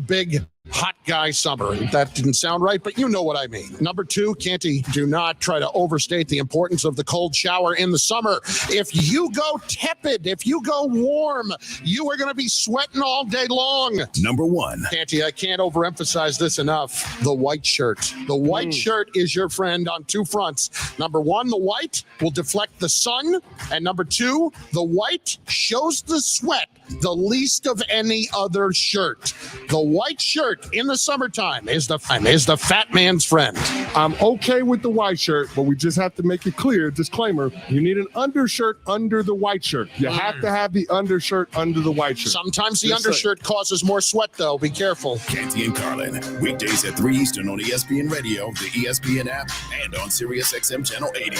big hot guy summer. That didn't sound right, but you know what I mean. Number two, Canty, do not try to overstate the importance of the cold shower in the summer. If you go tepid, if you go warm, you are going to be sweating all day long. Number one. Canty, I can't overemphasize this enough. The white shirt. The white shirt is your friend on two fronts. Number one, the white will deflect the sun. And number two, the white shows the sweat the least of any other shirt. The white shirt in the summertime is the fat man's friend. I'm okay with the white shirt, but we just have to make it clear, disclaimer, you need an undershirt under the white shirt. You have to have the undershirt under the white shirt. Sometimes the undershirt causes more sweat, though. Be careful. Canty and Carlin, weekdays at 3 Eastern on ESPN Radio, the ESPN app, and on Sirius XM Channel 80.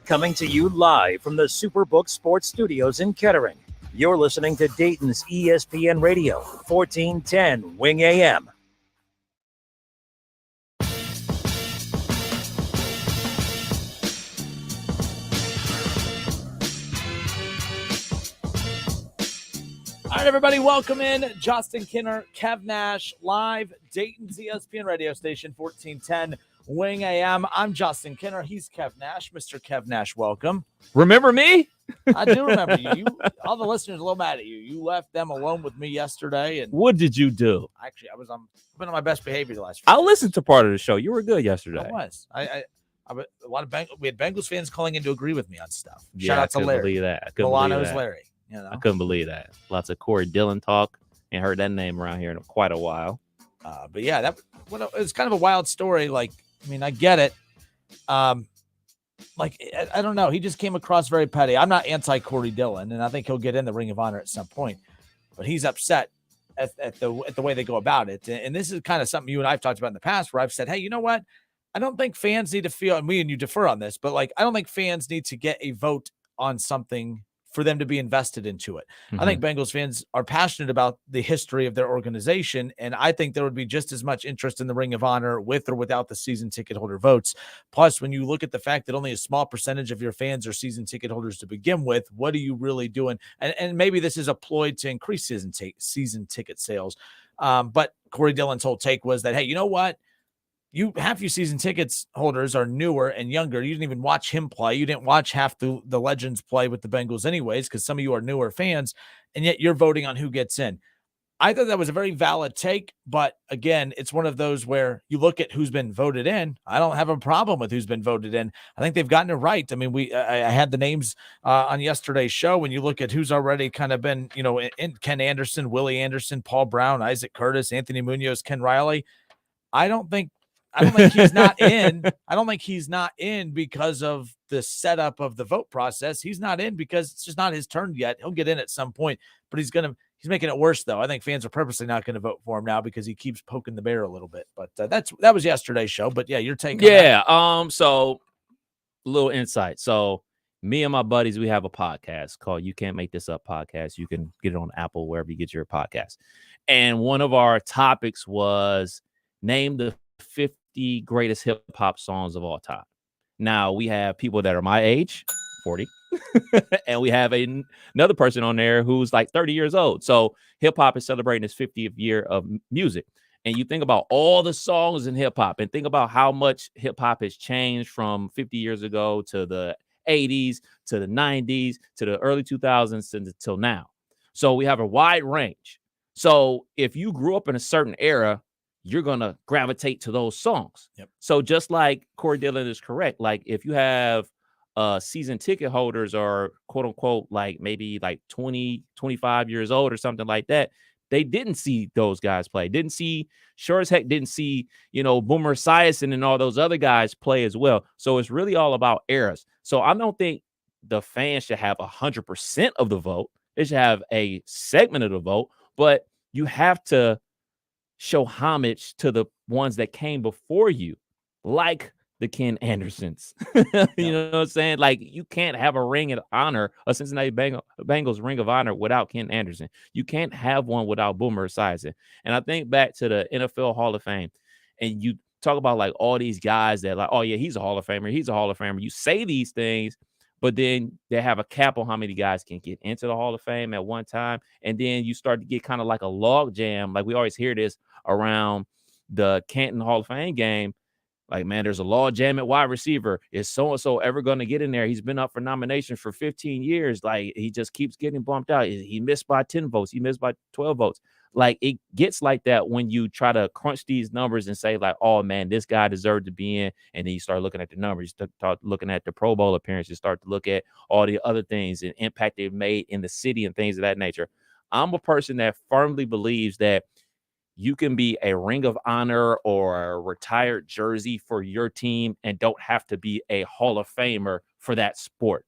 Coming to you live from the Superbook Sports Studios in Kettering. You're listening to Dayton's ESPN Radio, 1410 Wing AM. All right, everybody, welcome in. Justin Kinner, Kev Nash, live, Dayton's ESPN radio station, 1410 Wing AM. I'm Justin Kinner. He's Kev Nash. Mr. Kev Nash, welcome. Remember me? I do remember you. All the listeners are a little mad at you. You left them alone with me yesterday. And what did you do? Actually, I've been on my best behavior the last few I days. listened to part of the show. You were good yesterday. I was. A lot of we had Bengals fans calling in to agree with me on stuff. Yeah, Shout out to Larry. Believe that. I couldn't Milano's believe that. Larry. You know? I couldn't believe that. Lots of Corey Dillon talk. Ain't heard that name around here in quite a while. But yeah, it's kind of a wild story. Like, I mean, I get it. I don't know. He just came across very petty. I'm not anti Corey Dillon, and I think he'll get in the Ring of Honor at some point. But he's upset at the way they go about it. And this is kind of something you and I've talked about in the past, where I've said, hey, you know what? I don't think fans need to feel, and me and you differ on this, but like, I don't think fans need to get a vote on something for them to be invested into it. Mm-hmm. I think Bengals fans are passionate about the history of their organization, and I think there would be just as much interest in the Ring of Honor with or without the season ticket holder votes. Plus, when you look at the fact that only a small percentage of your fans are season ticket holders to begin with, what are you really doing? And maybe this is a ploy to increase season ticket sales. But Corey Dillon's whole take was that, hey, you know what? Half your season tickets holders are newer and younger. You didn't even watch him play. You didn't watch half the legends play with the Bengals anyways, because some of you are newer fans, and yet you're voting on who gets in. I thought that was a very valid take, but again, it's one of those where you look at who's been voted in. I don't have a problem with who's been voted in. I think they've gotten it right. I mean, I had the names on yesterday's show. When you look at who's already kind of been, in Ken Anderson, Willie Anderson, Paul Brown, Isaac Curtis, Anthony Munoz, Ken Riley. I don't think he's not in. I don't think he's not in because of the setup of the vote process. He's not in because it's just not his turn yet. He'll get in at some point, but he's making it worse though. I think fans are purposely not going to vote for him now because he keeps poking the bear a little bit. But that was yesterday's show. But yeah, your take. Yeah. So a little insight. So me and my buddies, we have a podcast called You Can't Make This Up Podcast. You can get it on Apple, wherever you get your podcast. And one of our topics was name the 50 greatest hip hop songs of all time. Now we have people that are my age, 40, and we have another person on there who's like 30 years old. So hip hop is celebrating its 50th year of music. And you think about all the songs in hip hop and think about how much hip hop has changed from 50 years ago to the 80s, to the 90s, to the early 2000s until now. So we have a wide range. So if you grew up in a certain era, you're going to gravitate to those songs. Yep. So just like Corey Dillon is correct, like if you have season ticket holders or quote unquote, like maybe like 20, 25 years old or something like that, they didn't see those guys play. Didn't see Boomer Esiason and all those other guys play as well. So it's really all about eras. So I don't think the fans should have 100% of the vote. They should have a segment of the vote, but you have to show homage to the ones that came before you, like the Ken Andersons. You know what I'm saying? Like, you can't have a ring of honor, a Cincinnati Bengals ring of honor without Ken Anderson. You can't have one without Boomer Esiason. And I think back to the NFL Hall of Fame, and you talk about like all these guys that like, oh yeah, he's a Hall of Famer. He's a Hall of Famer. You say these things, But then they have a cap on how many guys can get into the Hall of Fame at one time. And then you start to get kind of like a log jam. Like we always hear this around the Canton Hall of Fame game. Like, man, there's a log jam at wide receiver. Is so-and-so ever going to get in there? He's been up for nomination for 15 years. Like, he just keeps getting bumped out. He missed by 10 votes. He missed by 12 votes. Like, it gets like that when you try to crunch these numbers and say, like, oh, man, this guy deserved to be in. And then you start looking at the numbers. You start looking at the Pro Bowl appearances. You start to look at all the other things and impact they've made in the city and things of that nature. I'm a person that firmly believes that you can be a Ring of Honor or a retired jersey for your team and don't have to be a Hall of Famer for that sport.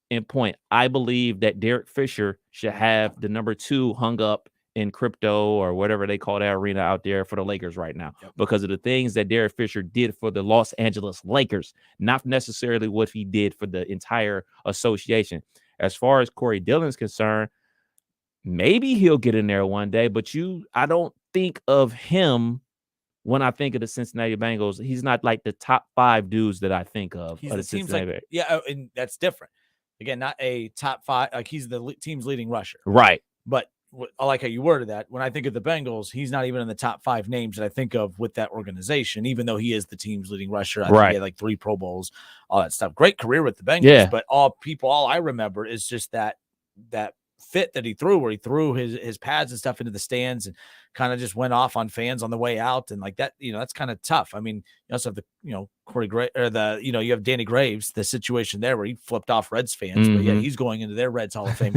In point, I believe that Derek Fisher should have the number 2 hung up in crypto or whatever they call that arena out there for the Lakers right now, because of the things that Derek Fisher did for the Los Angeles Lakers, not necessarily what he did for the entire association. As far as Corey Dillon's concerned, maybe he'll get in there one day, but I don't think of him when I think of the Cincinnati Bengals. He's not like the top 5 dudes that I think of. He's the Cincinnati like, yeah, and that's different. Again, not a top 5. Like, he's the team's leading rusher, right? But I like how you worded that. When I think of the Bengals, he's not even in the top 5 names that I think of with that organization, even though he is the team's leading rusher. I think he had like 3 Pro Bowls, all that stuff. Great career with the Bengals, but all I remember is just that fit that he threw, where he threw his pads and stuff into the stands and kind of just went off on fans on the way out. And like that, that's kind of tough. I mean, you also have the, Corey Gray, or you have Danny Graves, the situation there where he flipped off Reds fans, but yeah, he's going into their Reds Hall of Fame.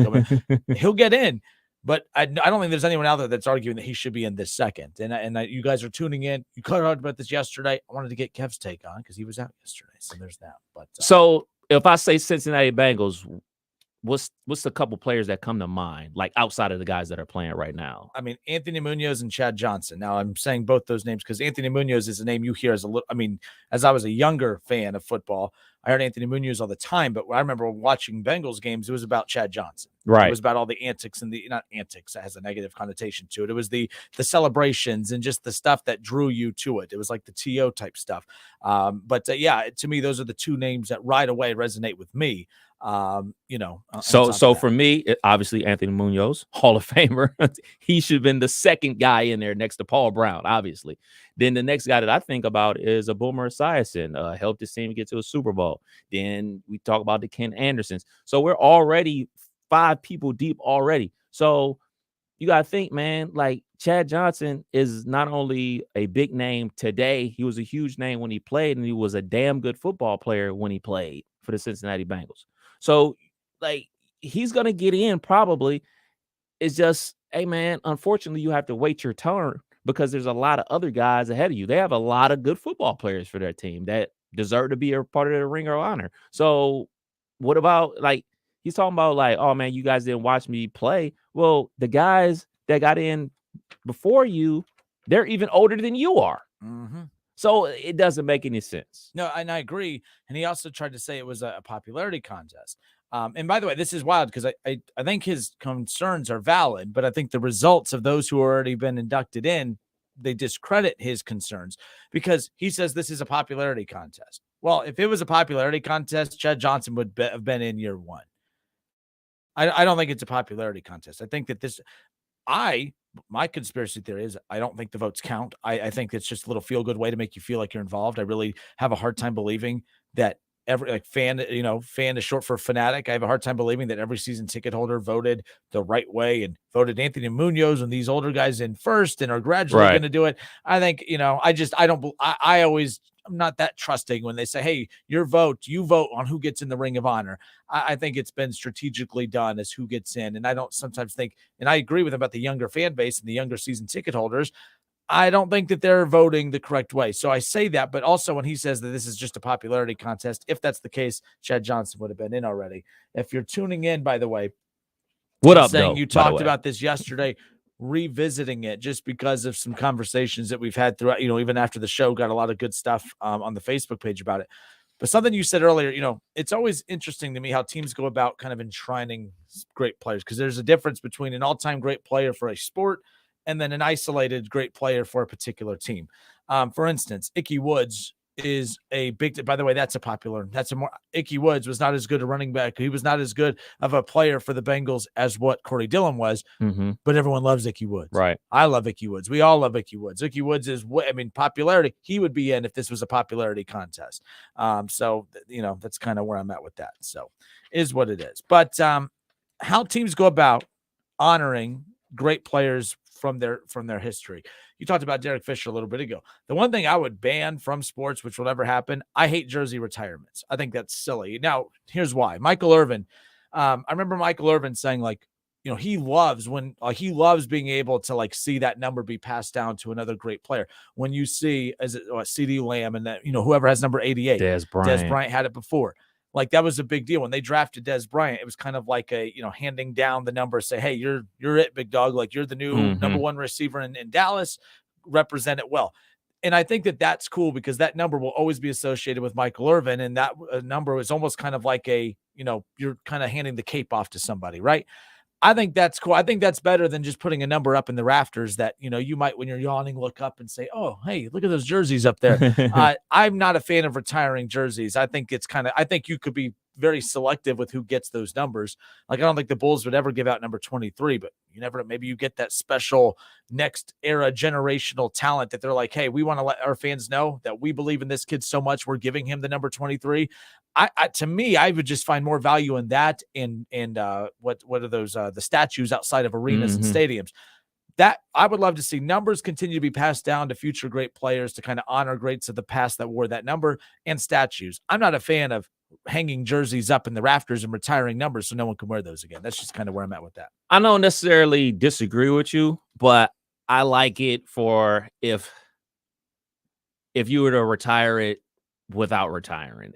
He'll get in, but I don't think there's anyone out there that's arguing that he should be in this second. And you guys are tuning in. You could have talked about this yesterday. I wanted to get Kev's take on because he was out yesterday. So there's that. But so if I say Cincinnati Bengals, what's a couple players that come to mind, like outside of the guys that are playing right now? I mean, Anthony Munoz and Chad Johnson. Now, I'm saying both those names because Anthony Munoz is a name you hear as I was a younger fan of football, I heard Anthony Munoz all the time, but I remember watching Bengals games, it was about Chad Johnson. Right. It was about all the antics and not antics, that has a negative connotation to it. It was the celebrations and just the stuff that drew you to it. It was like the TO type stuff. But to me, those are the 2 names that right away resonate with me. So for me, obviously Anthony Munoz, Hall of Famer. He should have been the second guy in there next to Paul Brown, obviously. Then the next guy that I think about is a Boomer Esiason, helped his team get to a Super Bowl. Then we talk about the Ken Andersons. So we're already 5 people deep already. So you got to think, man, like Chad Johnson is not only a big name today, he was a huge name when he played, and he was a damn good football player when he played for the Cincinnati Bengals. So, like, he's going to get in probably. It's just, hey, man, unfortunately, you have to wait your turn because there's a lot of other guys ahead of you. They have a lot of good football players for their team that deserve to be a part of the Ring of Honor. So what about, like, he's talking about, like, oh, man, you guys didn't watch me play. Well, the guys that got in before you, they're even older than you are. Mm-hmm. So it doesn't make any sense. No, and I agree. And he also tried to say it was a popularity contest. And by the way, this is wild because I think his concerns are valid, but I think the results of those who already been inducted in, they discredit his concerns because he says this is a popularity contest. Well, if it was a popularity contest, Chad Johnson would have been in year 1. I don't think it's a popularity contest. I think that my conspiracy theory is I don't think the votes count. I think it's just a little feel good way to make you feel like you're involved. I really have a hard time believing that fan is short for fanatic. I have a hard time believing that every season ticket holder voted the right way and voted Anthony Munoz and these older guys in first and are gradually going to do it. I think, I'm not that trusting when they say, hey, you vote on who gets in the Ring of Honor. I think it's been strategically done as who gets in. And I don't sometimes think, and I agree with him about the younger fan base and the younger season ticket holders. I don't think that they're voting the correct way. So I say that, but also when he says that this is just a popularity contest, if that's the case, Chad Johnson would have been in already. If you're tuning in, by the way, what up, saying you talked about this yesterday, revisiting it just because of some conversations that we've had throughout, even after the show, got a lot of good stuff on the Facebook page about it. But something you said earlier, it's always interesting to me how teams go about kind of enshrining great players, because there's a difference between an all-time great player for a sport and then an isolated great player for a particular team. For instance, Ickey Woods is a big, by the way, that's a more, Ickey Woods was not as good a running back. He was not as good of a player for the Bengals as what Corey Dillon was, but everyone loves Ickey Woods. Right. I love Ickey Woods. We all love Ickey Woods. Ickey Woods is popularity. He would be in if this was a popularity contest. So, that's kind of where I'm at with that. So is what it is. But how teams go about honoring great players from their history. You talked about Derek Fisher a little bit ago. The one thing I would ban from sports, which will never happen, I hate jersey retirements. I think that's silly. Now, here's why. Michael Irvin, I remember Michael Irvin saying, like, he loves being able to see that number be passed down to another great player. When you see CD Lamb and that, whoever has number 88, Dez Bryant had it before. Like, that was a big deal when they drafted Dez Bryant. It was kind of like handing down the number, say, hey, you're it, big dog. Like, you're the new number one receiver in Dallas. Represent it well. And I think that that's cool because that number will always be associated with Michael Irvin. And that number is almost kind of like you're kind of handing the cape off to somebody, right? I think that's cool. I think that's better than just putting a number up in the rafters that, you might, when you're yawning, look up and say, oh, hey, look at those jerseys up there. I'm not a fan of retiring jerseys. I think I think you could be very selective with who gets those numbers. Like, I don't think the Bulls would ever give out number 23, but maybe you get that special next era generational talent that they're like, hey, we want to let our fans know that we believe in this kid so much, we're giving him the number 23. To me, I would just find more value in that and what are those the statues outside of arenas and stadiums. That I would love to see numbers continue to be passed down to future great players to kind of honor greats of the past that wore that number, and statues. I'm not a fan of hanging jerseys up in the rafters and retiring numbers so no one can wear those again. That's just kind of where I'm at with that. I don't necessarily disagree with you, but I like it for if you were to retire it without retiring it.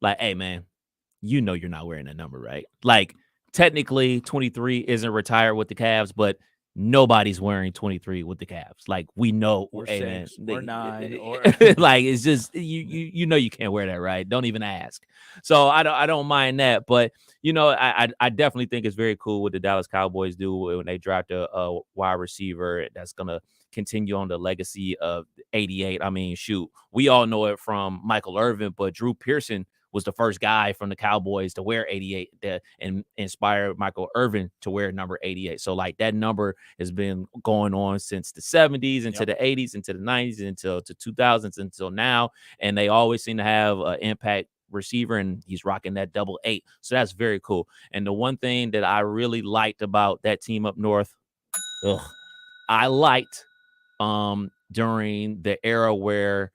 Like, hey, man, you're not wearing a number, right? Like, technically 23 isn't retired with the Cavs, but nobody's wearing 23 with the Cavs. Like, we know, or hey, 6 or 9 or like, it's just you can't wear that, right? Don't even ask. So I don't mind that, but I definitely think it's very cool what the Dallas Cowboys do when they draft a wide receiver that's gonna continue on the legacy of 88. I mean, shoot, we all know it from Michael Irvin, but Drew Pearson was the first guy from the Cowboys to wear 88 and inspired Michael Irvin to wear number 88. So, like, that number has been going on since the 70s into the 80s, into the 90s, until the 2000s, until now. And they always seem to have an impact receiver, and he's rocking that 88. So that's very cool. And the one thing that I really liked about that team up north, I liked during the era where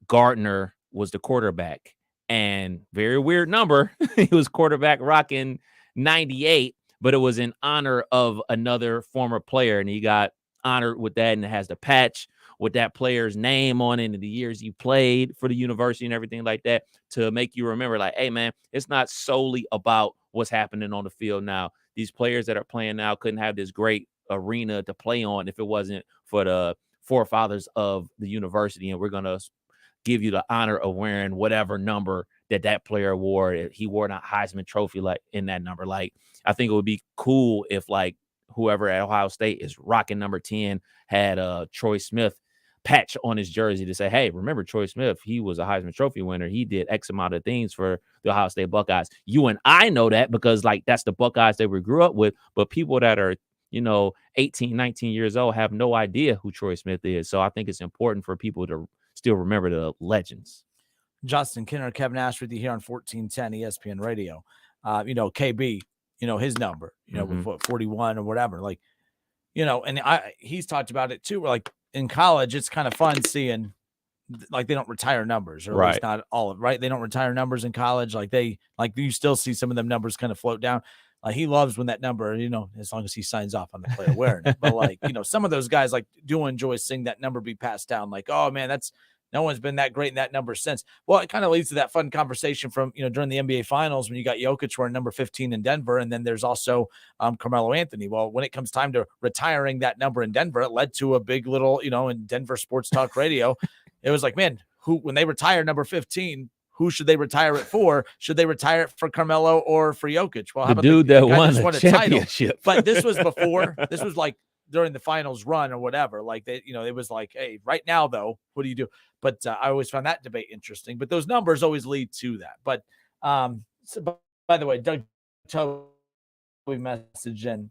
Gardner was the quarterback. And very weird number. He was quarterback rocking 98, but it was in honor of another former player. And he got honored with that. And it has the patch with that player's name on it and the years he played for the university and everything like that to make you remember, like, hey, man, it's not solely about what's happening on the field now. These players that are playing now couldn't have this great arena to play on if it wasn't for the forefathers of the university. And we're going to give you the honor of wearing whatever number that player wore. He wore a Heisman Trophy like in that number. Like, I think it would be cool if, like, whoever at Ohio State is rocking number 10 had Troy Smith patch on his jersey to say, hey, remember Troy Smith? He was a Heisman Trophy winner. He did X amount of things for the Ohio State Buckeyes. You and I know that because, like, that's the Buckeyes that we grew up with. But people that are 18, 19 years old have no idea who Troy Smith is. So I think it's important for people to still remember the legends. Justin Kinner, Kevin Ash with you here on 1410 ESPN Radio. KB, his number, with 41 or whatever. Like, and he's talked about it too. Like, in college, it's kind of fun seeing, like, they don't retire numbers, or at least not all of, right? They don't retire numbers in college. Like, you still see some of them numbers kind of float down. He loves when that number, as long as he signs off on the player wearing it. But, like, some of those guys, like, do enjoy seeing that number be passed down. Like, oh man, no one's been that great in that number since. Well, it kind of leads to that fun conversation from, during the NBA Finals when you got Jokic wearing number 15 in Denver, and then there's also Carmelo Anthony. Well, when it comes time to retiring that number in Denver, it led to a big little, in Denver sports talk radio. It was like, man, when they retire number 15, who should they retire it for? Should they retire it for Carmelo or for Jokic? Well, how about the dude that won a championship? But this was before. This was like during the finals run or whatever. Like they, it was like, hey, right now though, what do you do? But I always found that debate interesting. But those numbers always lead to that. But so, by the way, Doug Toby message in.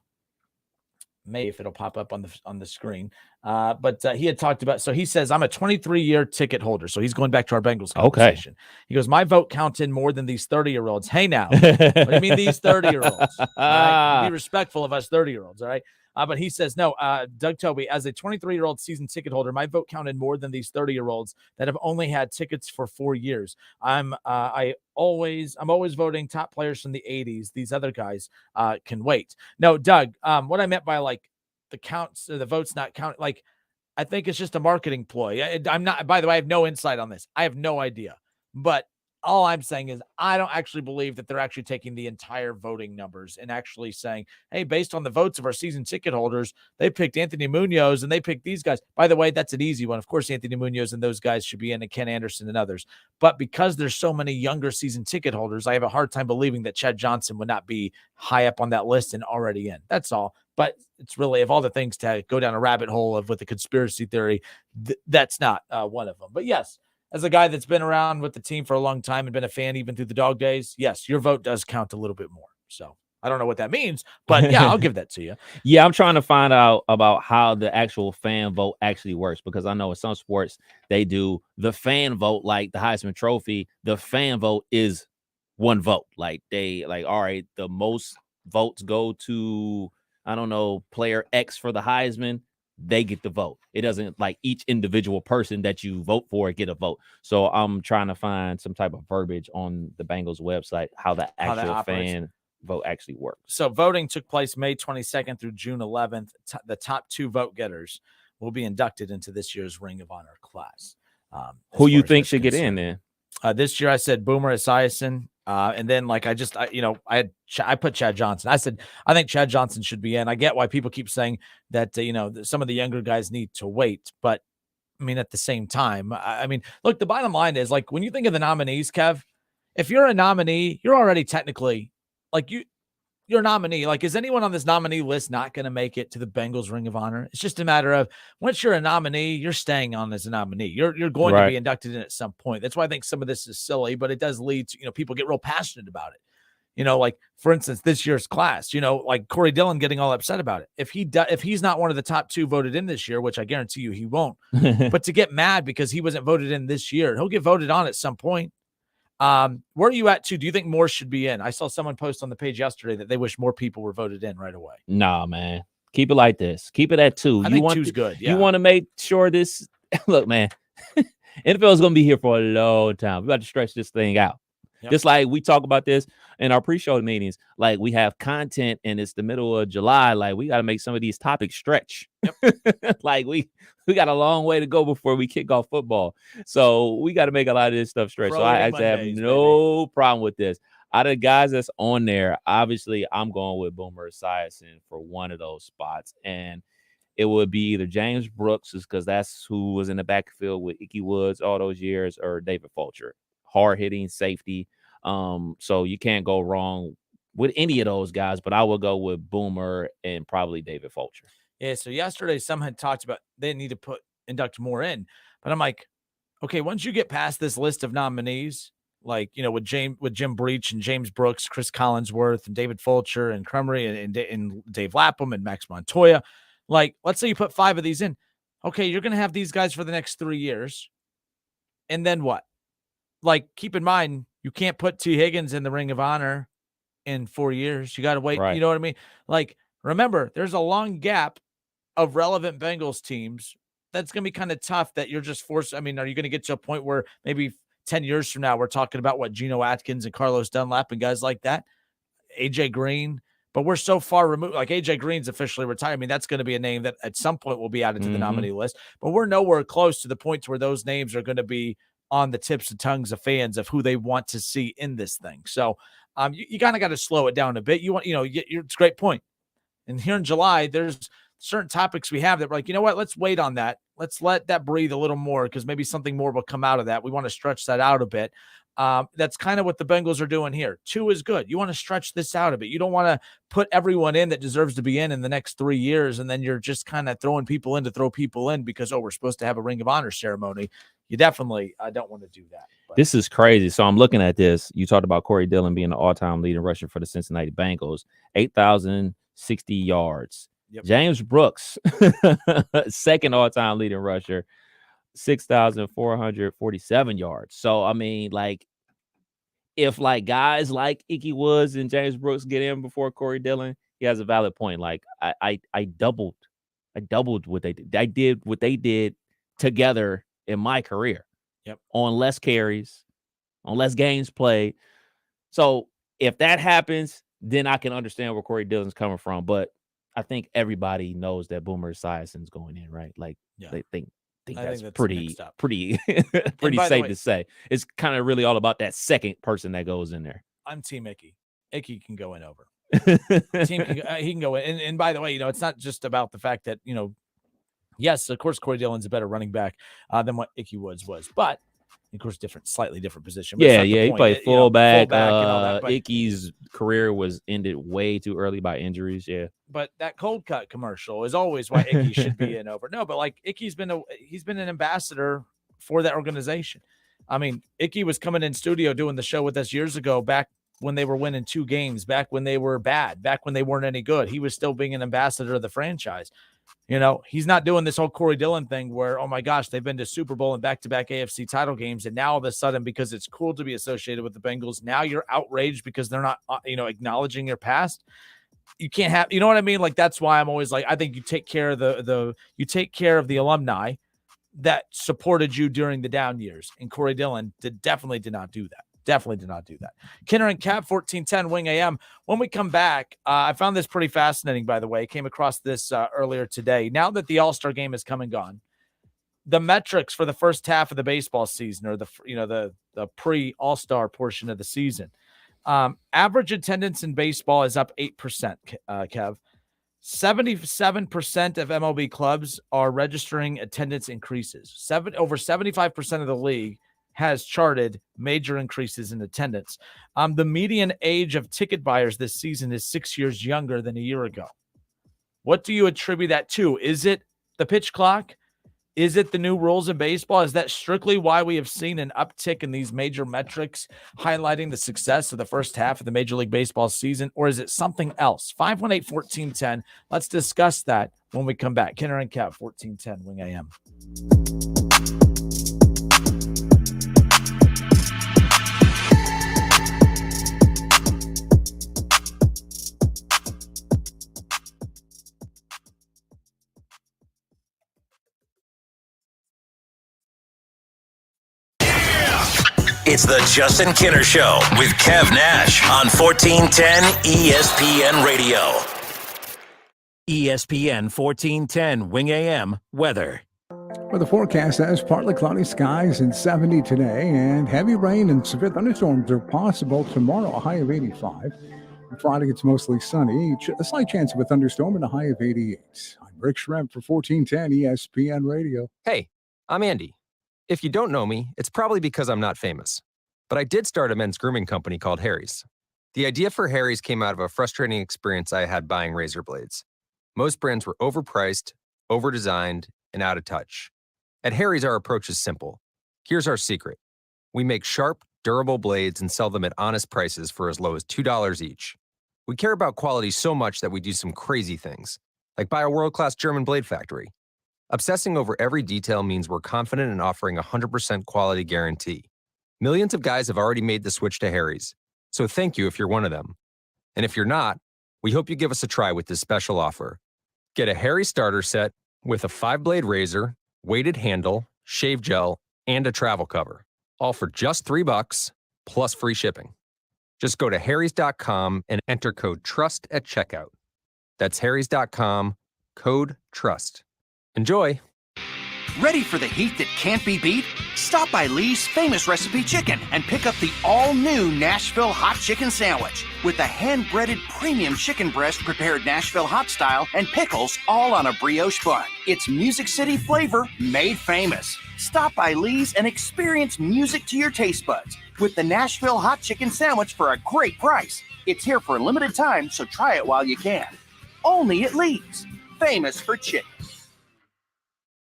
Maybe if it'll pop up on the screen. But he had talked about, so he says, I'm a 23-year ticket holder. So he's going back to our Bengals conversation. Okay. He goes, my vote counted more than these 30-year-olds. Hey, now, what do you mean these 30-year-olds? Right? Be respectful of us 30-years-olds, all right? But he says, no, Doug Toby, as a 23-year-old season ticket holder, my vote counted more than these 30-year-olds that have only had tickets for 4 years. I'm always voting top players from the 80s. These other guys can wait. No, Doug, what I meant by like the counts or the votes not count, like I think it's just a marketing ploy. I'm not, by the way, I have no insight on this. I have no idea. But all I'm saying is I don't actually believe that they're actually taking the entire voting numbers and actually saying, hey, based on the votes of our season ticket holders, they picked Anthony Munoz and they picked these guys. By the way, that's an easy one. Of course, Anthony Munoz and those guys should be in, and Ken Anderson and others. But because there's so many younger season ticket holders, I have a hard time believing that Chad Johnson would not be high up on that list and already in. That's all. But it's really, of all the things to go down a rabbit hole of with the conspiracy theory, that's not one of them. But yes, as a guy that's been around with the team for a long time and been a fan even through the dog days, yes, your vote does count a little bit more. So I don't know what that means, but yeah, I'll give that to you. Yeah, I'm trying to find out about how the actual fan vote actually works, because I know in some sports they do the fan vote, like the Heisman Trophy. The fan vote is one vote. Like all right, the most votes go to, I don't know, player X for the Heisman. They get the vote. It doesn't like each individual person that you vote for get a vote. So I'm trying to find some type of verbiage on the Bengals website, how the actual fan vote actually works. So voting took place May 22nd through June 11th. The top 2 vote getters will be inducted into this year's Ring of Honor class. Who you think should get in then? This year I said Boomer Esiason. And then like I put Chad Johnson. I said I think Chad Johnson should be in. I get why people keep saying that some of the younger guys need to wait, but I mean at the same time, I mean look, the bottom line is like when you think of the nominees, Kev, if you're a nominee, you're already technically like you're a nominee. Like, is anyone on this nominee list not going to make it to the Bengals Ring of Honor? It's just a matter of once you're a nominee, you're staying on as a nominee. You're going to be inducted in at some point. That's why I think some of this is silly, but it does lead to, people get real passionate about it. Like for instance, this year's class, like Corey Dillon getting all upset about it. If he's not one of the top 2 voted in this year, which I guarantee you he won't, but to get mad because he wasn't voted in this year, he'll get voted on at some point. Where are you at too? Do you think more should be in? I saw someone post on the page yesterday that they wish more people were voted in right away. Nah, man. Keep it like this. Keep it at 2. I think 2's good. Yeah. You want to make sure this look, man. NFL is going to be here for a long time. We got to stretch this thing out. Yep. Just like we talk about this in our pre-show meetings, like we have content and it's the middle of July. Like we got to make some of these topics stretch. Yep. Like we got a long way to go before we kick off football. So we got to make a lot of this stuff stretch. So I actually have no problem with this. Out of the guys that's on there, obviously I'm going with Boomer Esiason for one of those spots. And it would be either James Brooks, because that's who was in the backfield with Ickey Woods all those years, or David Fulcher. Hard-hitting safety. So you can't go wrong with any of those guys, but I will go with Boomer and probably David Fulcher. Yeah, so yesterday some had talked about they need to induct more in. But I'm like, okay, once you get past this list of nominees, like, with Jim Breach and James Brooks, Chris Collinsworth and David Fulcher and Crumry and Dave Lapham and Max Montoya, like, let's say you put 5 of these in. Okay, you're going to have these guys for the next 3 years. And then what? Like, keep in mind, you can't put T. Higgins in the Ring of Honor in 4 years. You got to wait. Right. You know what I mean? Like, remember, there's a long gap of relevant Bengals teams. That's going to be kind of tough that you're just forced. I mean, are you going to get to a point where maybe 10 years from now, we're talking about Geno Atkins and Carlos Dunlap and guys like that, AJ Green, but we're so far removed. Like AJ Green's officially retired. I mean, that's going to be a name that at some point will be added to the nominee list, but we're nowhere close to the point where those names are going to be on the tips and tongues of fans of who they want to see in this thing. So you kind of got to slow it down a bit. It's a great point. And here in July, there's certain topics we have that we're like, you know what, let's wait on that. Let's let that breathe a little more because maybe something more will come out of that. We want to stretch that out a bit. That's kind of what the Bengals are doing here. 2 is good. You want to stretch this out a bit. You don't want to put everyone in that deserves to be in the next 3 years, and then you're just kind of throwing people in to throw people in because, we're supposed to have a Ring of Honor ceremony. You definitely don't want to do that. But This is crazy. So I'm looking at this. You talked about Corey Dillon being the all-time leading rusher for the Cincinnati Bengals, 8,060 yards. Yep. James Brooks, second all-time leading rusher, 6,447 yards. So, I mean, like, if like guys like Ickey Woods and James Brooks get in before Corey Dillon, he has a valid point. Like, I doubled what they did. I did what they did together in my career. Yep. On less carries, on less games played. So if that happens, then I can understand where Corey Dillon's coming from. But I think everybody knows that Boomer Esiason's going in, right? Like, they think that's pretty safe to say. It's kind of really all about that second person that goes in there. I'm Team Ickey. Ickey can go in over. He can go in. And by the way, it's not just about the fact that, yes, of course, Corey Dillon's a better running back than what Ickey Woods was, but of course, slightly different position. But he played fullback. And all that, but Ickey's career was ended way too early by injuries. Yeah, but that cold cut commercial is always why Ickey should be in over. No, but like Ickey's been an ambassador for that organization. I mean, Ickey was coming in studio doing the show with us years ago, back when they were winning 2 games, back when they were bad, back when they weren't any good. He was still being an ambassador of the franchise. He's not doing this whole Corey Dillon thing where, oh my gosh, they've been to Super Bowl and back-to-back AFC title games, and now all of a sudden, because it's cool to be associated with the Bengals, now you're outraged because they're not, acknowledging your past. You can't have, you know what I mean? Like, that's why I'm always like, I think you take care of the alumni that supported you during the down years, and Corey Dillon definitely did not do that. Definitely did not do that. Kinner and Cap, 1410 Wing AM. When we come back, I found this pretty fascinating, by the way. Came across this earlier today. Now that the All-Star game has come and gone, the metrics for the first half of the baseball season, or the pre-All-Star portion of the season, average attendance in baseball is up 8%, Kev. 77% of MLB clubs are registering attendance increases. Over 75% of the league has charted major increases in attendance. The median age of ticket buyers this season is 6 years younger than a year ago. What do you attribute that to? Is it the pitch clock? Is it the new rules in baseball? Is that strictly why we have seen an uptick in these major metrics highlighting the success of the first half of the Major League Baseball season? Or is it something else? 518-1410. Let's discuss that when we come back. Kinner and Cap, 1410 Wing AM. It's the Justin Kinner Show with Kev Nash on 1410 ESPN Radio. ESPN 1410 Wing AM weather. Well, the forecast says partly cloudy skies and 70 today, and heavy rain and severe thunderstorms are possible tomorrow, a high of 85. On Friday, it's mostly sunny, a slight chance of a thunderstorm and a high of 88. I'm Rick Schremp for 1410 ESPN Radio. Hey, I'm Andy. If you don't know me, it's probably because I'm not famous. But I did start a men's grooming company called Harry's. The idea for Harry's came out of a frustrating experience I had buying razor blades. Most brands were overpriced, overdesigned, and out of touch. At Harry's, our approach is simple. Here's our secret. We make sharp, durable blades and sell them at honest prices for as low as $2 each. We care about quality so much that we do some crazy things, like buy a world-class German blade factory. Obsessing over every detail means we're confident in offering a 100% quality guarantee. Millions of guys have already made the switch to Harry's, so thank you if you're one of them. And if you're not, we hope you give us a try with this special offer. Get a Harry starter set with a 5-blade razor, weighted handle, shave gel, and a travel cover, all for just $3 plus free shipping. Just go to harrys.com and enter code TRUST at checkout. That's harrys.com, code TRUST. Enjoy. Ready for the heat that can't be beat? Stop by Lee's Famous Recipe Chicken and pick up the all-new Nashville Hot Chicken Sandwich with a hand-breaded premium chicken breast prepared Nashville hot style and pickles all on a brioche bun. It's Music City flavor made famous. Stop by Lee's and experience music to your taste buds with the Nashville Hot Chicken Sandwich for a great price. It's here for a limited time, so try it while you can. Only at Lee's. Famous for chicken.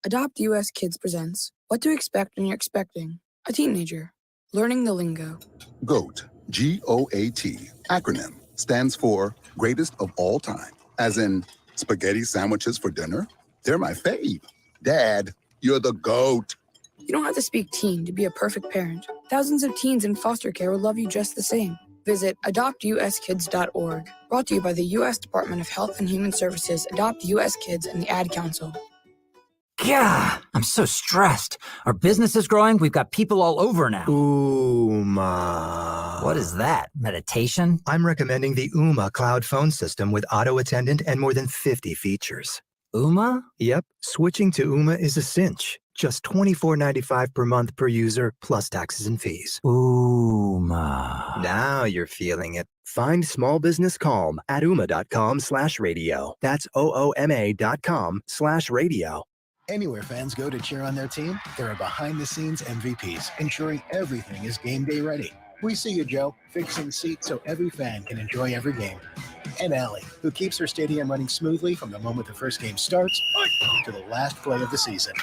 Adopt US Kids presents What to Expect When You're Expecting a Teenager. Learning the lingo. GOAT, G-O-A-T, acronym, stands for Greatest of All Time. As in, spaghetti sandwiches for dinner? They're my fave. Dad, you're the GOAT. You don't have to speak teen to be a perfect parent. Thousands of teens in foster care will love you just the same. Visit adoptuskids.org. Brought to you by the U.S. Department of Health and Human Services, Adopt U.S. Kids, and the Ad Council. Yeah, I'm so stressed. Our business is growing. We've got people all over now. Ooma. What is that? Meditation? I'm recommending the Ooma cloud phone system with auto attendant and more than 50 features. Ooma? Yep, switching to Ooma is a cinch. Just $24.95 per month per user, plus taxes and fees. Ooma. Now you're feeling it. Find small business calm at ooma.com/radio. That's OOMA.com/radio. Anywhere fans go to cheer on their team, there are behind-the-scenes MVPs, ensuring everything is game day ready. We see you, Joe, fixing seats so every fan can enjoy every game. And Allie, who keeps her stadium running smoothly from the moment the first game starts to the last play of the season.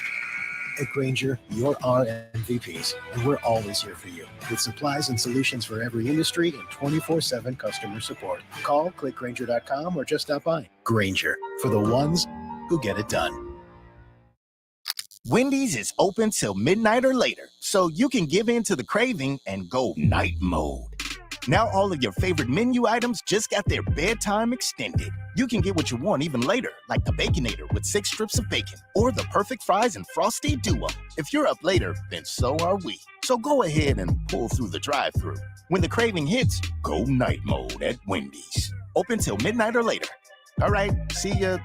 At Grainger, you're our MVPs, and we're always here for you, with supplies and solutions for every industry and 24/7 customer support. Call, click Grainger.com, or just stop by. Grainger, for the ones who get it done. Wendy's is open till midnight or later, so you can give in to the craving and go night mode. Now all of your favorite menu items just got their bedtime extended. You can get what you want even later, like the Baconator with 6 strips of bacon, or the perfect fries and frosty duo. If you're up later, then so are we. So go ahead and pull through the drive-thru. When the craving hits, go night mode at Wendy's. Open till midnight or later. All right, see ya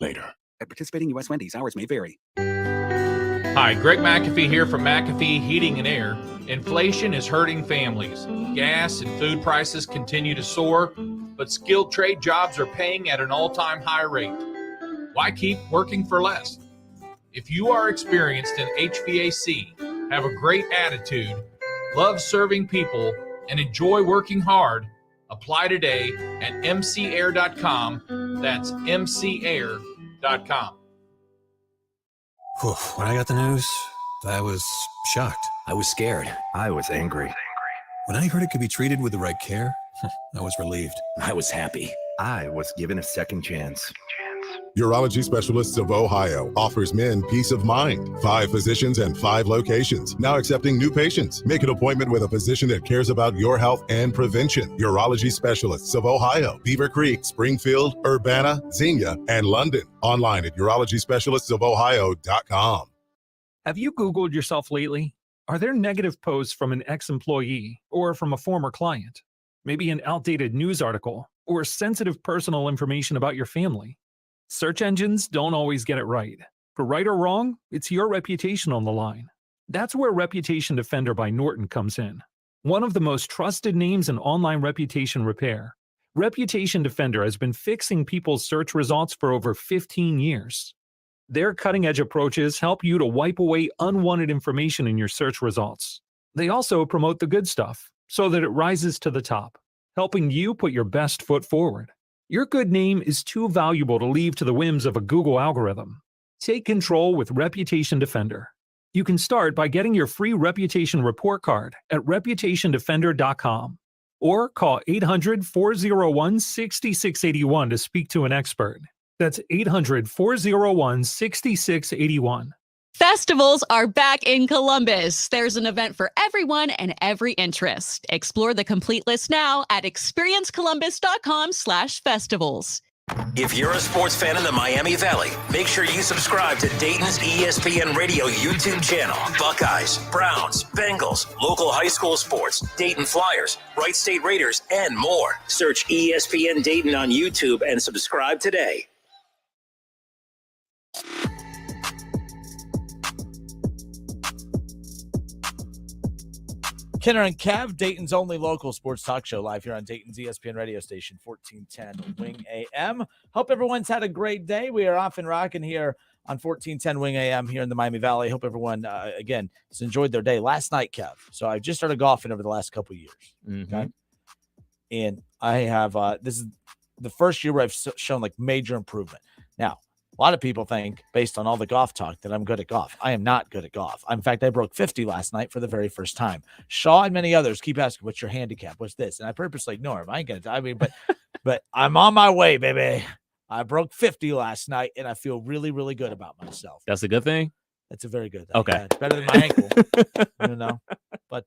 later. At participating U.S. Wendy's, hours may vary. Hi, Greg McAfee here from McAfee Heating and Air. Inflation is hurting families. Gas and food prices continue to soar, but skilled trade jobs are paying at an all-time high rate. Why keep working for less? If you are experienced in HVAC, have a great attitude, love serving people, and enjoy working hard, apply today at mcair.com. That's mcair.com. When I got the news, I was shocked. I was scared. I was angry. When I heard it could be treated with the right care, I was relieved. I was happy. I was given a second chance. Urology Specialists of Ohio offers men peace of mind. 5 physicians and 5 locations. Now accepting new patients. Make an appointment with a physician that cares about your health and prevention. Urology Specialists of Ohio, Beaver Creek, Springfield, Urbana, Xenia, and London. Online at urologyspecialistsofohio.com. Have you Googled yourself lately? Are there negative posts from an ex-employee or from a former client? Maybe an outdated news article or sensitive personal information about your family? Search engines don't always get it right. For right or wrong, it's your reputation on the line. That's where Reputation Defender by Norton comes in. One of the most trusted names in online reputation repair, Reputation Defender has been fixing people's search results for over 15 years. Their cutting-edge approaches help you to wipe away unwanted information in your search results. They also promote the good stuff so that it rises to the top, helping you put your best foot forward. Your good name is too valuable to leave to the whims of a Google algorithm. Take control with Reputation Defender. You can start by getting your free reputation report card at reputationdefender.com or call 800-401-6681 to speak to an expert. That's 800-401-6681. Festivals are back in Columbus. There's an event for everyone and every interest. Explore the complete list now at experiencecolumbus.com/festivals. If you're a sports fan in the Miami Valley, make sure you subscribe to Dayton's ESPN Radio YouTube channel. Buckeyes, Browns, Bengals, local high school sports, Dayton Flyers, Wright State Raiders, and more. Search ESPN Dayton on YouTube and subscribe today. Kenner and Kev, Dayton's only local sports talk show, live here on Dayton's ESPN radio station, 1410 Wing AM. Hope everyone's had a great day. We are off and rocking here on 1410 Wing AM here in the Miami Valley. Hope everyone, again, has enjoyed their day. Last night, Kev, so I just started golfing over the last couple of years. Okay. And I have, this is the first year where I've shown like major improvement. Now, a lot of people think, based on all the golf talk, that I'm good at golf. I am not good at golf. In fact, I broke 50 last night for the very first time. Shaw and many others keep asking, what's your handicap? What's this? And I purposely ignore them. I ain't going to, but I'm on my way, baby. I broke 50 last night, and I feel really, really good about myself. That's a good thing? That's a very good thing. Okay. Yeah, it's better than my ankle, But,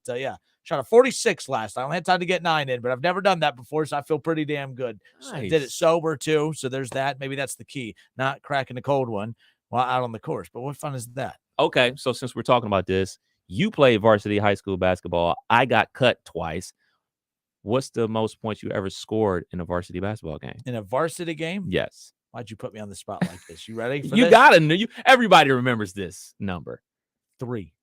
shot a 46 last night. I only had time to get 9 in, but I've never done that before, so I feel pretty damn good. Nice. So I did it sober, too, so there's that. Maybe that's the key, not cracking the cold one while out on the course. But what fun is that? Okay, so since we're talking about this, you played varsity high school basketball. I got cut twice. What's the most points you ever scored in a varsity basketball game? In a varsity game? Yes. Why'd you put me on the spot like this? You ready for you this? Gotta know. Everybody remembers this number. 3.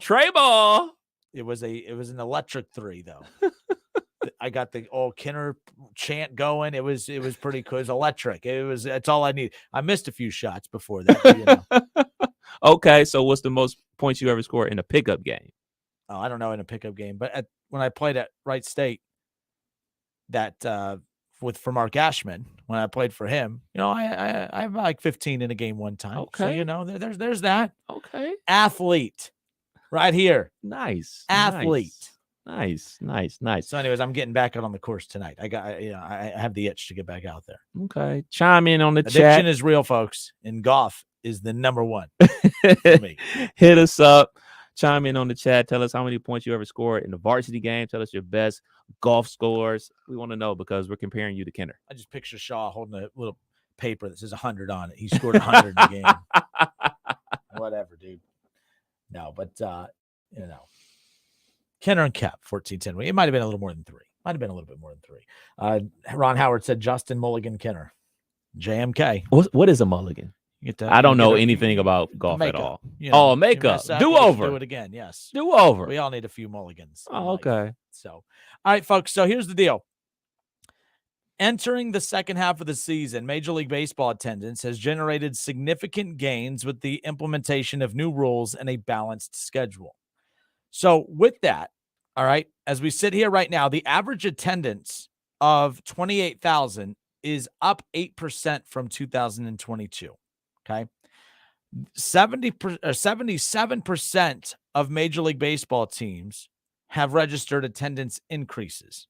Trey ball. It was an electric 3, though. I got the old Kenner chant going. It was pretty cool. It was electric. That's all I need. I missed a few shots before that. Okay, so what's the most points you ever scored in a pickup game? Oh, I don't know, in a pickup game, but when I played at Wright State, for Mark Ashman, when I played for him, I have like 15 in a game one time. Okay, so there's that. Okay, athlete, right here. Nice, athlete. Nice. So, anyways, I'm getting back out on the course tonight. I have the itch to get back out there. Okay, chime in on the Addiction chat. is real, folks, and golf is the number one for me. Hit us up. Chime in on the chat. Tell us how many points you ever scored in the varsity game. Tell us your best golf scores. We want to know because we're comparing you to Kenner. I just picture Shaw holding a little paper that says 100 on it. He scored 100 in the game. Whatever, dude. No, but Kenner and Cap, 14-10. It might have been a little more than 3. Might have been a little bit more than 3. Ron Howard said Justin Mulligan Kenner. JMK. What is a mulligan? I don't know anything about golf makeup, at all. Makeup. Do over. Do it again. Yes. Do over. We all need a few mulligans. Oh, okay. So, all right, folks. So here's the deal. Entering the second half of the season, Major League Baseball attendance has generated significant gains with the implementation of new rules and a balanced schedule. So with that, all right, as we sit here right now, the average attendance of 28,000 is up 8% from 2022. Okay. 77% of Major League Baseball teams have registered attendance increases.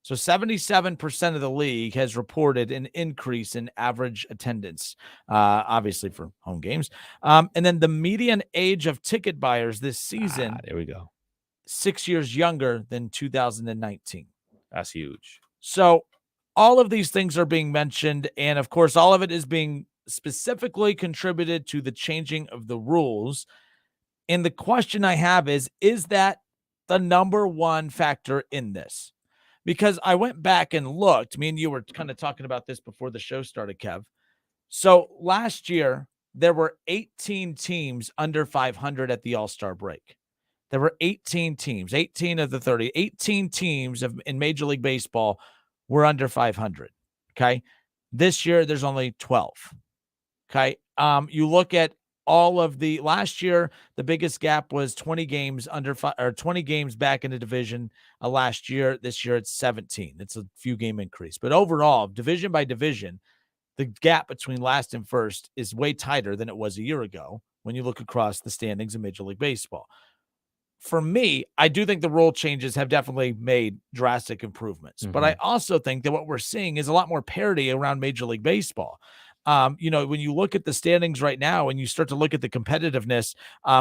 So 77% of the league has reported an increase in average attendance, obviously for home games. And then the median age of ticket buyers this season, there we go, 6 years younger than 2019. That's huge. So all of these things are being mentioned. And of course, all of it is being specifically contributed to the changing of the rules. And the question I have is that the number one factor in this? Because I went back and looked. Me and you were kind of talking about this before the show started, Kev. So last year, there were 18 teams under 500 at the All-Star break. There were 18 teams, 18 of the 30, 18 teams in Major League Baseball were under 500. Okay. This year, there's only 12. Okay. You look at all of the last year, the biggest gap was 20 games under 20 games back in the division last year. This year it's 17. It's a few game increase, but overall, division by division, the gap between last and first is way tighter than it was a year ago when you look across the standings in Major League Baseball. For me, I do think the rule changes have definitely made drastic improvements, but I also think that what we're seeing is a lot more parity around Major League Baseball. When you look at the standings right now and you start to look at the competitiveness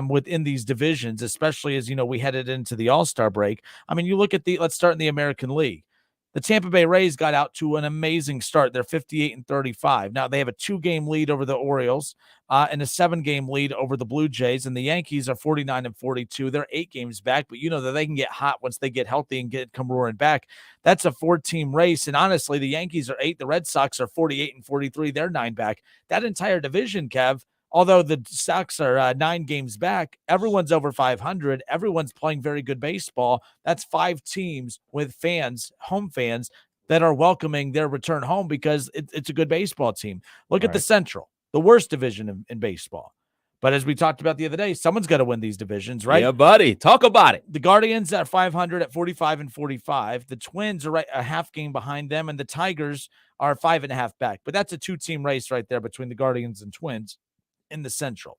within these divisions, especially as, we headed into the All-Star break. I mean, you look at let's start in the American League. The Tampa Bay Rays got out to an amazing start. They're 58-35. Now they have a 2-game lead over the Orioles and a 7-game lead over the Blue Jays. And the Yankees are 49-42. They're 8 games back, but you know that they can get hot once they get healthy and come roaring back. That's a 4-team race. And honestly, the Yankees are 8. The Red Sox are 48-43. They're 9 back. That entire division, Kev, although the Sox are 9 games back, everyone's over 500. Everyone's playing very good baseball. That's 5 teams with fans, home fans, that are welcoming their return home because it's a good baseball team. Look at the Central, the worst division in baseball. But as we talked about the other day, someone's got to win these divisions, right? Yeah, buddy. Talk about it. The Guardians are 500 at 45-45. The Twins are right a half game behind them, and the Tigers are 5.5 back. But that's a 2-team race right there between the Guardians and Twins in the Central.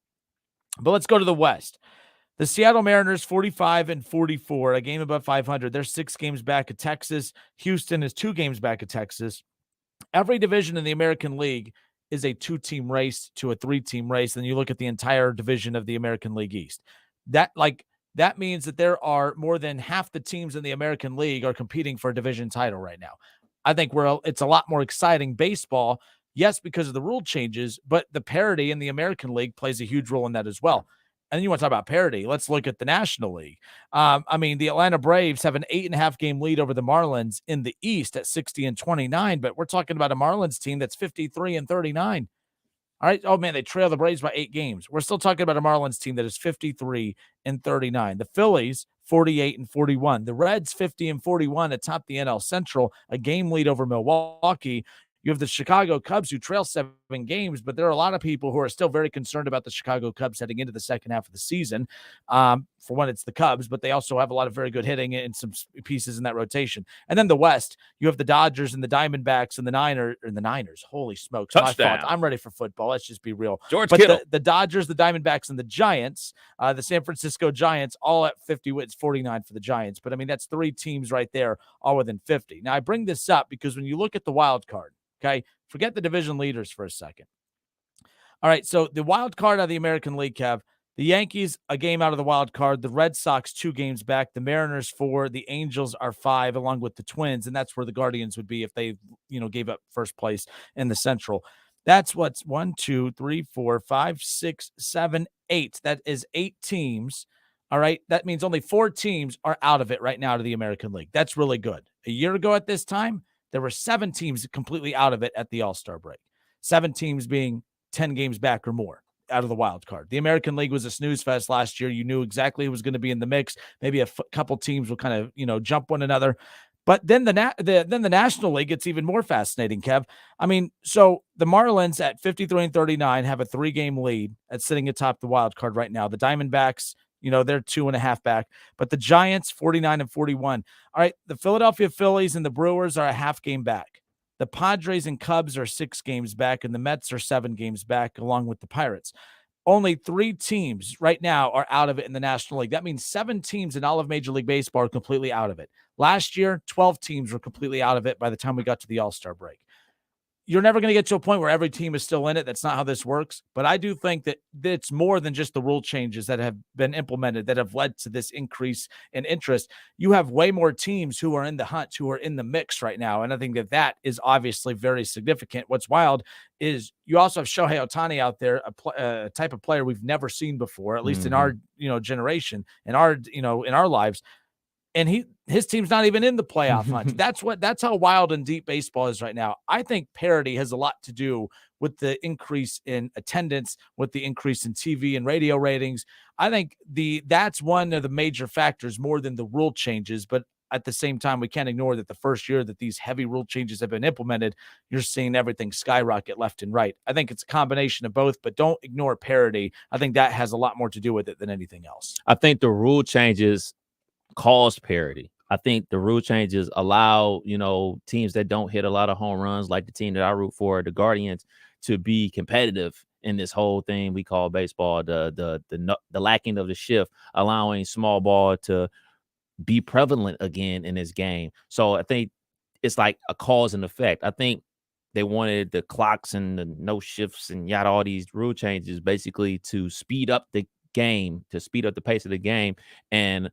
But let's go to the West. The Seattle Mariners 45-44, a game above 500. They're 6 games back of Texas. Houston is 2 games back of Texas. Every division in the American League is a 2-team race to a 3-team race. And you look at the entire division of the American League East. That means that there are more than half the teams in the American League are competing for a division title right now. I think it's a lot more exciting baseball. Yes, because of the rule changes, but the parity in the American League plays a huge role in that as well. And you want to talk about parity. Let's look at the National League. The Atlanta Braves have an 8.5 game lead over the Marlins in the East at 60-29, but we're talking about a Marlins team that's 53-39. All right. Oh, man, they trail the Braves by 8 games. We're still talking about a Marlins team that is 53-39. The Phillies, 48-41. The Reds, 50-41 atop the NL Central, a game lead over Milwaukee. You have the Chicago Cubs who trail 7 games, but there are a lot of people who are still very concerned about the Chicago Cubs heading into the second half of the season. For one, it's the Cubs, but they also have a lot of very good hitting and some pieces in that rotation. And then the West, you have the Dodgers and the Diamondbacks and the Niners. Holy smokes. Touchdown. My fault. I'm ready for football. Let's just be real. George but Kittle. The Dodgers, the Diamondbacks, and the Giants, the San Francisco Giants, all at 50. It's 49 for the Giants. But, that's 3 teams right there, all within 50. Now, I bring this up because when you look at the wild card, okay, forget the division leaders for a second. All right, so the wild card out of the American League have the Yankees a game out of the wild card, the Red Sox 2 games back, the Mariners 4, the Angels are 5, along with the Twins, and that's where the Guardians would be if they, gave up first place in the Central. That's what's 1, 2, 3, 4, 5, 6, 7, 8. That is 8 teams. All right, that means only 4 teams are out of it right now to the American League. That's really good. A year ago at this time, there were 7 teams completely out of it at the All-Star break. 7 teams being 10 games back or more out of the wild card. The American League was a snooze fest last year. You knew exactly who was going to be in the mix. Maybe a couple teams will kind of, jump one another. But then the National League gets even more fascinating, Kev. So the Marlins at 53-39 have a 3-game lead at sitting atop the wild card right now. The Diamondbacks, they're 2.5 back, but the Giants 49-41. All right. The Philadelphia Phillies and the Brewers are a half game back. The Padres and Cubs are 6 games back, and the Mets are 7 games back, along with the Pirates. Only 3 teams right now are out of it in the National League. That means 7 teams in all of Major League Baseball are completely out of it. Last year, 12 teams were completely out of it by the time we got to the All-Star break. You're never going to get to a point where every team is still in it. That's not how this works. But I do think that it's more than just the rule changes that have been implemented that have led to this increase in interest. You have way more teams who are in the hunt, who are in the mix right now. And I think that is obviously very significant. What's wild is you also have Shohei Ohtani out there, a type of player we've never seen before, at least in our generation, in our lives. And his team's not even in the playoff hunt. That's how wild and deep baseball is right now. I think parity has a lot to do with the increase in attendance, with the increase in TV and radio ratings. I think that's one of the major factors more than the rule changes. But at the same time, we can't ignore that the first year that these heavy rule changes have been implemented, you're seeing everything skyrocket left and right. I think it's a combination of both, but don't ignore parity. I think that has a lot more to do with it than anything else. I think the rule changes caused parity. I think the rule changes allow, teams that don't hit a lot of home runs, like the team that I root for, the Guardians, to be competitive in this whole thing we call baseball, the lacking of the shift, allowing small ball to be prevalent again in this game. So I think it's like a cause and effect. I think they wanted the clocks and the no shifts and all these rule changes basically to speed up the game, to speed up the pace of the game. And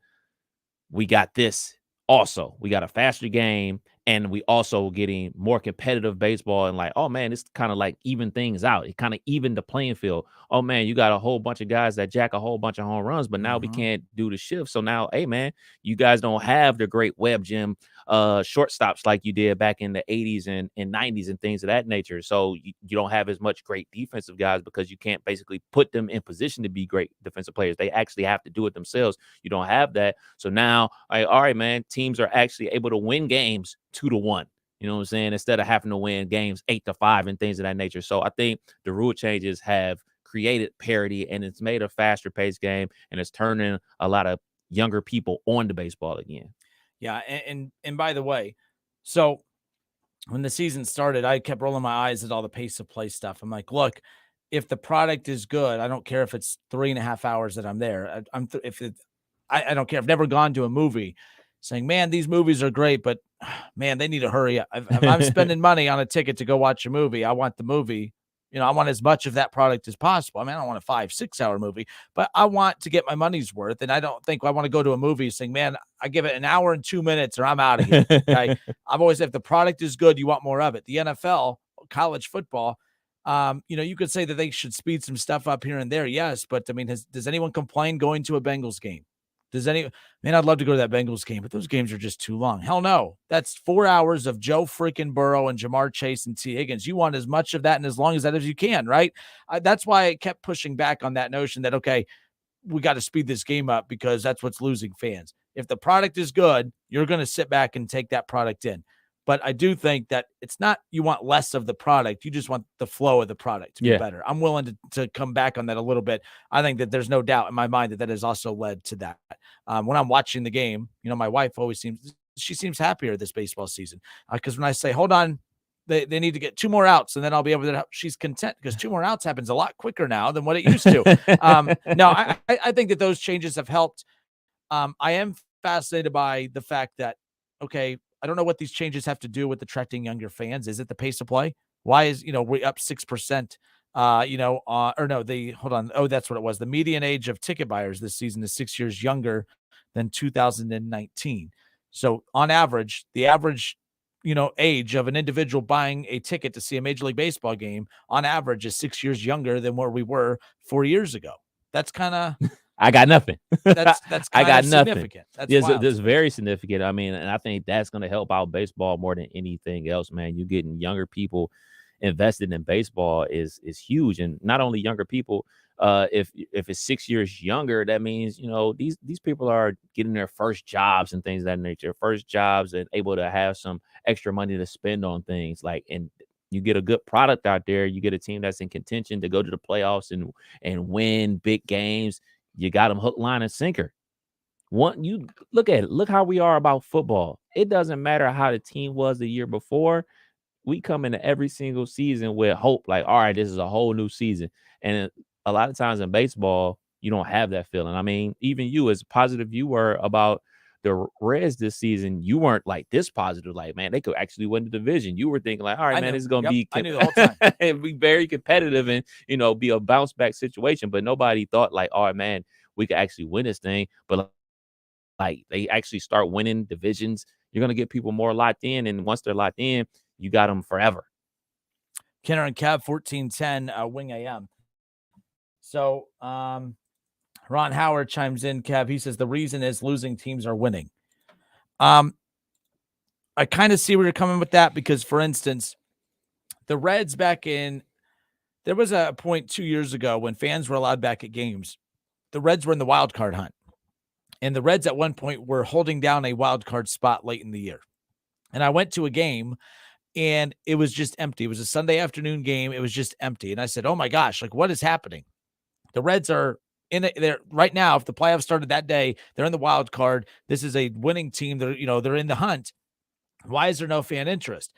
we got this also. We got a faster game, And we also getting more competitive baseball and like, oh man, it's kind of like even things out. It kind of evened the playing field. Oh man, you got a whole bunch of guys that jack a whole bunch of home runs, but now we can't do the shift. So now, hey man, you guys don't have the great web gym shortstops like you did back in the 80s and 90s and things of that nature. So you don't have as much great defensive guys because you can't basically put them in position to be great defensive players. They actually have to do it themselves. You don't have that. So now, all right, man, teams are actually able to win games 2-1. You know what I'm saying? Instead of having to win games 8-5 and things of that nature. So I think the rule changes have created parity, and it's made a faster paced game, and it's turning a lot of younger people on to baseball again. Yeah, and by the way, so when the season started, I kept rolling my eyes at all the pace of play stuff. I'm like, look, if the product is good, I don't care if it's 3.5 hours that I'm there. I don't care. I've never gone to a movie saying, man, these movies are great, but man, they need to hurry up. If I'm spending money on a ticket to go watch a movie, I want the movie. I want as much of that product as possible. I mean, I don't want a 5-6 hour movie, but I want to get my money's worth. And I don't think I want to go to a movie saying, man, I give it an hour and 2 minutes or I'm out of here. Okay? I've always said if the product is good, you want more of it. The NFL, college football, you could say that they should speed some stuff up here and there. Yes. But I mean, does anyone complain going to a Bengals game? I'd love to go to that Bengals game, but those games are just too long. Hell no. That's 4 hours of Joe freaking Burrow and Jamar Chase and T. Higgins. You want as much of that and as long as that as you can, right? That's why I kept pushing back on that notion that, okay, we got to speed this game up because that's what's losing fans. If the product is good, you're going to sit back and take that product in. But I do think that it's not you want less of the product. You just want the flow of the product to be better. I'm willing to come back on that a little bit. I think that there's no doubt in my mind that has also led to that. When I'm watching the game, my wife always seems happier this baseball season because when I say, hold on, they need to get 2 more outs and then I'll be able to help. She's content because 2 more outs happens a lot quicker now than what it used to. No, I think that those changes have helped. I am fascinated by the fact that, okay, I don't know what these changes have to do with attracting younger fans. Is it the pace of play? Why is, we up 6%, hold on. Oh, that's what it was. The median age of ticket buyers this season is 6 years younger than 2019. So on average, the average, age of an individual buying a ticket to see a Major League Baseball game on average is 6 years younger than where we were 4 years ago. That's kind of, I got nothing. That's I got nothing. Significant. That's very significant. I mean, and I think that's going to help out baseball more than anything else, man. You getting younger people invested in baseball is huge, and not only younger people. If it's 6 years younger, that means these people are getting their first jobs and things of that nature, first jobs and able to have some extra money to spend on things and you get a good product out there. You get a team that's in contention to go to the playoffs and win big games. You got them hook, line, and sinker. You look at it. Look how we are about football. It doesn't matter how the team was the year before. We come into every single season with hope, like, all right, this is a whole new season. And a lot of times in baseball, you don't have that feeling. I mean, even you, as positive you were about the Reds this season, you weren't like this positive. Like, man, they could actually win the division. You were thinking like, all right, man, this is going to be, I knew the whole time. It'd be very competitive and, be a bounce back situation. But nobody thought like, all right, man, we could actually win this thing. But like they actually start winning divisions. You're going to get people more locked in. And once they're locked in, you got them forever. Kenner and Cab 1410 Wing AM. So, Ron Howard chimes in, Kev. He says the reason is losing teams are winning. I kind of see where you're coming with that because, for instance, the Reds there was a point 2 years ago when fans were allowed back at games. The Reds were in the wild card hunt. And the Reds at one point were holding down a wild card spot late in the year. And I went to a game and it was just empty. It was a Sunday afternoon game. It was just empty. And I said, oh my gosh, like what is happening? The Reds are they're right now. If the playoffs started that day, they're in the wild card. This is a winning team. They're in the hunt. Why is there no fan interest?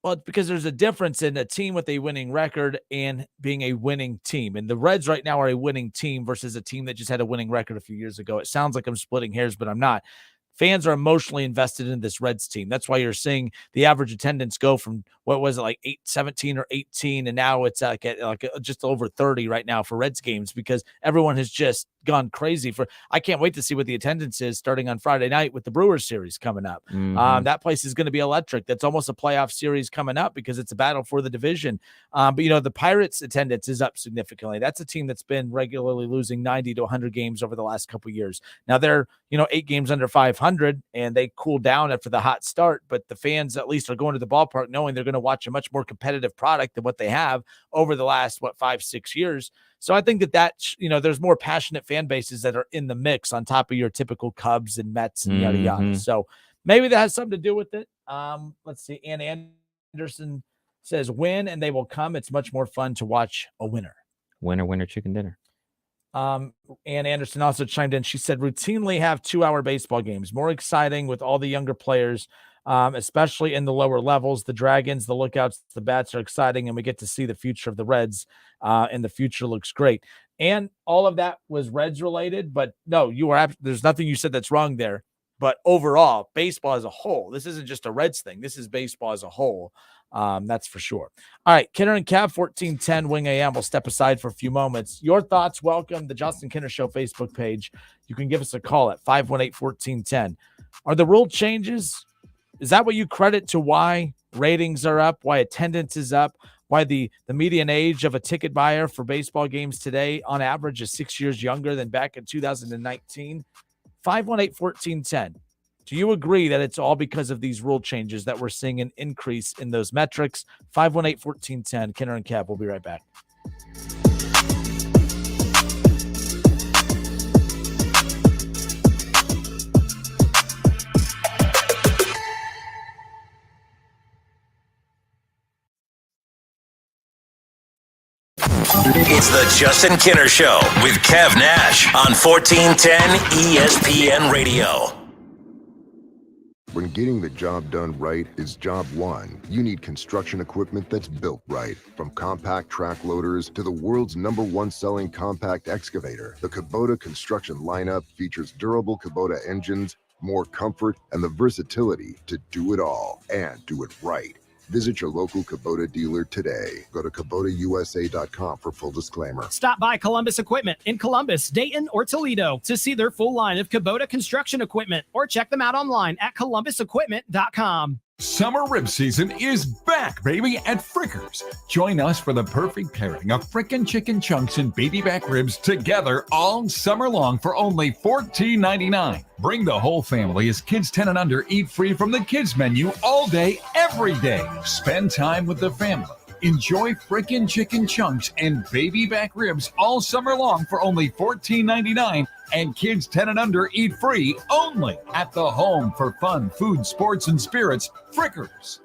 Well, it's because there's a difference in a team with a winning record and being a winning team. And the Reds right now are a winning team versus a team that just had a winning record a few years ago. It sounds like I'm splitting hairs, but I'm not. Fans are emotionally invested in this Reds team. That's why you're seeing the average attendance go from what was it, like 17 or 18, and now it's like just over 30 right now for Reds games because everyone has just gone crazy I can't wait to see what the attendance is starting on Friday night with the Brewers series coming up. That place is going to be electric. That's almost a playoff series coming up because it's a battle for the division. But the Pirates attendance is up significantly. That's a team that's been regularly losing 90 to 100 games over the last couple of years. Now they're 8 games under 500 and they cooled down after the hot start, but the fans at least are going to the ballpark knowing they're going to watch a much more competitive product than what they have over the last 5-6 years. So I think that there's more passionate fan bases that are in the mix on top of your typical Cubs and Mets and yada yada. So maybe that has something to do with it. Let's see. Ann Anderson says win and they will come. It's much more fun to watch a winner. Winner, chicken dinner. Ann Anderson also chimed in. She said routinely have 2-hour baseball games, more exciting with all the younger players, especially in the lower levels. The Dragons, the Lookouts, the Bats are exciting, and we get to see the future of the Reds, and the future looks great. And all of that was Reds related, but no, there's nothing you said that's wrong there. But overall, baseball as a whole, this isn't just a Reds thing. This is baseball as a whole. That's for sure. All right, Kinner and Cav, 1410 Wing AM. We'll step aside for a few moments. Your thoughts, welcome. The Justin Kinner Show Facebook page. You can give us a call at 518-1410. Are the rule changes, is that what you credit to why ratings are up, why attendance is up, why the median age of a ticket buyer for baseball games today on average is 6 years younger than back in 2019? 518-1410. Do you agree that it's all because of these rule changes that we're seeing an increase in those metrics? 518-1410. Kinner and Cav. We'll be right back. It's the Justin Kinner Show with Kev Nash on 1410 ESPN Radio. When getting the job done right is job one, you need construction equipment that's built right. From compact track loaders to the world's #1 selling compact excavator, the Kubota construction lineup features durable Kubota engines, more comfort, and the versatility to do it all and do it right. Visit your local Kubota dealer today. Go to KubotaUSA.com for full disclaimer. Stop by Columbus Equipment in Columbus, Dayton, or Toledo to see their full line of Kubota construction equipment, or check them out online at ColumbusEquipment.com. Summer rib season is back, baby, at Frickers. Join us for the perfect pairing of frickin' chicken chunks and baby back ribs together all summer long for only $14.99. Bring the whole family as kids 10 and under eat free from the kids menu all day, every day. Spend time with the family. Enjoy frickin' chicken chunks and baby back ribs all summer long for only $14.99. And kids 10 and under eat free only at the home for fun, food, sports, and spirits, Frickers.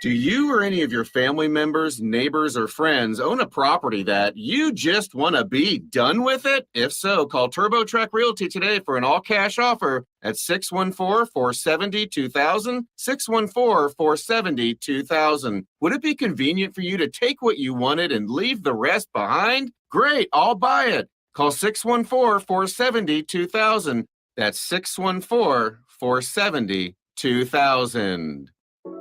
Do you or any of your family members, neighbors, or friends own a property that you just want to be done with it? If so, call TurboTrack Realty today for an all-cash offer at 614-470-2000, 614-470-2000. Would it be convenient for you to take what you wanted and leave the rest behind? Great, I'll buy it. Call 614-470-2000. That's 614-470-2000.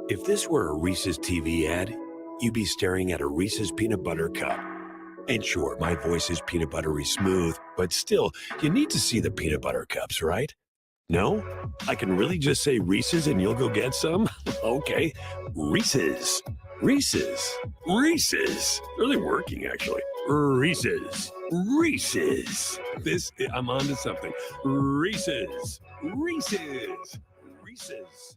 If this were a Reese's TV ad, you'd be staring at a Reese's peanut butter cup. And sure, my voice is peanut buttery smooth, but still, you need to see the peanut butter cups, right? No? I can really just say Reese's and you'll go get some? Okay. Reese's. Reese's. Reese's. Really working, actually. Reese's. Reese's. I'm on to something. Reese's. Reese's. Reese's.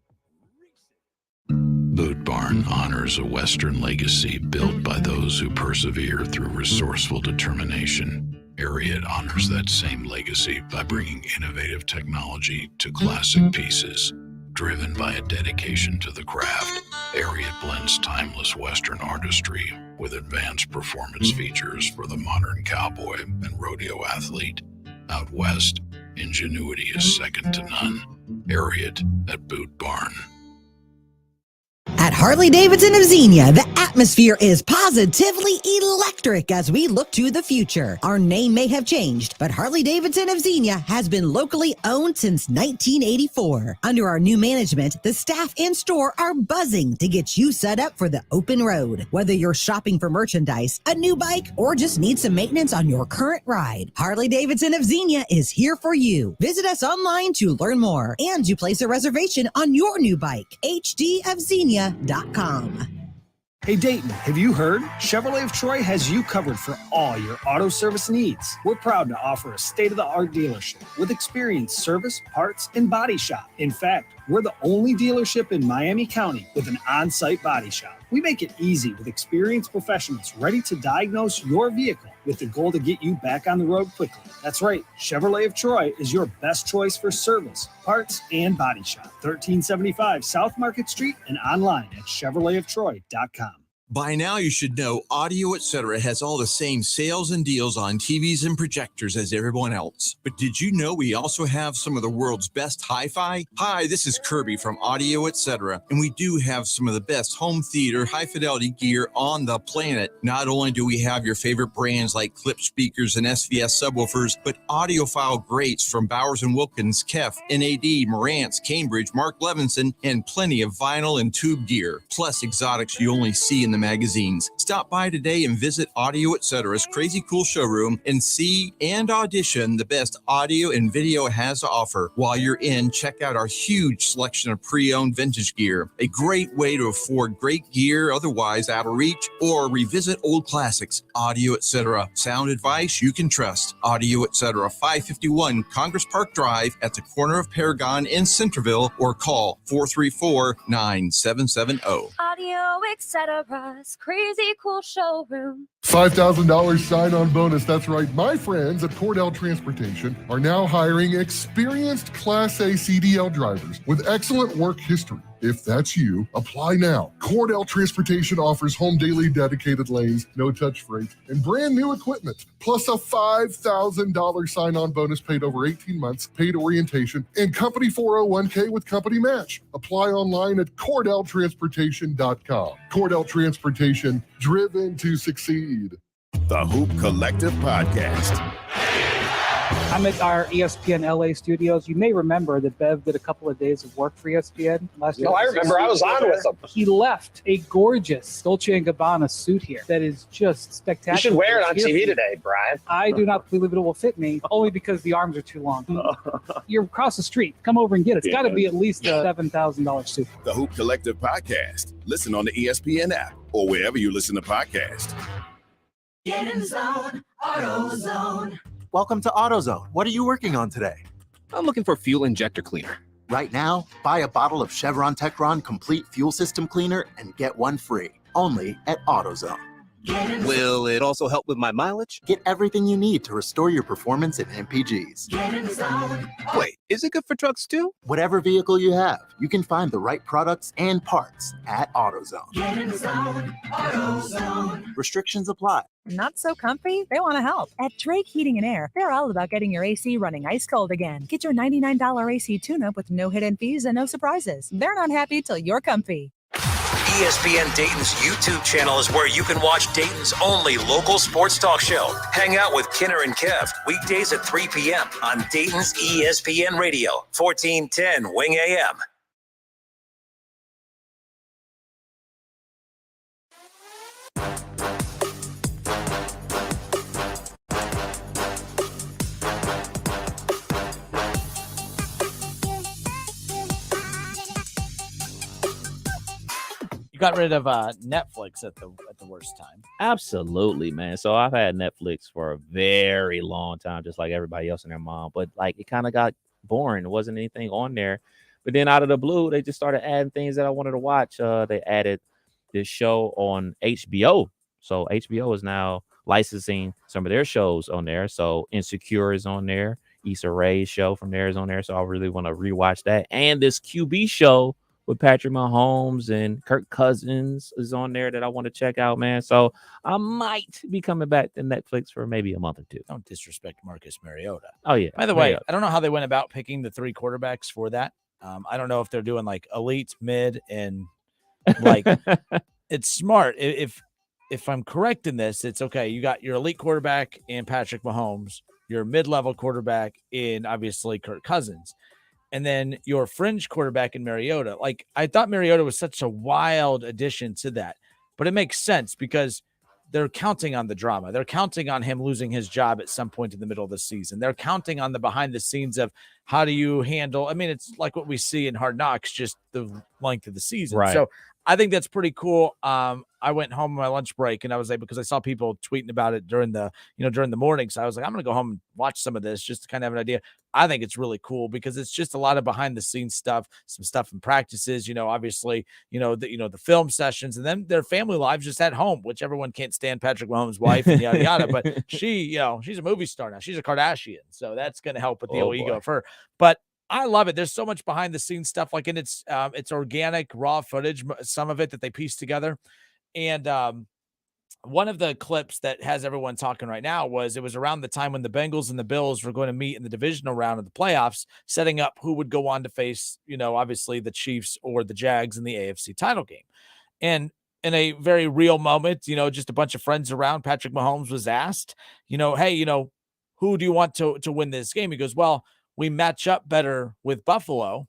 Boot Barn honors a Western legacy built by those who persevere through resourceful determination. Ariat honors that same legacy by bringing innovative technology to classic pieces. Driven by a dedication to the craft, Ariat blends timeless Western artistry with advanced performance features for the modern cowboy and rodeo athlete. Out west, ingenuity is second to none. Ariat at Boot Barn. At Harley-Davidson of Xenia, the atmosphere is positively electric as we look to the future. Our name may have changed, but Harley-Davidson of Xenia has been locally owned since 1984. Under our new management, the staff and store are buzzing to get you set up for the open road. Whether you're shopping for merchandise, a new bike, or just need some maintenance on your current ride, Harley-Davidson of Xenia is here for you. Visit us online to learn more and to place a reservation on your new bike. hdofxenia.com. Hey Dayton, have you heard? Chevrolet of Troy has you covered for all your auto service needs. We're proud to offer a state-of-the-art dealership with experienced service, parts, and body shop. In fact, we're the only dealership in Miami County with an on-site body shop. We make it easy with experienced professionals ready to diagnose your vehicle with the goal to get you back on the road quickly. That's right, Chevrolet of Troy is your best choice for service, parts, and body shop. 1375 South Market Street and online at ChevroletofTroy.com. By now, you should know Audio Etc. has all the same sales and deals on TVs and projectors as everyone else. But did you know we also have some of the world's best hi-fi? Hi, this is Kirby from Audio Etc. And we do have some of the best home theater high-fidelity gear on the planet. Not only do we have your favorite brands like Clip speakers and SVS subwoofers, but audiophile greats from Bowers & Wilkins, Kef, NAD, Marantz, Cambridge, Mark Levinson, and plenty of vinyl and tube gear. Plus exotics you only see in the magazines. Stop by today and visit Audio Etc.'s crazy cool showroom and see and audition the best audio and video has to offer. While you're in, check out our huge selection of pre-owned vintage gear. A great way to afford great gear otherwise out of reach, or revisit old classics. Audio Etc. Sound advice you can trust. Audio Etc. 551 Congress Park Drive at the corner of Paragon in Centerville, or call 434-9770. Audio Etc.'s crazy cool showroom. $5,000 sign-on bonus. That's right. My friends at Cordell Transportation are now hiring experienced Class A CDL drivers with excellent work history. If that's you, apply now. Cordell Transportation offers home daily dedicated lanes, no-touch freight, and brand new equipment, plus a $5,000 sign-on bonus paid over 18 months, paid orientation, and company 401k with company match. Apply online at CordellTransportation.com. Cordell Transportation, driven to succeed. The Hoop Collective Podcast. I'm at our ESPN LA studios. You may remember that Bev did a couple of days of work for ESPN last year. No, I remember. I was on with him. He left a gorgeous Dolce & Gabbana suit here that is just spectacular. You should wear it on TV today, Brian. I do not believe it will fit me, only because the arms are too long. You're across the street. Come over and get it. It's got to be at least a $7,000 suit. The Hoop Collective Podcast. Listen on the ESPN app or wherever you listen to podcasts. Get in the zone, AutoZone. Welcome to AutoZone. What are you working on today? I'm looking for fuel injector cleaner. Right now, buy a bottle of Chevron Techron Complete Fuel System Cleaner and get one free. Only at AutoZone. Will it also help with my mileage? Get everything you need to restore your performance in MPGs. Get in the zone. Wait, is it good for trucks too? Whatever vehicle you have, you can find the right products and parts at AutoZone. Get in the zone, AutoZone. Restrictions apply. Not so comfy? They want to help. At Drake Heating and Air, they're all about getting your AC running ice cold again. Get your $99 AC tune-up with no hidden fees and no surprises. They're not happy till you're comfy. ESPN Dayton's YouTube channel is where you can watch Dayton's only local sports talk show. Hang out with Kinner and Kev weekdays at 3 p.m. on Dayton's ESPN Radio, 1410 Wing AM. You got rid of Netflix at the worst time. Absolutely, man. So I've had Netflix for a very long time, just like everybody else and their mom. But like it kind of got boring. There wasn't anything on there. But then out of the blue, they just started adding things that I wanted to watch. They added this show on HBO. So HBO is now licensing some of their shows on there. So Insecure is on there. Issa Rae's show from there is on there. So I really want to rewatch that. And this QB show with Patrick Mahomes and Kirk Cousins is on there that I want to check out, man. So I might be coming back to Netflix for maybe a month or two. Don't disrespect Marcus Mariota. Oh, yeah. By the way, I don't know how they went about picking the three quarterbacks for that. I don't know if they're doing like elite, mid, and like it's smart. If I'm correct in this, it's okay. You got your elite quarterback in Patrick Mahomes, your mid-level quarterback in obviously Kirk Cousins, and then your fringe quarterback in Mariota. Like, I thought Mariota was such a wild addition to that, but it makes sense because they're counting on the drama. They're counting on him losing his job at some point in the middle of the season. They're counting on the behind the scenes of how do you handle, I mean, it's like what we see in Hard Knocks, just the length of the season. Right. So I think that's pretty cool. I went home on my lunch break and I was able, because I saw people tweeting about it during the morning. So I was like, I'm going to go home and watch some of this just to kind of have an idea. I think it's really cool because it's just a lot of behind the scenes stuff, some stuff in practices, obviously, the film sessions, and then their family lives just at home, which everyone can't stand Patrick Mahomes' wife and yada, yada. But she, she's a movie star now. She's a Kardashian. So that's going to help with the whole ego of her. But I love it. There's so much behind the scenes stuff, like, and it's organic, raw footage, some of it that they piece together. And one of the clips that has everyone talking right now it was around the time when the Bengals and the Bills were going to meet in the divisional round of the playoffs, setting up who would go on to face, obviously the Chiefs or the Jags in the AFC title game. And in a very real moment, just a bunch of friends around, Patrick Mahomes was asked, hey, who do you want to win this game? He goes, well, we match up better with Buffalo.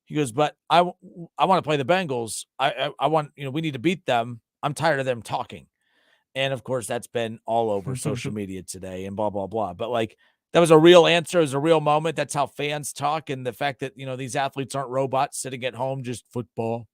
He goes, but I want to play the Bengals. I want, we need to beat them. I'm tired of them talking. And of course, that's been all over social media today and blah, blah, blah. But like, that was a real answer. It was a real moment. That's how fans talk. And the fact that, these athletes aren't robots sitting at home, just football.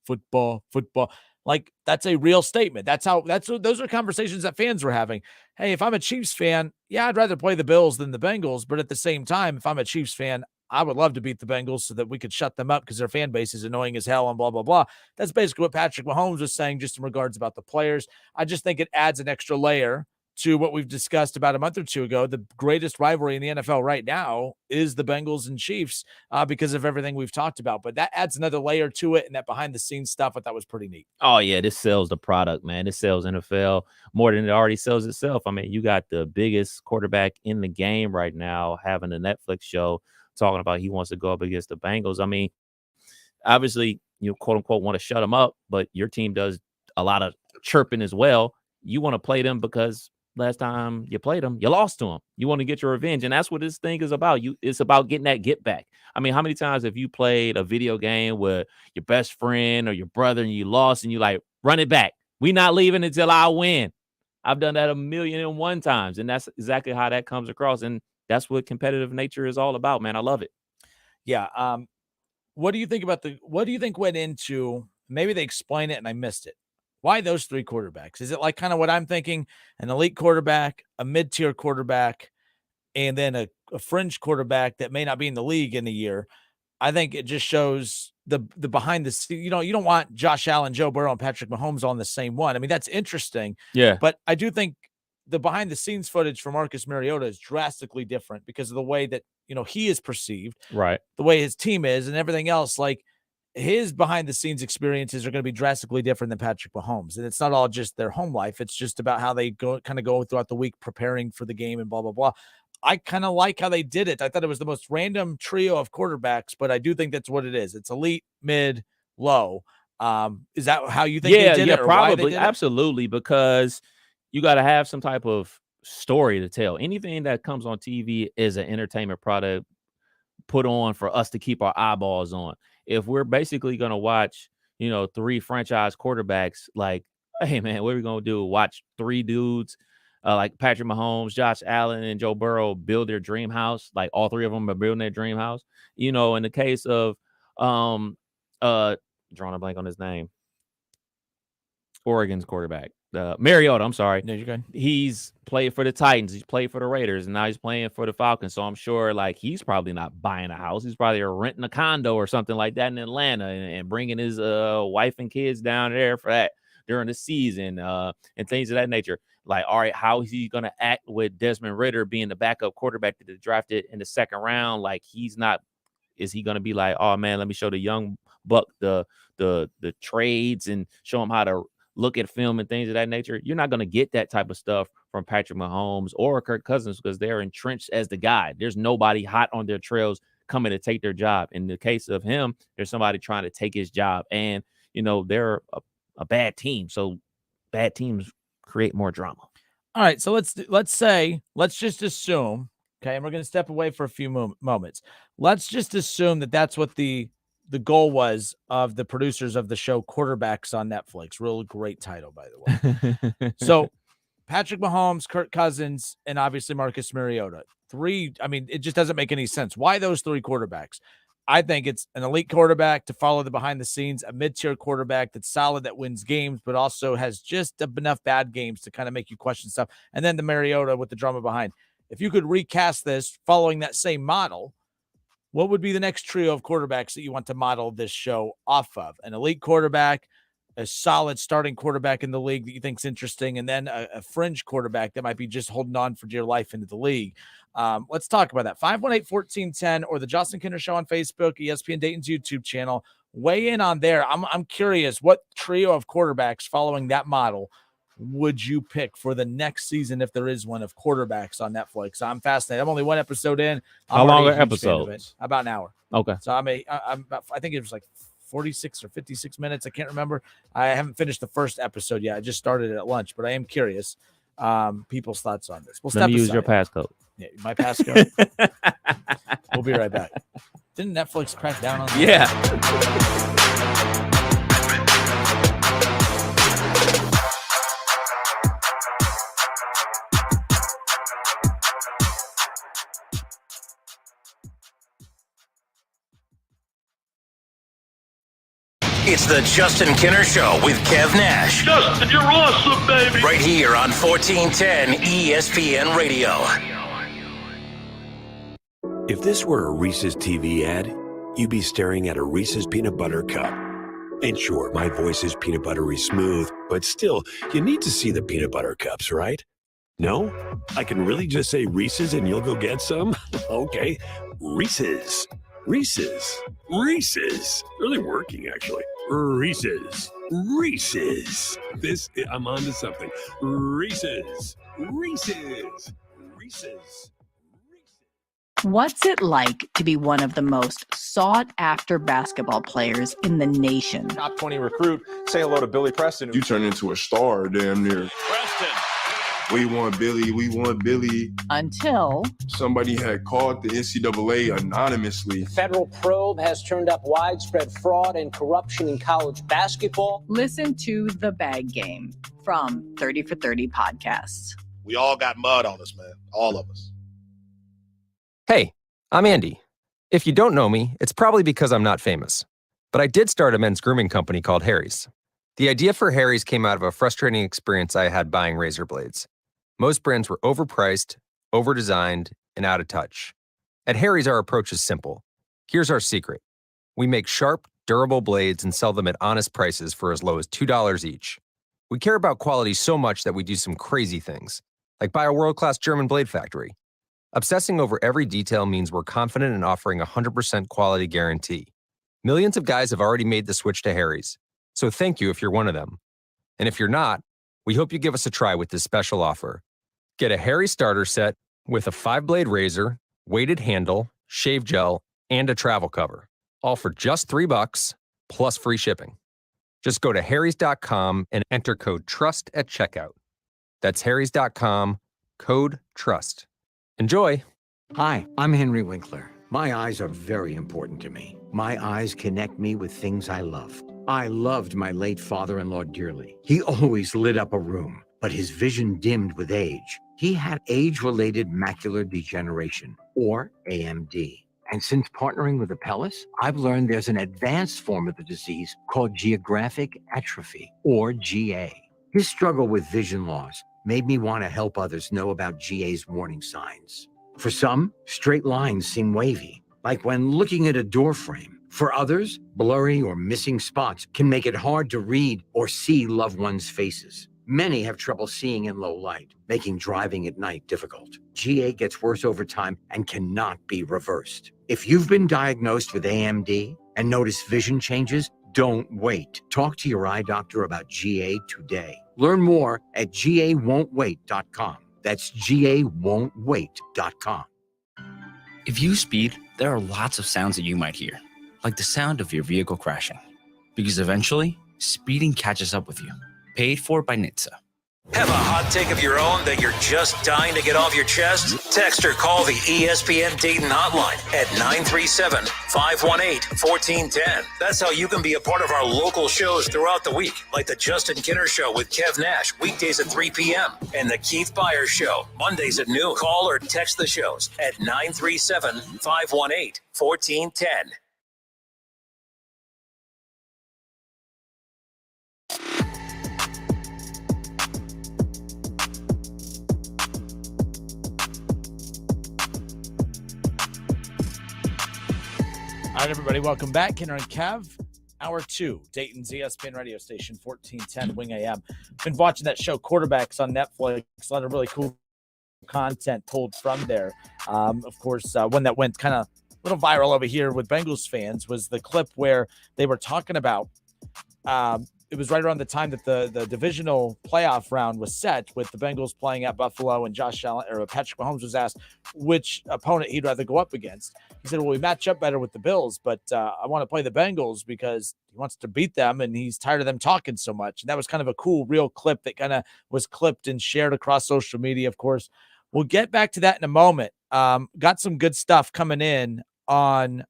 Like, that's a real statement. Those are conversations that fans were having. Hey, if I'm a Chiefs fan, yeah, I'd rather play the Bills than the Bengals. But at the same time, if I'm a Chiefs fan, I would love to beat the Bengals so that we could shut them up because their fan base is annoying as hell and blah, blah, blah. That's basically what Patrick Mahomes was saying just in regards about the players. I just think it adds an extra layer to what we've discussed about a month or two ago. The greatest rivalry in the NFL right now is the Bengals and Chiefs because of everything we've talked about. But that adds another layer to it, and that behind-the-scenes stuff I thought was pretty neat. Oh, yeah, this sells the product, man. This sells NFL more than it already sells itself. I mean, you got the biggest quarterback in the game right now having a Netflix show talking about he wants to go up against the Bengals. I mean, obviously, you quote-unquote want to shut them up, but your team does a lot of chirping as well. You want to play them because last time you played them, you lost to them. You want to get your revenge, and that's what this thing is about. It's about getting that get back. I mean, how many times have you played a video game with your best friend or your brother and you lost and you like, run it back. We not leaving until I win. I've done that 1,000,001 times, and that's exactly how that comes across. And that's what competitive nature is all about, man. I love it. Yeah. What do you think went into, maybe they explain it and I missed it, why those three quarterbacks? Is it like kind of what I'm thinking, an elite quarterback, a mid-tier quarterback, and then a fringe quarterback that may not be in the league in a year? I think it just shows the behind the scenes. You don't want Josh Allen, Joe Burrow, and Patrick Mahomes on the same one. I mean, that's interesting. Yeah. But I do think the behind the scenes footage for Marcus Mariota is drastically different because of the way that, he is perceived, right? The way his team is and everything else. Like, his behind the scenes experiences are going to be drastically different than Patrick Mahomes. And it's not all just their home life. It's just about how they go throughout the week preparing for the game and blah, blah, blah. I kind of like how they did it. I thought it was the most random trio of quarterbacks, but I do think that's what it is. It's elite, mid, low. Is that how you think they did it? Yeah, probably. Absolutely. Because you got to have some type of story to tell. Anything that comes on TV is an entertainment product put on for us to keep our eyeballs on. If we're basically going to watch, three franchise quarterbacks, like, hey, man, what are we going to do? Watch three dudes like Patrick Mahomes, Josh Allen, and Joe Burrow build their dream house. Like, all three of them are building their dream house. In the case of drawing a blank on his name, Oregon's quarterback. Mariota, I'm sorry. No, you're good. He's played for the Titans. He's played for the Raiders, and now he's playing for the Falcons. So I'm sure, like, he's probably not buying a house. He's probably renting a condo or something like that in Atlanta and bringing his wife and kids down there for that during the season and things of that nature. Like, all right, how is he going to act with Desmond Ridder being the backup quarterback that they drafted in the second round? Like, is he going to be like, oh, man, let me show the young buck the trades and show him how to look at film and things of that nature? You're not going to get that type of stuff from Patrick Mahomes or Kirk Cousins because they're entrenched as the guy. There's nobody hot on their trails coming to take their job. In the case of him, there's somebody trying to take his job, and they're a bad team. So bad teams create more drama. All right, so let's just assume, okay, and we're going to step away for a few moments. Let's just assume that that's what the goal was of the producers of the show Quarterbacks on Netflix. Real great title, by the way. So Patrick Mahomes, Kirk Cousins, and obviously Marcus Mariota. It just doesn't make any sense. Why those three quarterbacks? I think it's an elite quarterback to follow the behind the scenes, a mid-tier quarterback that's solid, that wins games, but also has just enough bad games to kind of make you question stuff. And then the Mariota with the drama behind. If you could recast this following that same model, what would be the next trio of quarterbacks that you want to model this show off of? An elite quarterback, a solid starting quarterback in the league that you think is interesting, and then a fringe quarterback that might be just holding on for dear life into the league. Let's talk about that. 518-1410 or the Justin Kinner Show on Facebook, ESPN Dayton's YouTube channel. Weigh in on there. I'm curious, what trio of quarterbacks following that model would you pick for the next season, if there is one, of quarterbacks on Netflix? I'm fascinated. I'm only one episode in. How long are episodes? About an hour. Okay. So I think it was like 46 or 56 minutes. I can't remember. I haven't finished the first episode yet. I just started it at lunch, but I am curious people's thoughts on this. Let me use your passcode. Yeah, my passcode. We'll be right back. Didn't Netflix crack down on that? Yeah. It's the Justin Kinner Show with Kev Nash. Justin, you're awesome, baby. Right here on 1410 ESPN Radio. If this were a Reese's TV ad, you'd be staring at a Reese's peanut butter cup. And sure, my voice is peanut buttery smooth, but still, you need to see the peanut butter cups, right? No? I can really just say Reese's and you'll go get some? Okay. Reese's. Reese's. Reese's. Really working, actually. Reese's. Reese's. I'm on to something. Reese's. Reese's. Reese's. What's it like to be one of the most sought-after basketball players in the nation? Top 20 recruit. Say hello to Billy Preston. You turn into a star damn near. Preston. We want Billy. We want Billy. Until somebody had called the NCAA anonymously. Federal probe has turned up widespread fraud and corruption in college basketball. Listen to The Bag Game from 30 for 30 podcasts. We all got mud on us, man. All of us. Hey, I'm Andy. If you don't know me, it's probably because I'm not famous. But I did start a men's grooming company called Harry's. The idea for Harry's came out of a frustrating experience I had buying razor blades. Most brands were overpriced, overdesigned, and out of touch. At Harry's, our approach is simple. Here's our secret. We make sharp, durable blades and sell them at honest prices for as low as $2 each. We care about quality so much that we do some crazy things, like buy a world-class German blade factory. Obsessing over every detail means we're confident in offering a 100% quality guarantee. Millions of guys have already made the switch to Harry's, so thank you if you're one of them. And if you're not, we hope you give us a try with this special offer. Get a Harry starter set with a 5-blade razor, weighted handle, shave gel, and a travel cover, all for just $3 plus free shipping. Just go to harrys.com and enter code TRUST at checkout. That's harrys.com, code TRUST. Enjoy. Hi, I'm Henry Winkler. My eyes are very important to me. My eyes connect me with things I love. I loved my late father-in-law dearly. He always lit up a room, but his vision dimmed with age. He had age-related macular degeneration, or AMD. And since partnering with Apellis, I've learned there's an advanced form of the disease called geographic atrophy, or GA. His struggle with vision loss made me want to help others know about GA's warning signs. For some, straight lines seem wavy, like when looking at a door frame. For others, blurry or missing spots can make it hard to read or see loved ones' faces. Many have trouble seeing in low light, making driving at night difficult. GA gets worse over time and cannot be reversed. If you've been diagnosed with AMD and notice vision changes, don't wait. Talk to your eye doctor about GA today. Learn more at GAWon'tWait.com. That's GAWon'tWait.com. If you speed, there are lots of sounds that you might hear, like the sound of your vehicle crashing. Because eventually, speeding catches up with you. Paid for by NHTSA. Have a hot take of your own that you're just dying to get off your chest? Text or call the ESPN Dayton hotline at 937-518-1410. That's how you can be a part of our local shows throughout the week, like the Justin Kinner Show with Kev Nash, weekdays at 3 p.m., and the Keith Byers Show, Mondays at noon. Call or text the shows at 937-518-1410. All right, everybody, welcome back. Kinner and Kev, Hour 2, Dayton's ESPN radio station, 1410 Wing AM. Been watching that show, Quarterbacks, on Netflix. A lot of really cool content pulled from there. Of course, one that went kind of a little viral over here with Bengals fans was the clip where they were talking about it was right around the time that the divisional playoff round was set, with the Bengals playing at Buffalo, and Josh Allen or Patrick Mahomes was asked which opponent he'd rather go up against. He said, well, we match up better with the Bills, but I want to play the Bengals because he wants to beat them and he's tired of them talking so much. And that was kind of a cool, real clip that kind of was clipped and shared across social media, of course. We'll get back to that in a moment. Got some good stuff coming in on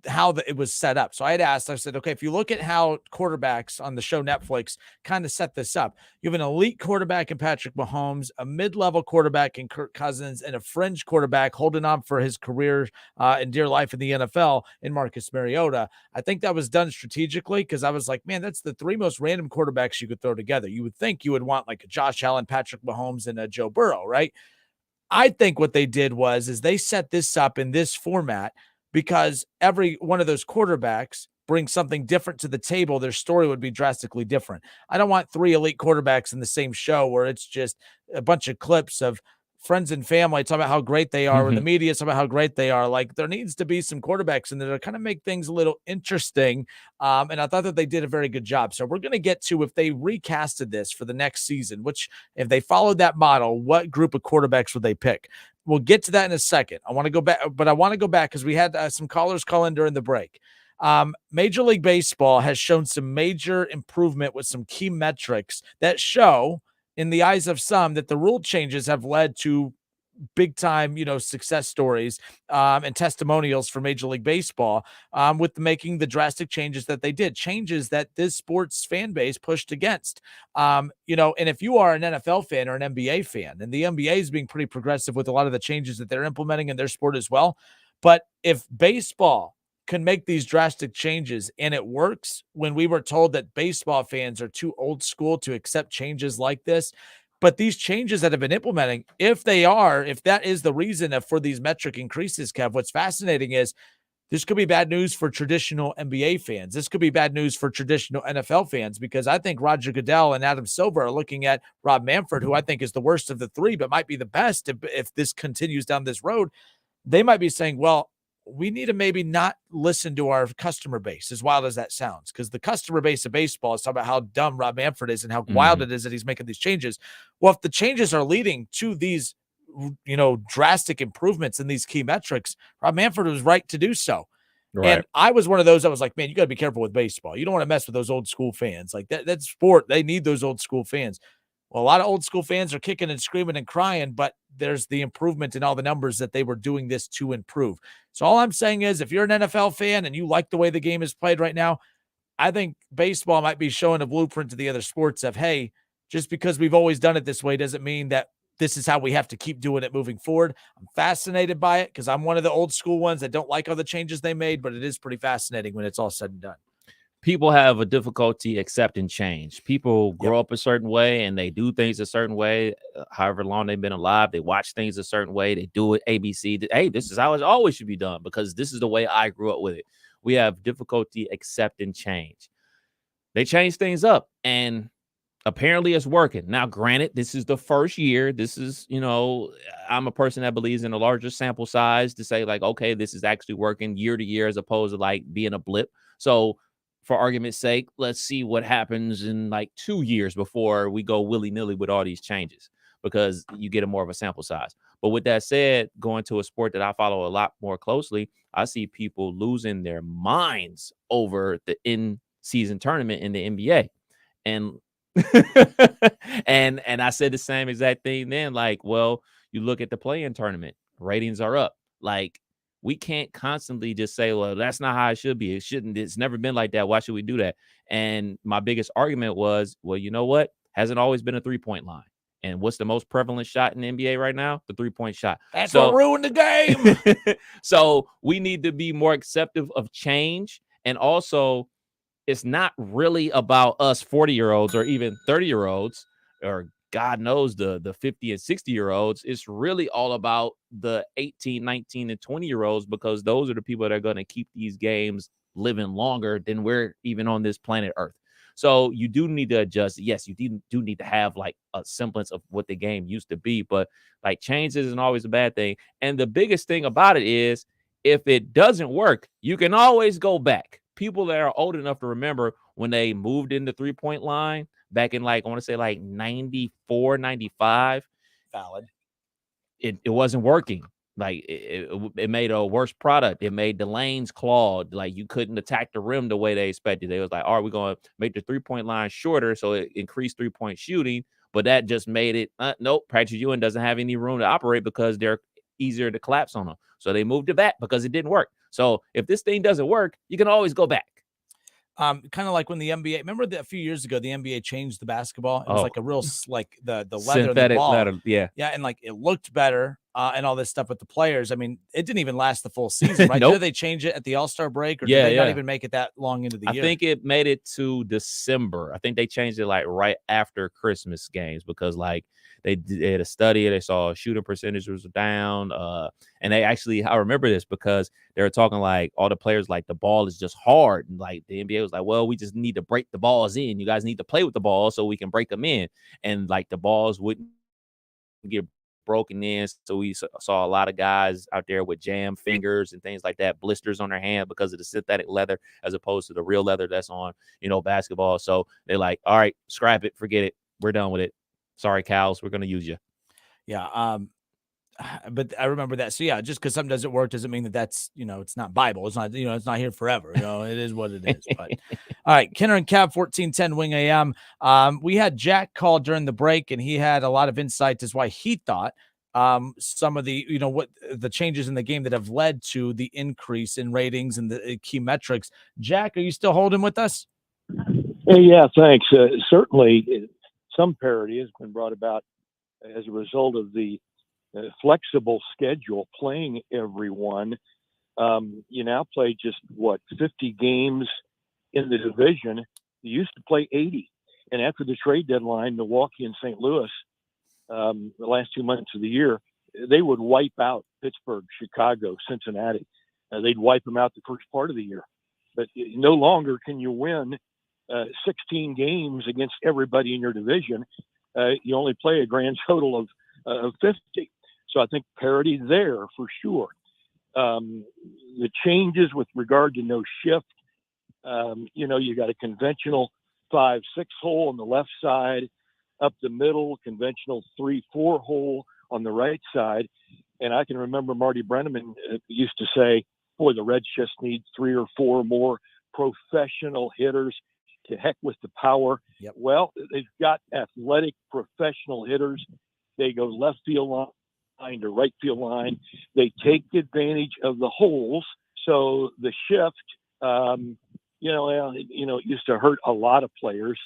how it was set up. So I had asked, I said, okay, if you look at how quarterbacks on the show Netflix kind of set this up, you have an elite quarterback in Patrick Mahomes, a mid-level quarterback in Kirk Cousins, and a fringe quarterback holding on for his career and dear life in the NFL in Marcus Mariota. I think that was done strategically because I was like, man, that's the three most random quarterbacks you could throw together. You would think you would want like a Josh Allen, Patrick Mahomes, and a Joe Burrow, right? I think what they did is they set this up in this format because every one of those quarterbacks brings something different to the table. Their story would be drastically different. I don't want three elite quarterbacks in the same show where it's just a bunch of clips of friends and family talking about how great they are, or the media talking about how great they are. Like, there needs to be some quarterbacks in there to kind of make things a little interesting. And I thought that they did a very good job. So we're going to get to, if they recasted this for the next season, which if they followed that model, what group of quarterbacks would they pick? We'll get to that in a second. I want to go back, but I want to go back because we had some callers call in during the break. Major League Baseball has shown some major improvement with some key metrics that show, in the eyes of some, that the rule changes have led to big time, success stories and testimonials for Major League Baseball with making the drastic changes that they did, changes that this sports fan base pushed against. And if you are an NFL fan or an NBA fan, and the NBA is being pretty progressive with a lot of the changes that they're implementing in their sport as well. But if baseball can make these drastic changes and it works, when we were told that baseball fans are too old school to accept changes like this, but these changes that have been implementing, if that is the reason for these metric increases, Kev, what's fascinating is this could be bad news for traditional NBA fans. This could be bad news for traditional NFL fans, because I think Roger Goodell and Adam Silver are looking at Rob Manfred, who I think is the worst of the three, but might be the best if this continues down this road. They might be saying, well, we need to maybe not listen to our customer base, as wild as that sounds, because the customer base of baseball is talking about how dumb Rob Manfred is and how wild it is that he's making these changes. Well, if the changes are leading to these, drastic improvements in these key metrics, Rob Manfred was right to do so. Right. And I was one of those that was like, man, you got to be careful with baseball. You don't want to mess with those old school fans. Like that sport, they need those old school fans. Well, a lot of old school fans are kicking and screaming and crying, but there's the improvement in all the numbers that they were doing this to improve. So all I'm saying is, if you're an NFL fan and you like the way the game is played right now, I think baseball might be showing a blueprint to the other sports of, hey, just because we've always done it this way doesn't mean that this is how we have to keep doing it moving forward. I'm fascinated by it because I'm one of the old school ones that don't like all the changes they made, but it is pretty fascinating when it's all said and done. People have a difficulty accepting change. People grow up a certain way and they do things a certain way. However long they've been alive, they watch things a certain way. They do it ABC. Hey, this is how it always should be done because this is the way I grew up with it. We have difficulty accepting change. They change things up and apparently it's working. Now, granted, this is the first year. This is, I'm a person that believes in a larger sample size to say like, okay, this is actually working year to year as opposed to like being a blip. So for argument's sake, let's see what happens in like 2 years before we go willy-nilly with all these changes, because you get a more of a sample size. But with that said, going to a sport that I follow a lot more closely, I see people losing their minds over the in-season tournament in the NBA. And and I said the same exact thing then. Like, well, you look at the play-in tournament, ratings are up. Like, we can't constantly just say, well, that's not how it should be. It shouldn't. It's never been like that. Why should we do that? And my biggest argument was, well, you know what? Hasn't always been a 3-point line. And what's the most prevalent shot in the NBA right now? The 3-point shot. That's what ruined the game. So we need to be more accepting of change. And also, it's not really about us 40-year-olds or even 30-year-olds or God knows the 50 and 60-year-olds. It's really all about the 18, 19, and 20-year-olds, because those are the people that are going to keep these games living longer than we're even on this planet Earth. So you do need to adjust. Yes, you do need to have like a semblance of what the game used to be, but like change isn't always a bad thing. And the biggest thing about it is, if it doesn't work, you can always go back. People that are old enough to remember when they moved in the 3-point line back in, like, I want to say like 94, 95. Valid. It wasn't working. Like, it made a worse product. It made the lanes clogged. Like, you couldn't attack the rim the way they expected. They was like, all right, we're going to make the 3-point line shorter, so it increased 3-point shooting. But that just made it, nope, Patrick Ewing doesn't have any room to operate because they're easier to collapse on them. So they moved it back because it didn't work. So if this thing doesn't work, you can always go back. Kind of like when the NBA, remember that a few years ago, the NBA changed the basketball. It was like a real, like the leather, synthetic the ball. leather, yeah, and like it looked better and all this stuff with the players. I mean, it didn't even last the full season, right? Nope. Did they change it at the All-Star break, or did they not even make it that long into the year? I think it made it to December. I think they changed it like right after Christmas games, because like they did a study, they saw shooting percentage was down, and they actually, I remember this because they were talking like all the players, like the ball is just hard, and like the NBA was like, well, we just need to break the balls in. You guys need to play with the ball so we can break them in, and like the balls wouldn't get broken in. So we saw a lot of guys out there with jam fingers and things like that, blisters on their hand because of the synthetic leather as opposed to the real leather that's on, basketball. So they're like, all right, scrap it, forget it, we're done with it. Sorry, cows, we're gonna use you. Yeah. But I remember that. So yeah, just because something doesn't work doesn't mean that that's, it's not Bible. It's not, it's not here forever. It is what it is. But all right, Kenner and Cav, 1410 Wing AM. We had Jack call during the break, and he had a lot of insight as why he thought some of the, what the changes in the game that have led to the increase in ratings and the key metrics. Jack, are you still holding with us? Yeah, thanks. Certainly some parity has been brought about as a result of the flexible schedule, playing everyone. You now play just 50 games in the division. You used to play 80, and after the trade deadline, Milwaukee and St. Louis, the last 2 months of the year, they would wipe out Pittsburgh, Chicago, Cincinnati. They'd wipe them out the first part of the year, but no longer can you win 16 games against everybody in your division. You only play a grand total of 50. So I think parity there for sure. The changes with regard to no shift, you got a conventional 5-6 hole on the left side, up the middle, conventional 3-4 hole on the right side. And I can remember Marty Brenneman used to say, boy, the Reds just need 3 or 4 more professional hitters. To heck with the power. Yep. Well, they've got athletic professional hitters. They go left field line to right field line. They take advantage of the holes. So the shift, it used to hurt a lot of players.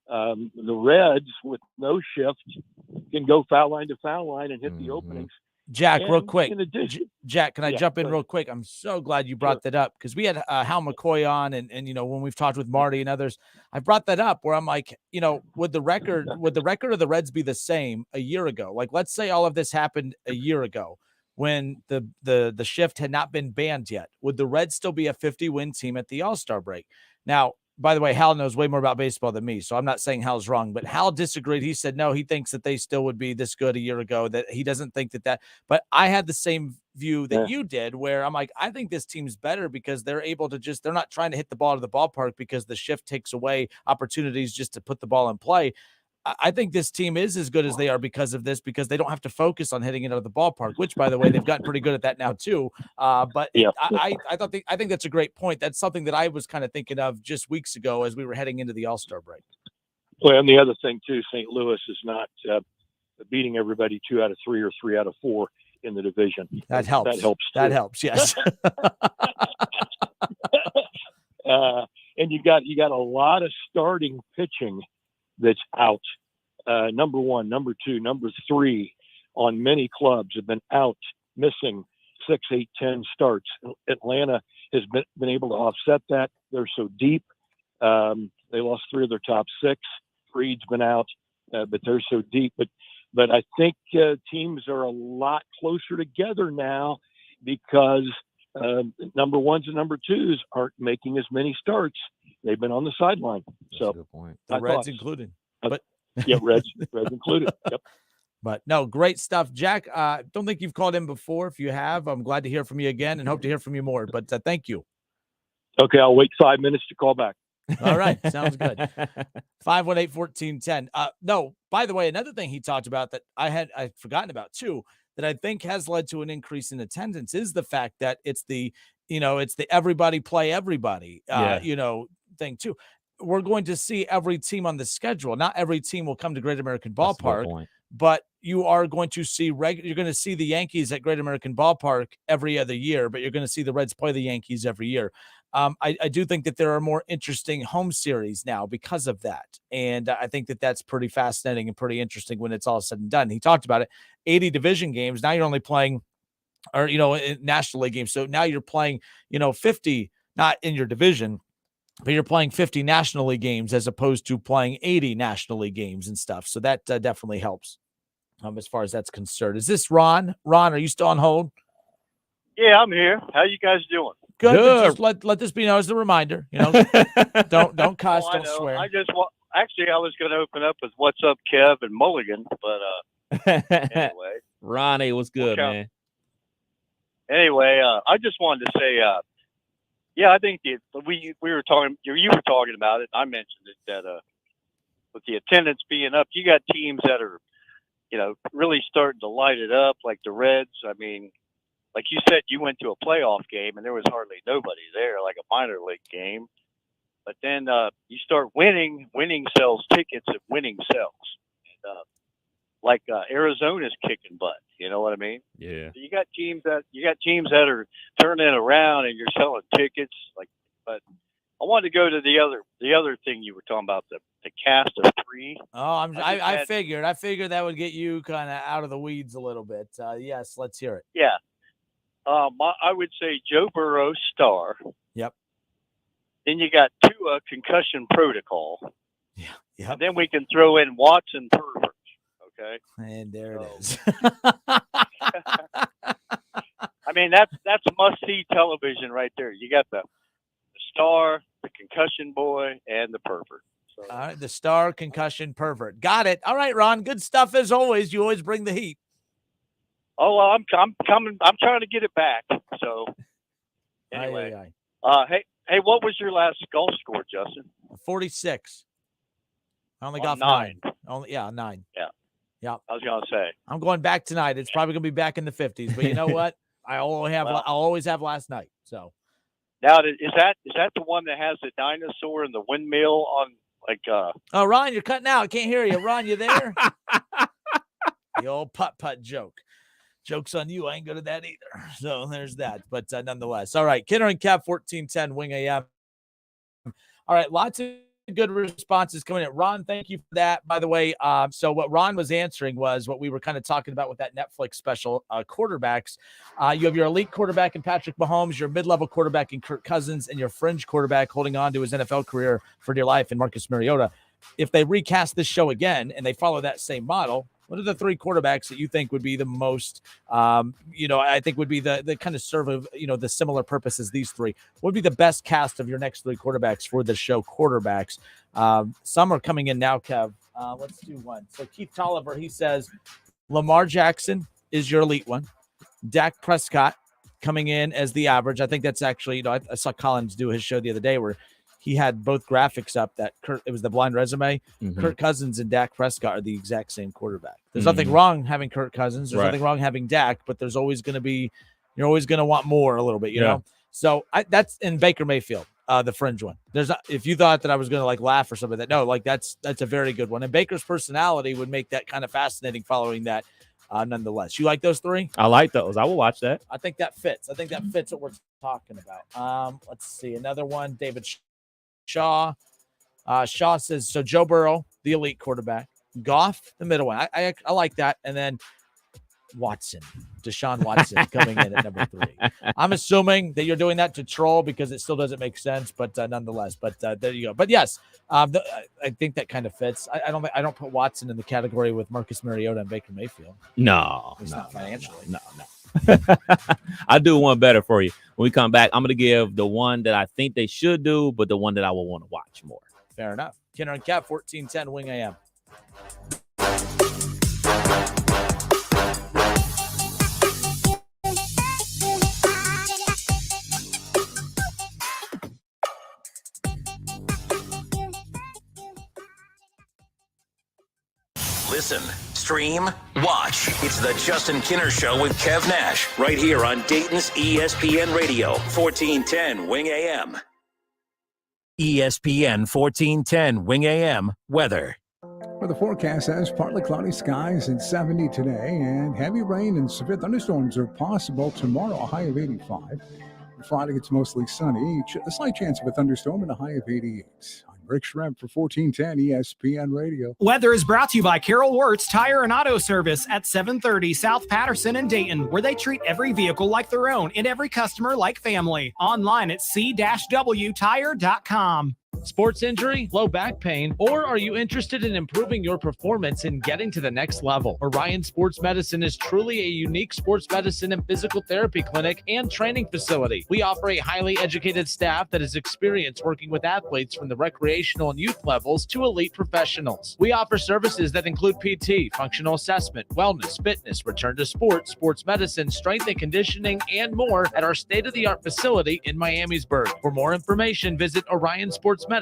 The Reds with no shift can go foul line to foul line and hit the openings. Jack, And real quick. in addition, Jack, can I jump in go real ahead. quick? I'm so glad you brought that up, because we had Hal McCoy on, and when we've talked with Marty and others, I brought that up where I'm like, would the record of the Reds be the same a year ago? Like, let's say all of this happened a year ago when the shift had not been banned yet. Would the Reds still be a 50-win team at the All-Star break? Now, by the way, Hal knows way more about baseball than me, so I'm not saying Hal's wrong, but Hal disagreed. He said, no, he thinks that they still would be this good a year ago, that he doesn't think that, but I had the same view that you did, where I'm like, I think this team's better because they're able to they're not trying to hit the ball to the ballpark because the shift takes away opportunities just to put the ball in play. I think this team is as good as they are because of this, because they don't have to focus on hitting it out of the ballpark, which, by the way, they've gotten pretty good at that now too. But Yeah. I think that's a great point. That's something that I was kind of thinking of just weeks ago as we were heading into the All-Star break. Well, and the other thing too, St. Louis is not beating everybody 2 out of 3 or 3 out of 4 in the division. That helps. That helps. That too. helps. Yes. And you got a lot of starting pitching that's out. Number 1, number 2, number 3 on many clubs have been out, missing 6, 8, 10 starts. Atlanta has been able to offset that. They're so deep. They lost 3 of their top 6. Freed's been out, but they're so deep. But I think teams are a lot closer together now because number 1s and number 2s aren't making as many starts. They've been on the sideline. That's a good point. The Reds included. But yeah, Reds included. Yep. But no, great stuff, Jack. Don't think you've called in before. If you have, I'm glad to hear from you again and hope to hear from you more. But thank you. Okay, I'll wait 5 minutes to call back. All right, sounds good. 518-1410. No, by the way, another thing he talked about that I'd forgotten about too, that I think has led to an increase in attendance is the fact that it's the everybody play everybody, thing too. We're going to see every team on the schedule. Not every team will come to Great American Ballpark, but you are going to see you're going to see the Yankees at Great American Ballpark every other year, but you're going to see the Reds play the Yankees every year. I do think that there are more interesting home series now because of that. And I think that that's pretty fascinating and pretty interesting when it's all said and done. He talked about it, 80 division games. Now you're only playing, or, National League games. So now you're playing, 50, not in your division, but you're playing 50 National League games as opposed to playing 80 National League games and stuff. So that definitely helps as far as that's concerned. Is this Ron? Ron, are you still on hold? Yeah, I'm here. How you guys doing? Good. Just let this be known as a reminder. Don't cuss, don't swear. I was going to open up with "What's up, Kev" and Mulligan, but anyway. Ronnie, what's good, man? Anyway, I just wanted to say, I think we were talking. You were talking about it. I mentioned it that with the attendance being up, you got teams that are, really starting to light it up, like the Reds. I mean, like you said, you went to a playoff game and there was hardly nobody there, like a minor league game. But then you start winning sells tickets and winning sells. And, Arizona's kicking butt. You know what I mean? Yeah. So you got teams that are turning it around and you're selling tickets. But I wanted to go to the other thing you were talking about, the cast of 3. Oh, I figured that would get you kind of out of the weeds a little bit. Yes, let's hear it. Yeah. I would say Joe Burrow, star. Yep. Then you got Tua, concussion protocol. Yeah. Yep. And then we can throw in Watson, pervert. Okay. And there it is. I mean, that's must-see television right there. You got the star, the concussion boy, and the pervert. So. All right, the star, concussion, pervert. Got it. All right, Ron. Good stuff as always. You always bring the heat. Oh, well, I'm coming. I'm trying to get it back. So, anyway, hey, what was your last golf score, Justin? 46. I only got 9. 9. 9. Yeah. I was gonna say I'm going back tonight. It's probably gonna be back in the 50s, but you know what? I'll always have last night. So now is that the one that has the dinosaur and the windmill on Oh, Ron, you're cutting out. I can't hear you. Ron, you there? The old putt joke. Joke's on you. I ain't good at that either. So there's that. But nonetheless. All right. Kidder and Cap 1410 Wing AM. All right. Lots of good responses coming in. Ron, thank you for that. By the way, so what Ron was answering was what we were kind of talking about with that Netflix special, quarterbacks. You have your elite quarterback in Patrick Mahomes, your mid-level quarterback in Kirk Cousins, and your fringe quarterback holding on to his NFL career for dear life in Marcus Mariota. If they recast this show again and they follow that same model, what are the 3 quarterbacks that you think would be the most, I think would be the kind of serve of, the similar purpose as these 3? What would be the best cast of your next 3 quarterbacks for the show quarterbacks? Some are coming in now, Kev. Let's do one. So Keith Tolliver, he says, Lamar Jackson is your elite one. Dak Prescott coming in as the average. I think that's actually, I saw Collins do his show the other day where he had both graphics up that it was the blind resume. Mm-hmm. Kirk Cousins and Dak Prescott are the exact same quarterback. There's nothing wrong having Kirk Cousins. There's nothing wrong having Dak, but there's always going to be, you're always going to want more a little bit, you know? So that's in Baker Mayfield. The fringe one. There's not, if you thought that I was going to like laugh or something, that no, like that's a very good one. And Baker's personality would make that kind of fascinating following that. Nonetheless, you like those three? I like those. I will watch that. I think that fits. I think that fits what we're talking about. Let's see another one. David Shaw. Shaw says so. Joe Burrow, the elite quarterback. Goff, the middle one. I like that. And then Watson, Deshaun Watson coming in at number 3. I'm assuming that you're doing that to troll because it still doesn't make sense, but nonetheless. But there you go. But yes, I think that kind of fits. I don't put Watson in the category with Marcus Mariota and Baker Mayfield. No, not financially. No. I do one better for you. When we come back, I'm going to give the one that I think they should do, but the one that I will want to watch more. Fair enough. Kenner and Cap, 1410 Wing AM. Listen, stream, watch. It's the Justin Kinner Show with Kev Nash right here on Dayton's ESPN Radio, 1410 Wing AM. ESPN 1410 Wing AM weather. Well, the forecast says partly cloudy skies and 70 today, and heavy rain and severe thunderstorms are possible tomorrow, a high of 85. Friday, it's mostly sunny. A slight chance of a thunderstorm and a high of 88. I'm Rick Schrempf for 1410 ESPN Radio. Weather is brought to you by Carol Wirtz Tire and Auto Service at 730 South Patterson in Dayton, where they treat every vehicle like their own and every customer like family. Online at c-wtire.com. Sports injury, low back pain, or are you interested in improving your performance and getting to the next level? Orion Sports Medicine is truly a unique sports medicine and physical therapy clinic and training facility. We offer a highly educated staff that is experienced working with athletes from the recreational and youth levels to elite professionals. We offer services that include PT, functional assessment, wellness, fitness, return to sports, sports medicine, strength and conditioning, and more at our state-of-the-art facility in Miamisburg. For more information, visit orionsportsmedicine.com.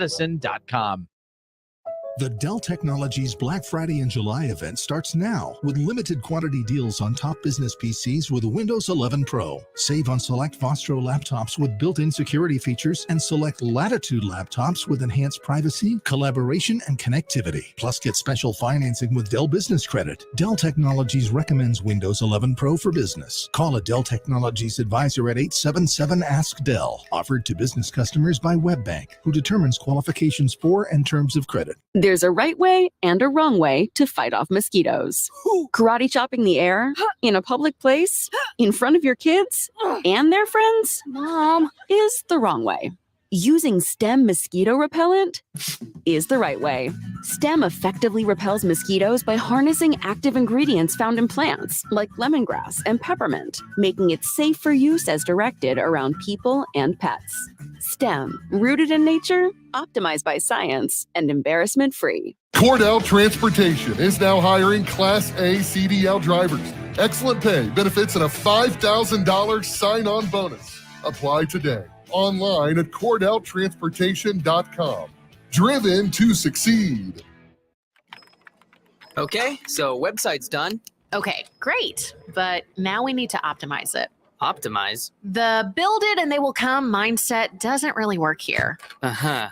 The Dell Technologies Black Friday and July event starts now with limited quantity deals on top business PCs with Windows 11 Pro. Save on select Vostro laptops with built-in security features and select Latitude laptops with enhanced privacy, collaboration, and connectivity. Plus, get special financing with Dell Business Credit. Dell Technologies recommends Windows 11 Pro for business. Call a Dell Technologies advisor at 877-ASK-DELL. Offered to business customers by WebBank, who determines qualifications for and terms of credit. There's a right way and a wrong way to fight off mosquitoes. Karate chopping the air, in a public place, in front of your kids and their friends, Mom, is the wrong way. Using Stem mosquito repellent is the right way. Stem effectively repels mosquitoes by harnessing active ingredients found in plants like lemongrass and peppermint, making it safe for use as directed around people and pets. Stem, rooted in nature, optimized by science, and embarrassment-free. Cordell Transportation is now hiring Class A CDL drivers. Excellent pay, benefits, and a $5,000 sign-on bonus. Apply today. Online at CordellTransportation.com. Driven to succeed. Okay, so website's done. Okay, great. But now we need to optimize it. Optimize? The build it and they will come mindset doesn't really work here.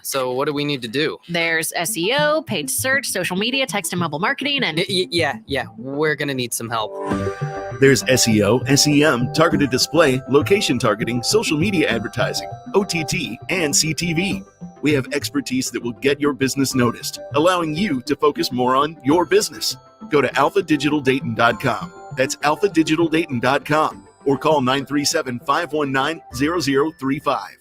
So what do we need to do? There's SEO, paid search, social media, text and mobile marketing, and... Yeah, we're going to need some help. There's SEO, SEM, targeted display, location targeting, social media advertising, OTT, and CTV. We have expertise that will get your business noticed, allowing you to focus more on your business. Go to alphadigitaldayton.com. That's alphadigitaldayton.com. Or call 937-519-0035.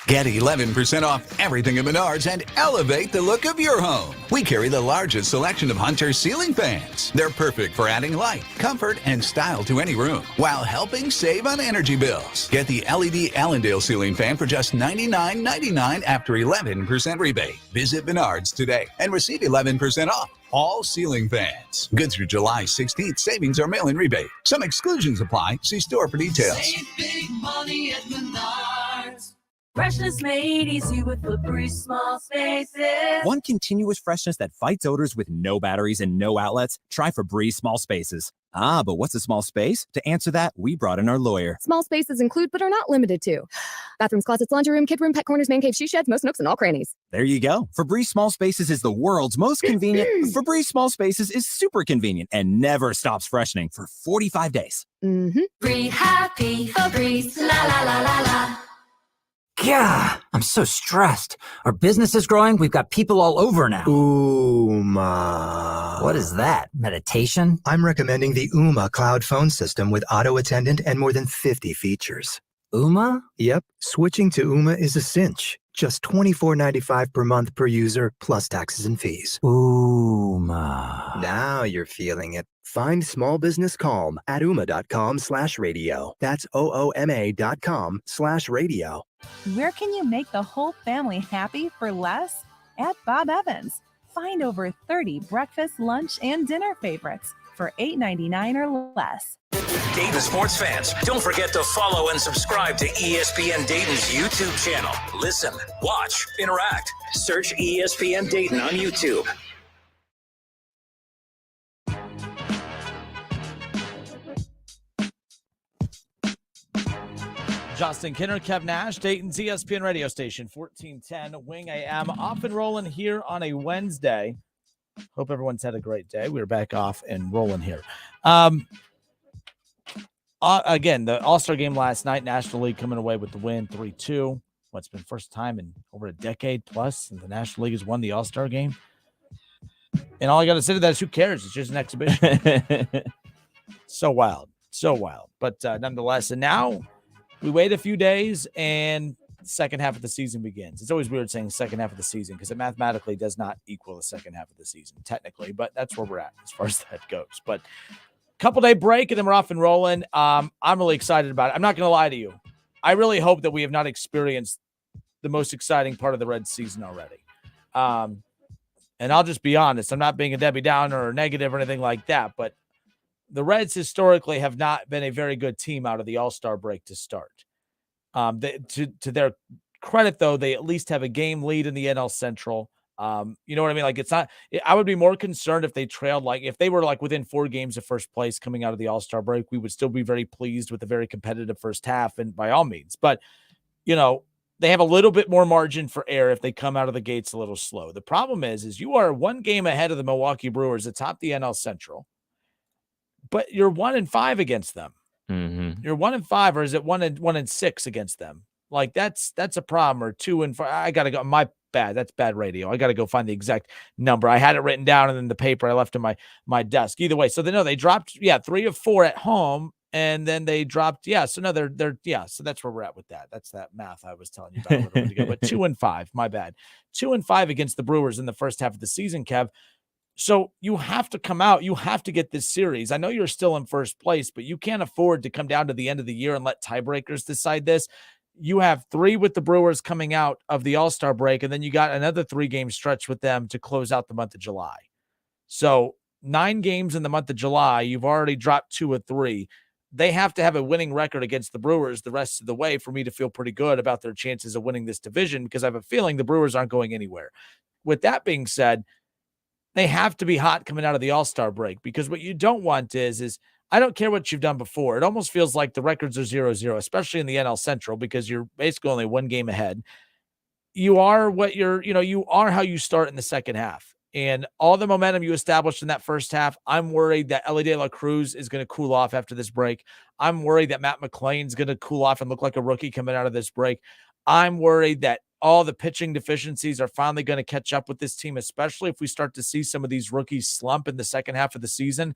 Get 11% off everything at Menards and elevate the look of your home. We carry the largest selection of Hunter ceiling fans. They're perfect for adding light, comfort, and style to any room while helping save on energy bills. Get the LED Allendale ceiling fan for just $99.99 after 11% rebate. Visit Menards today and receive 11% off all ceiling fans. Good through July 16th. Savings or mail-in rebate. Some exclusions apply. See store for details. Save big money at Menards. Freshness made easy with Febreze small spaces. Want continuous freshness that fights odors with no batteries and no outlets? Try Febreze small spaces. Ah, but what's a small space? To answer that, we brought in our lawyer. Small spaces include, but are not limited to, bathrooms, closets, laundry room, kid room, pet corners, man cave, she sheds, most nooks, and all crannies. There you go. Febreze small spaces is the world's most convenient. Febreze small spaces is super convenient and never stops freshening for 45 days. Be happy, Febreze, la la la la la. Yeah, I'm so stressed. Our business is growing. We've got people all over now. Ooma. What is that? Meditation? I'm recommending the Ooma cloud phone system with auto attendant and more than 50 features. Ooma? Yep. Switching to Ooma is a cinch. Just $24.95 per month per user, plus taxes and fees. Ooma. Now you're feeling it. Find small business calm at ooma.com/radio. That's OOMA.com/radio. Where can you make the whole family happy for less? At Bob Evans. Find over 30 breakfast, lunch, and dinner favorites for $8.99 or less. Dayton sports fans, don't forget to follow and subscribe to ESPN Dayton's YouTube channel. Listen, watch, interact. Search ESPN Dayton on YouTube. Justin Kinner, Kev Nash, Dayton's ESPN radio station, 1410 Wing AM, off and rolling here on a Wednesday. Hope everyone's had a great day. We're back off and rolling here. Again, the All-Star game last night, National League coming away with the win, 3-2. What's been first time in over a decade plus, and the National League has won the All-Star game. And all I got to say to that is, who cares? It's just an exhibition. So wild. But nonetheless, and now we wait a few days and second half of the season begins. It's always weird saying second half of the season because it mathematically does not equal the second half of the season technically, but that's where we're at as far as that goes. But couple day break and then we're off and rolling. I'm really excited about it. I'm not going to lie to you. I really hope that we have not experienced the most exciting part of the Reds season already. And I'll just be honest. I'm not being a Debbie Downer or negative or anything like that, but the Reds historically have not been a very good team out of the All-Star break to start. To their credit, though, they at least have a game lead in the NL Central. You know what I mean? Like, it's not, I would be more concerned if they trailed, like if they were like within 4 games of first place coming out of the All-Star break, we would still be very pleased with a very competitive first half and by all means, but you know, they have a little bit more margin for error if they come out of the gates a little slow. The problem is you are 1 game ahead of the Milwaukee Brewers atop the NL Central, but you're 1-5 against them. Mm-hmm. You're 1-5, or is it 1-6 against them? Like that's a problem. Or 2-5. I gotta go. My bad. That's bad radio. I gotta go find the exact number. I had it written down, and then the paper I left in my desk. Either way, so they dropped 3 of 4 at home, and then they dropped So no, they're So that's where we're at with that. That's that math I was telling you about a little bit ago. But 2-5. My bad. 2-5 against the Brewers in the first half of the season, Kev. So you have to come out. You have to get this series. I know you're still in first place, but you can't afford to come down to the end of the year and let tiebreakers decide this. You have 3 with the Brewers coming out of the All-Star break, and then you got another 3-game stretch with them to close out the month of July. So 9 games in the month of July, you've already dropped 2 of 3. They have to have a winning record against the Brewers the rest of the way for me to feel pretty good about their chances of winning this division, because I have a feeling the Brewers aren't going anywhere. With that being said, they have to be hot coming out of the All-Star break, because what you don't want is I don't care what you've done before. It almost feels like the records are 0-0, especially in the NL Central, because you're basically only 1 game ahead. You are you are how you start in the second half. And all the momentum you established in that first half, I'm worried that Elly De La Cruz is going to cool off after this break. I'm worried that Matt McClain's going to cool off and look like a rookie coming out of this break. I'm worried that all the pitching deficiencies are finally going to catch up with this team, especially if we start to see some of these rookies slump in the second half of the season.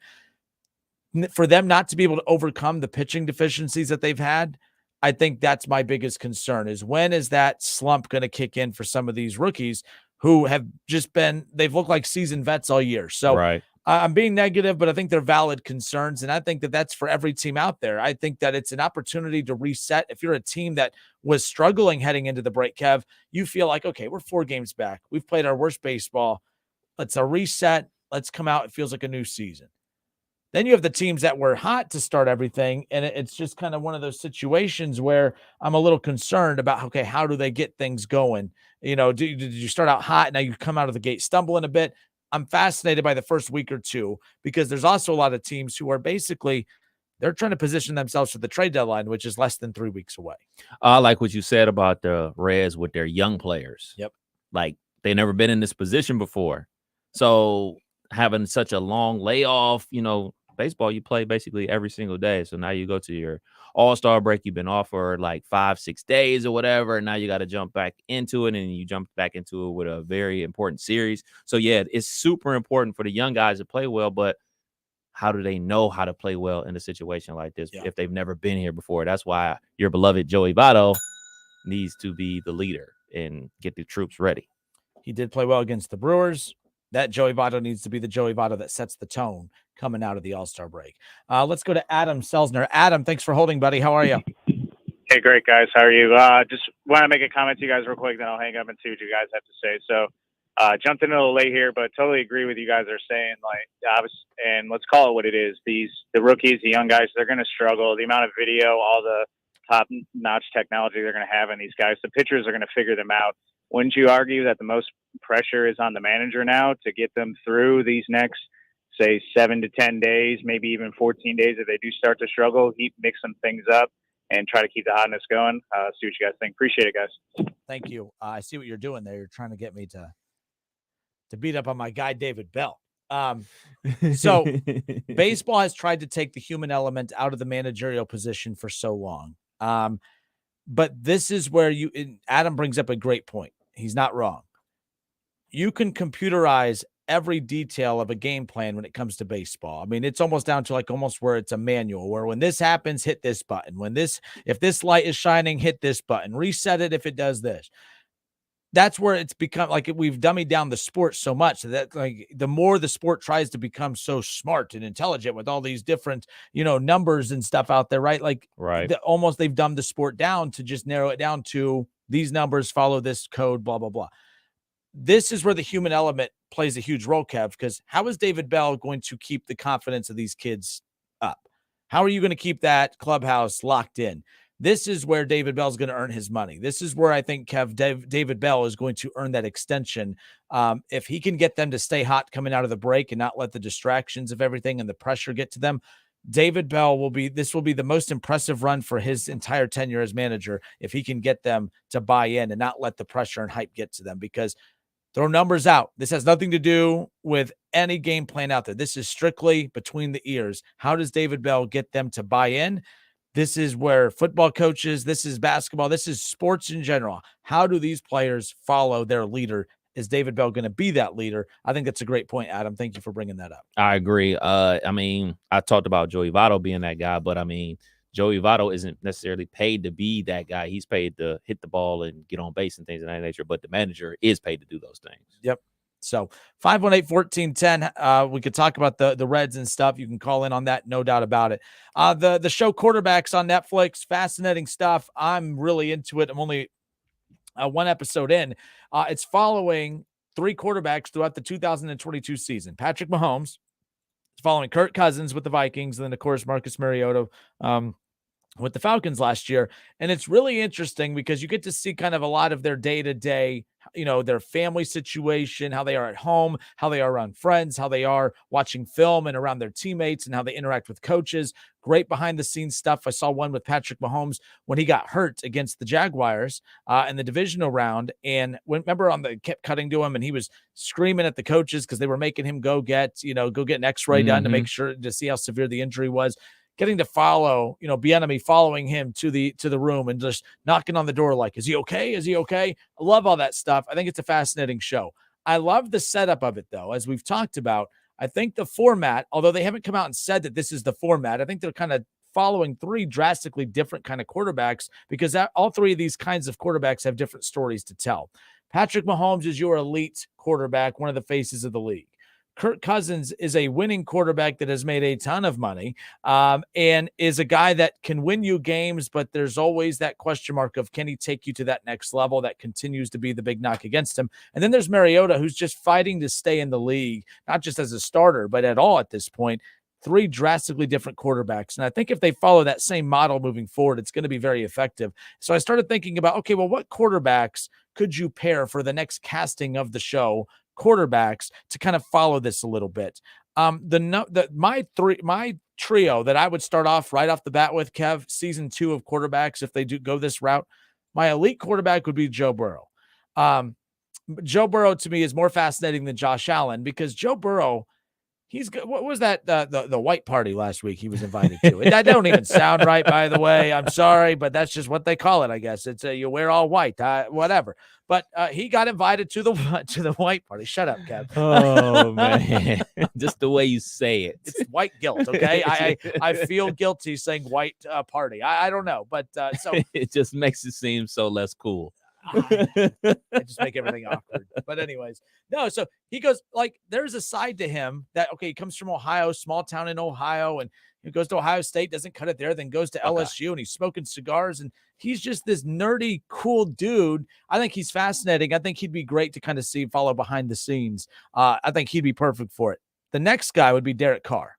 For them not to be able to overcome the pitching deficiencies that they've had, I think that's my biggest concern is when is that slump going to kick in for some of these rookies who have just they've looked like seasoned vets all year. So Right. I'm being negative, but I think they're valid concerns. And I think that that's for every team out there. I think that it's an opportunity to reset. If you're a team that was struggling heading into the break, Kev, you feel like, okay, we're 4 games back. We've played our worst baseball. Let's a reset. Let's come out. It feels like a new season. Then you have the teams that were hot to start everything, and it's just kind of one of those situations where I'm a little concerned about, okay, how do they get things going? Did you start out hot, now you come out of the gate stumbling a bit? I'm fascinated by the first week or two because there's also a lot of teams who are basically they're trying to position themselves for the trade deadline, which is less than 3 weeks away. I like what you said about the Reds with their young players. Yep. Like they never been in this position before. So having such a long layoff, baseball, you play basically every single day. So now you go to your all-star break. You've been off for like 5-6 days or whatever. And now you got to jump back into it. And you jump back into it with a very important series. So, yeah, it's super important for the young guys to play well. But how do they know how to play well in a situation like this if they've never been here before? That's why your beloved Joey Votto needs to be the leader and get the troops ready. He did play well against the Brewers. That Joey Votto needs to be the Joey Votto that sets the tone coming out of the All-Star break. Let's go to Adam Selzner. Adam, thanks for holding, buddy. How are you? Hey, great, guys. How are you? Just want to make a comment to you guys real quick, then I'll hang up and see what you guys have to say. So jumped in a little late here, but totally agree with you guys are saying. And let's call it what it is. The rookies, the young guys, they're going to struggle. The amount of video, all the top-notch technology they're going to have in these guys, the pitchers are going to figure them out. Wouldn't you argue that the most pressure is on the manager now to get them through these next, say, 7 to 10 days, maybe even 14 days if they do start to struggle? Mix some things up and try to keep the hotness going. See what you guys think. Appreciate it, guys. Thank you. I see what you're doing there. You're trying to get me to beat up on my guy, David Bell. So baseball has tried to take the human element out of the managerial position for so long. But this is where Adam brings up a great point. He's not wrong. You can computerize every detail of a game plan when it comes to baseball. I mean, it's almost down to almost where it's a manual where when this happens, hit this button. If this light is shining, hit this button, reset it if it does this. That's where it's become we've dummied down the sport so much that the more the sport tries to become so smart and intelligent with all these different, numbers and stuff out there, right? Right. They've dumbed the sport down to just narrow it down to these numbers, follow this code, blah, blah, blah. This is where the human element plays a huge role, Kev, because how is David Bell going to keep the confidence of these kids up? How are you going to keep that clubhouse locked in? This is where David Bell is going to earn his money. This is where I think David Bell is going to earn that extension. If he can get them to stay hot coming out of the break and not let the distractions of everything and the pressure get to them, David Bell will be the most impressive run for his entire tenure as manager if he can get them to buy in and not let the pressure and hype get to them, because throw numbers out. This has nothing to do with any game plan out there. This is strictly between the ears. How does David Bell get them to buy in? This is where football coaches, this is basketball, this is sports in general. How do these players follow their leader? Is David Bell going to be that leader? I think that's a great point, Adam. Thank you for bringing that up. I agree. I talked about Joey Votto being that guy, but Joey Votto isn't necessarily paid to be that guy. He's paid to hit the ball and get on base and things of that nature, but the manager is paid to do those things. Yep. So 518-1410, we could talk about the Reds and stuff. You can call in on that, no doubt about it. The show Quarterbacks on Netflix, fascinating stuff. I'm really into it. I'm only one episode in. It's following 3 quarterbacks throughout the 2022 season. Patrick Mahomes, it's following Kirk Cousins with the Vikings, and then, of course, Marcus Mariota with the Falcons last year. And it's really interesting because you get to see kind of a lot of their day-to-day, their family situation, how they are at home, how they are around friends, how they are watching film and around their teammates, and how they interact with coaches. Great behind-the-scenes stuff. I saw one with Patrick Mahomes when he got hurt against the Jaguars in the divisional round. And remember they kept cutting to him, and he was screaming at the coaches because they were making him go get an X-ray done to make sure to see how severe the injury was. Getting to follow, Bieniemy following him to the room and just knocking on the door like, is he okay? Is he okay? I love all that stuff. I think it's a fascinating show. I love the setup of it, though, as we've talked about. I think the format, although they haven't come out and said that this is the format, I think they're kind of following three drastically different kind of quarterbacks because all three of these kinds of quarterbacks have different stories to tell. Patrick Mahomes is your elite quarterback, one of the faces of the league. Kirk Cousins is a winning quarterback that has made a ton of money and is a guy that can win you games, but there's always that question mark of can he take you to that next level? That continues to be the big knock against him. And then there's Mariota, who's just fighting to stay in the league, not just as a starter, but at all at this point. Three drastically different quarterbacks. And I think if they follow that same model moving forward, it's going to be very effective. So I started thinking about, okay, well, what quarterbacks could you pair for the next casting of the show? Quarterbacks to kind of follow this a little bit. My trio that I would start off right off the bat with, Kev, season 2 of quarterbacks, if they do go this route, my elite quarterback would be Joe Burrow. Joe Burrow to me is more fascinating than Josh Allen because Joe Burrow, he's good. What was that? The white party last week he was invited to. That don't even sound right, by the way. I'm sorry, but that's just what they call it. I guess it's you wear all white, whatever. But he got invited to the white party. Shut up, Kev. Oh man, just the way you say it. It's white guilt. Okay, I feel guilty saying white party. I don't know, but so it just makes it seem so less cool. I just make everything awkward. But anyways, no, so he goes like there's a side to him that he comes from Ohio, small town in Ohio, and he goes to Ohio State, doesn't cut it there, then goes to LSU and he's smoking cigars and he's just this nerdy, cool dude. I think he's fascinating. I think he'd be great to kind of follow behind the scenes. I think he'd be perfect for it. The next guy would be Derek Carr.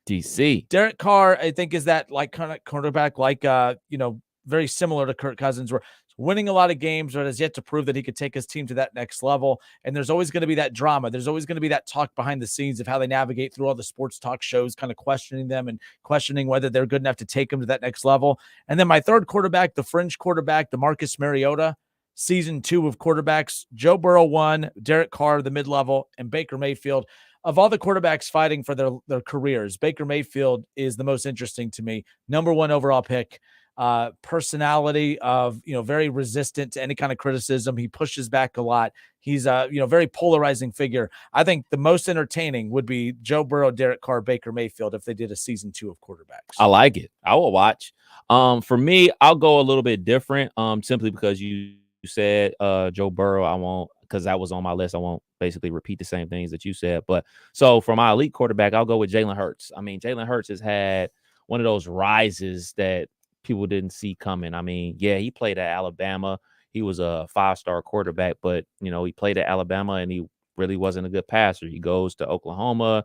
DC. Derek Carr, I think, is that like kind of quarterback, like very similar to Kirk Cousins, where winning a lot of games, but has yet to prove that he could take his team to that next level. And there's always going to be that drama. There's always going to be that talk behind the scenes of how they navigate through all the sports talk shows, kind of questioning them and questioning whether they're good enough to take them to that next level. And then my third quarterback, the fringe quarterback, the Marcus Mariota, season 2 of quarterbacks, Joe Burrow 1, Derek Carr, the mid-level, and Baker Mayfield. Of all the quarterbacks fighting for their careers, Baker Mayfield is the most interesting to me. Number 1 overall pick. Personality of, very resistant to any kind of criticism. He pushes back a lot. He's a, very polarizing figure. I think the most entertaining would be Joe Burrow, Derek Carr, Baker Mayfield if they did a season 2 of quarterbacks. I like it. I will watch. For me, I'll go a little bit different. Simply because you said Joe Burrow, I won't, because that was on my list. I won't basically repeat the same things that you said. But so for my elite quarterback, I'll go with Jalen Hurts. I mean, Jalen Hurts has had one of those rises that people didn't see coming. I mean, yeah, he played at Alabama. He was a 5-star quarterback, but, he played at Alabama and he really wasn't a good passer. He goes to Oklahoma,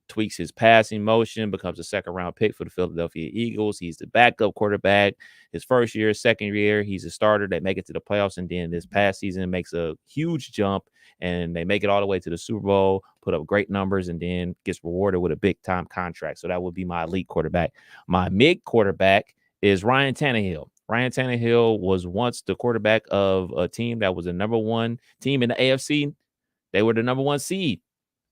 tweaks his passing motion, becomes a second-round pick for the Philadelphia Eagles. He's the backup quarterback. His first year, second year, he's a starter. They make it to the playoffs, and then this past season makes a huge jump, and they make it all the way to the Super Bowl, put up great numbers, and then gets rewarded with a big-time contract. So that would be my elite quarterback. My mid quarterback is Ryan Tannehill. Ryan Tannehill was once the quarterback of a team that was the number 1 team in the AFC. They were the number 1 seed.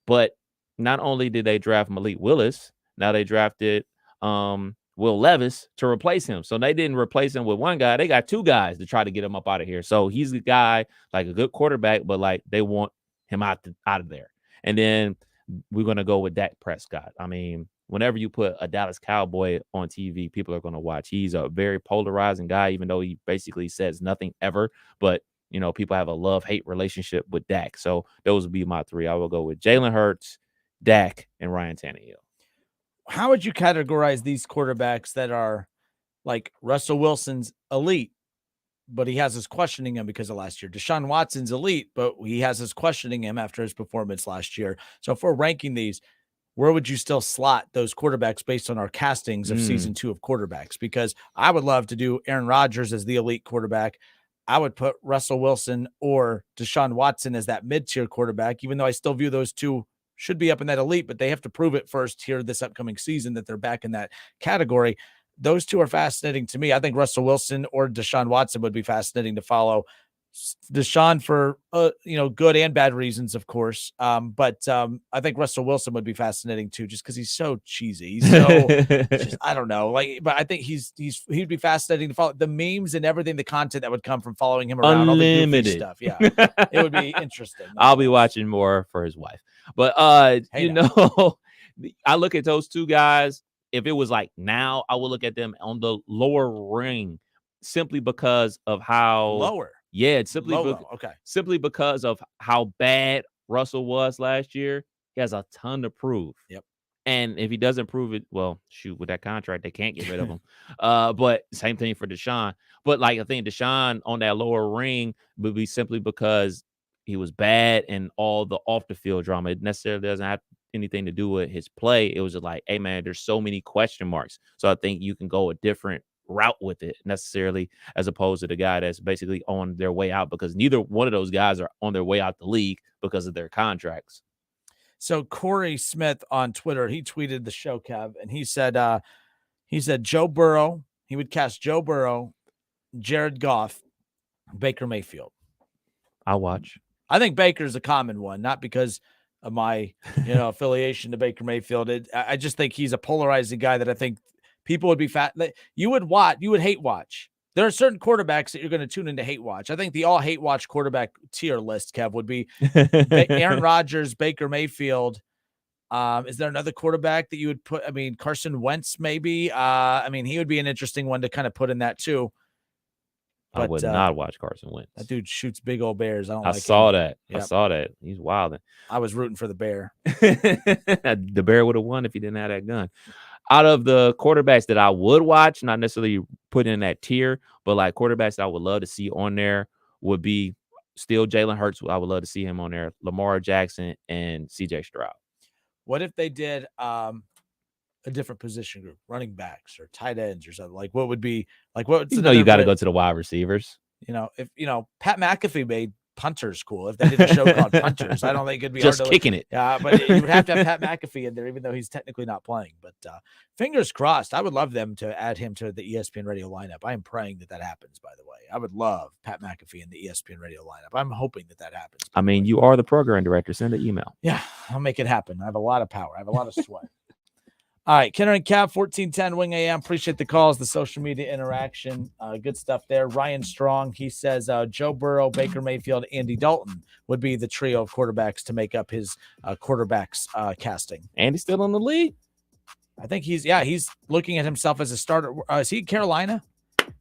But not only did they draft Malik Willis, now they drafted Will Levis to replace him. So they didn't replace him with one guy. They got 2 guys to try to get him up out of here. So he's the guy, like a good quarterback, but like they want him out of there. And then we're going to go with Dak Prescott. I mean, whenever you put a Dallas Cowboy on TV, people are going to watch. He's a very polarizing guy, even though he basically says nothing ever. But, people have a love-hate relationship with Dak. So those would be my 3. I will go with Jalen Hurts, Dak, and Ryan Tannehill. How would you categorize these quarterbacks that are like Russell Wilson's elite, but he has us questioning him because of last year? Deshaun Watson's elite, but he has us questioning him after his performance last year. So if we're ranking these, where would you still slot those quarterbacks based on our castings of season 2 of quarterbacks? Because I would love to do Aaron Rodgers as the elite quarterback. I would put Russell Wilson or Deshaun Watson as that mid-tier quarterback, even though I still view those two should be up in that elite, but they have to prove it first here this upcoming season that they're back in that category. Those two are fascinating to me. I think Russell Wilson or Deshaun Watson would be fascinating to follow. Deshaun for good and bad reasons, of course. But I think Russell Wilson would be fascinating too, just because he's so cheesy. He's so I don't know, but I think he'd be fascinating to follow. The memes and everything, the content that would come from following him around, unlimited all the goofy stuff. Yeah, it would be interesting. I'll be watching more for his wife, but I look at those 2 guys. if it was like now, I would look at them on the lower ring simply because of how lower. Yeah, it's simply okay. Simply because of how bad Russell was last year. He has a ton to prove. Yep. And if he doesn't prove it, well, shoot, with that contract, they can't get rid of him. But same thing for Deshaun. But like I think Deshaun on that lower ring would be simply because he was bad and all the off the field drama. It necessarily doesn't have anything to do with his play. It was just like, hey man, there's so many question marks. So I think you can go a different route with it necessarily, as opposed to the guy that's basically on their way out, because neither one of those guys are on their way out the league because of their contracts. So Corey Smith on Twitter, he tweeted the show, Kev, and he said Joe Burrow, he would cast Joe Burrow, Jared Goff, Baker Mayfield. I'll watch. I think Baker's a common one, not because of my affiliation to Baker Mayfield. I just think he's a polarizing guy that I think people would be you would hate watch. There are certain quarterbacks that you're going to tune in to hate watch. I think the all hate watch quarterback tier list, Kev, would be Aaron Rodgers, Baker Mayfield. Is there another quarterback that you would put? I mean, Carson Wentz, maybe. I mean, he would be an interesting one to kind of put in that too. But, I would not watch Carson Wentz. That dude shoots big old bears. I saw him. that. Yep. I saw that. He's wilding. I was rooting for the bear. The bear would have won if he didn't have that gun. Out of the quarterbacks that I would watch, not necessarily put in that tier, but like quarterbacks that I would love to see on there would be still Jalen Hurts. I would love to see him on there. Lamar Jackson and CJ Stroud. What if they did a different position group, running backs or tight ends or something? Like what would be like? What you got to go to the wide receivers. If Pat McAfee made punters cool. If they did a show called Punters, I don't think it'd be just hard to kicking it. Yeah, but you would have to have Pat McAfee in there, even though he's technically not playing. But fingers crossed. I would love them to add him to the ESPN radio lineup. I am praying that happens. By the way, I would love Pat McAfee in the ESPN radio lineup. I'm hoping that happens. I mean, you are the program director. Send an email. Yeah, I'll make it happen. I have a lot of power. I have a lot of sway. All right, Kenner and Cav, 1410 Wing AM. Appreciate the calls, the social media interaction. Good stuff there. Ryan Strong, he says Joe Burrow, Baker Mayfield, Andy Dalton would be the trio of quarterbacks to make up his quarterbacks casting. Andy's still in the league? I think he's looking at himself as a starter. Is he Carolina?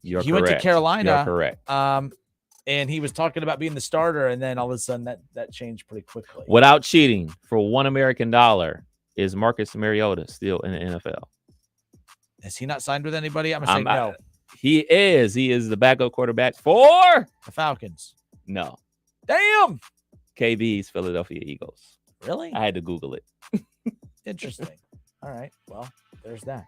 He correct. Went to Carolina. You're correct. And he was talking about being the starter, and then all of a sudden that changed pretty quickly. Without cheating, for $1 American, is Marcus Mariota still in the NFL? Is he not signed with anybody? I'm going to say no. He is. He is the backup quarterback for the Falcons. No. Damn. KB's Philadelphia Eagles. Really? I had to Google it. Interesting. All right. Well, there's that.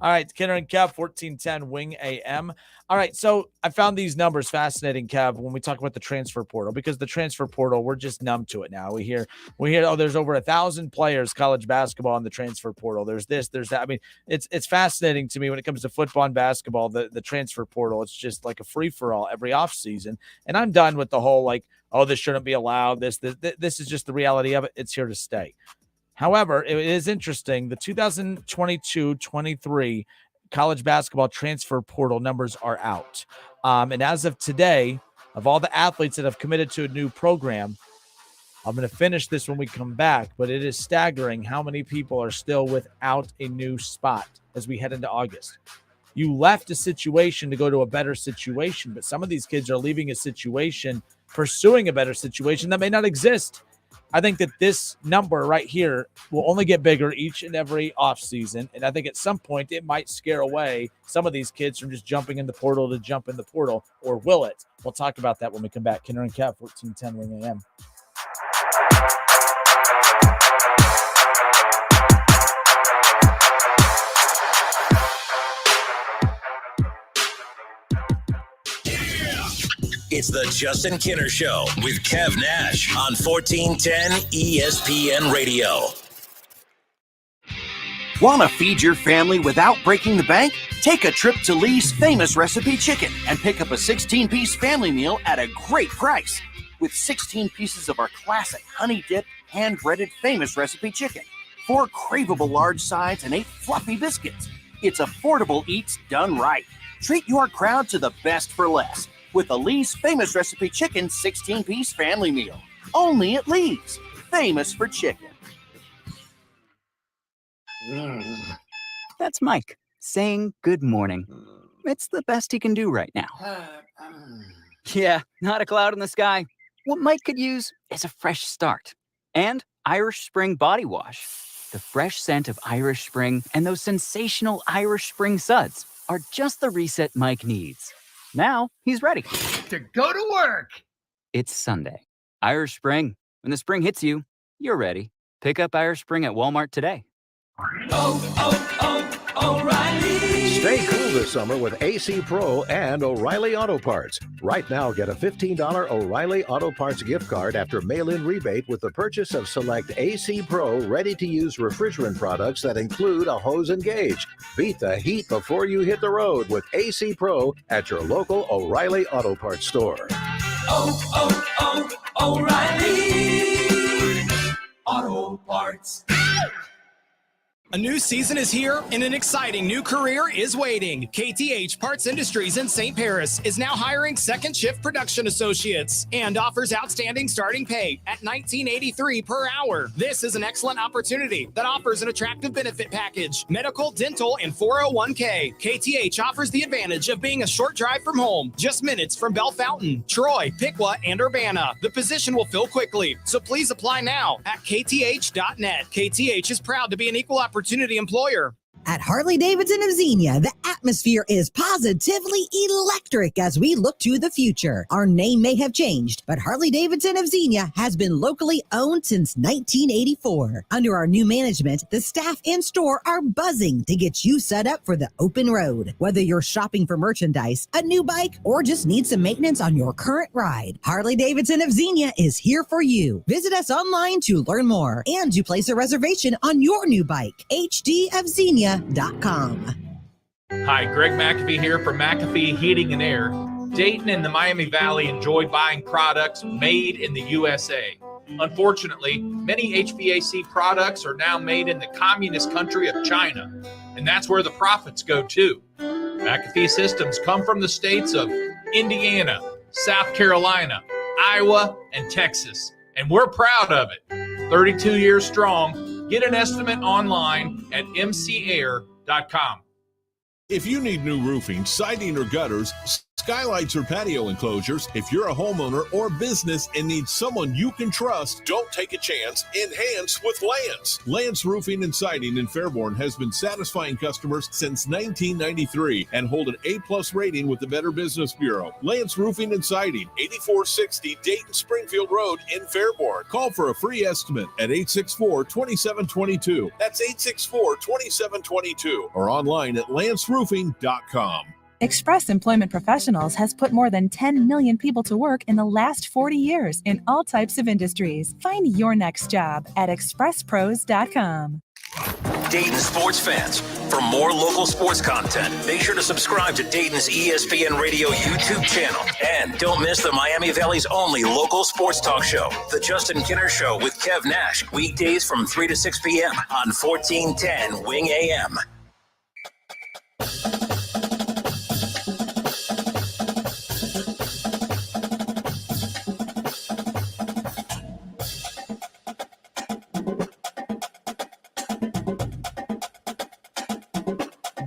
All right, Kenner and Kev, 1410 Wing AM. All right, so I found these numbers fascinating, Kev, when we talk about the transfer portal, because the transfer portal, we're just numb to it now. We hear, there's over 1,000 players, college basketball in the transfer portal. There's this, there's that. I mean, it's fascinating to me when it comes to football and basketball, the transfer portal. It's just like a free-for-all every offseason. And I'm done with the whole, like, oh, this shouldn't be allowed. This is just the reality of it. It's here to stay. However, it is interesting. The 2022-23 college basketball transfer portal numbers are out. And as of today, of all the athletes that have committed to a new program, I'm going to finish this when we come back, but it is staggering how many people are still without a new spot as we head into August. You left a situation to go to a better situation, but some of these kids are leaving a situation, pursuing a better situation that may not exist. I think that this number right here will only get bigger each and every offseason. And I think at some point it might scare away some of these kids from just jumping in the portal to jump in the portal, or will it? We'll talk about that when we come back. Kenner and Kev, 1410 Wing AM. It's the Justin Kinner Show with Kev Nash on 1410 ESPN Radio. Want to feed your family without breaking the bank? Take a trip to Lee's Famous Recipe Chicken and pick up a 16-piece family meal at a great price. With 16 pieces of our classic honey-dipped, hand-breaded Famous Recipe Chicken, 4 craveable large sides, and 8 fluffy biscuits. It's affordable eats done right. Treat your crowd to the best for less with a Lee's Famous Recipe Chicken 16-piece family meal. Only at Lee's. Famous for chicken. That's Mike saying good morning. It's the best he can do right now. Yeah, not a cloud in the sky. What Mike could use is a fresh start. And Irish Spring Body Wash. The fresh scent of Irish Spring and those sensational Irish Spring suds are just the reset Mike needs. Now he's ready to go to work. It's Sunday. Irish Spring. When the spring hits you, you're ready. Pick up Irish Spring at Walmart today. O'Reilly. Stay cool this summer with AC Pro and O'Reilly Auto Parts. Right now, get a $15 O'Reilly Auto Parts gift card after mail-in rebate with the purchase of select AC Pro ready-to-use refrigerant products that include a hose and gauge. Beat the heat before you hit the road with AC Pro at your local O'Reilly Auto Parts store. O'Reilly Auto Parts. A new season is here and an exciting new career is waiting. KTH Parts Industries in St. Paris is now hiring second shift production associates and offers outstanding starting pay at $19.83 per hour. This is an excellent opportunity that offers an attractive benefit package, medical, dental, and 401k. KTH offers the advantage of being a short drive from home, just minutes from Bell Fountain, Troy, Piqua, and Urbana. The position will fill quickly, so please apply now at kth.net. KTH is proud to be an equal opportunity employer. At Harley-Davidson of Xenia, the atmosphere is positively electric as we look to the future. Our name may have changed, but Harley-Davidson of Xenia has been locally owned since 1984. Under our new management, the staff and store are buzzing to get you set up for the open road. Whether you're shopping for merchandise, a new bike, or just need some maintenance on your current ride, Harley-Davidson of Xenia is here for you. Visit us online to learn more and to place a reservation on your new bike. hdofxenia.com. Hi, Greg McAfee here from McAfee Heating and Air. Dayton and the Miami Valley enjoy buying products made in the USA. Unfortunately, many HVAC products are now made in the communist country of China, and that's where the profits go too. McAfee systems come from the states of Indiana, South Carolina, Iowa, and Texas, and we're proud of it. 32 years strong. Get an estimate online at mcair.com. If you need new roofing, siding, or gutters, skylights, or patio enclosures, if you're a homeowner or business and need someone you can trust, don't take a chance. Enhance with Lance. Lance Roofing and Siding in Fairborn has been satisfying customers since 1993 and hold an A+ rating with the Better Business Bureau. Lance Roofing and Siding, 8460 Dayton Springfield Road in Fairborn. Call for a free estimate at 864-2722. That's 864-2722 or online at lanceroofing.com. Express Employment Professionals has put more than 10 million people to work in the last 40 years in all types of industries. Find your next job at expresspros.com. Dayton sports fans, for more local sports content, make sure to subscribe to Dayton's ESPN Radio YouTube channel. And don't miss the Miami Valley's only local sports talk show, The Justin Kinner Show with Kev Nash, weekdays from 3 to 6 p.m. on 1410 Wing AM.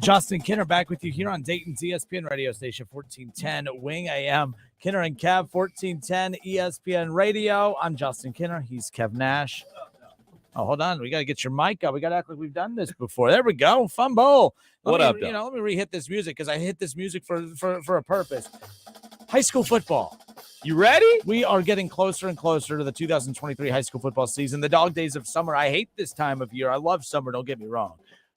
Justin Kinner back with you here on Dayton's ESPN radio station, 1410 Wing AM. Kinner and Kev, 1410 ESPN radio. I'm Justin Kinner. He's Kev Nash. Oh, hold on. We got to get your mic up. We got to act like we've done this before. There we go. Fumble. What up, Let me re-hit this music because I hit this music for a purpose. High school football. You ready? We are getting closer and closer to the 2023 high school football season. The dog days of summer. I hate this time of year. I love summer. Don't get me wrong.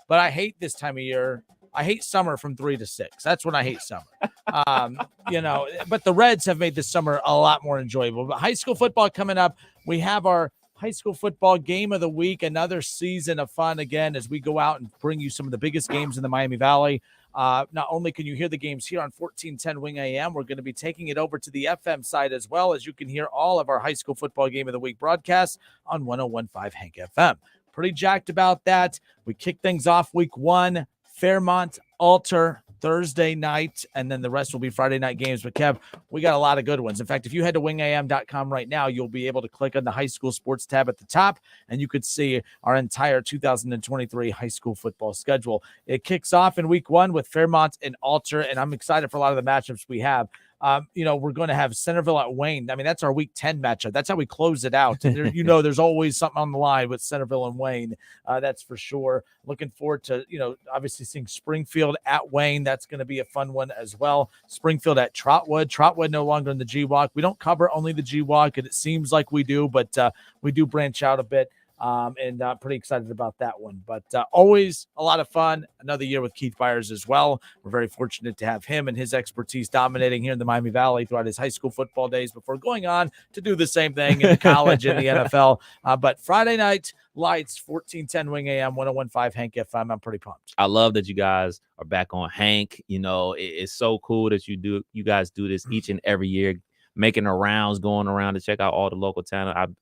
But I hate this time of year. I hate summer from 3 to 6. That's when I hate summer. But the Reds have made this summer a lot more enjoyable. But high school football coming up. We have our high school football game of the week, another season of fun again as we go out and bring you some of the biggest games in the Miami Valley. Not only can you hear the games here on 1410 Wing AM, we're going to be taking it over to the FM side as well, as you can hear all of our high school football game of the week broadcasts on 101.5 Hank FM. Pretty jacked about that. We kick things off week 1. Fairmont, Alter, Thursday night, and then the rest will be Friday night games. But Kev, we got a lot of good ones. In fact, if you head to wingam.com right now, you'll be able to click on the high school sports tab at the top, and you could see our entire 2023 high school football schedule. It kicks off in week 1 with Fairmont and Alter, and I'm excited for a lot of the matchups we have. We're going to have Centerville at Wayne. I mean, that's our week 10 matchup. That's how we close it out. There, there's always something on the line with Centerville and Wayne. That's for sure. Looking forward to, obviously seeing Springfield at Wayne. That's going to be a fun one as well. Springfield at Trotwood. Trotwood no longer in the GWalk. We don't cover only the GWalk, and it seems like we do, but we do branch out a bit. And pretty excited about that one. But always a lot of fun. Another year with Keith Byers as well. We're very fortunate to have him and his expertise dominating here in the Miami Valley throughout his high school football days before going on to do the same thing in college and the NFL. But Friday night lights, 1410 Wing AM, 101.5 Hank FM. I'm pretty pumped. I love that you guys are back on Hank. It's so cool that you guys do this each and every year, making the rounds, going around to check out all the local talent. I'm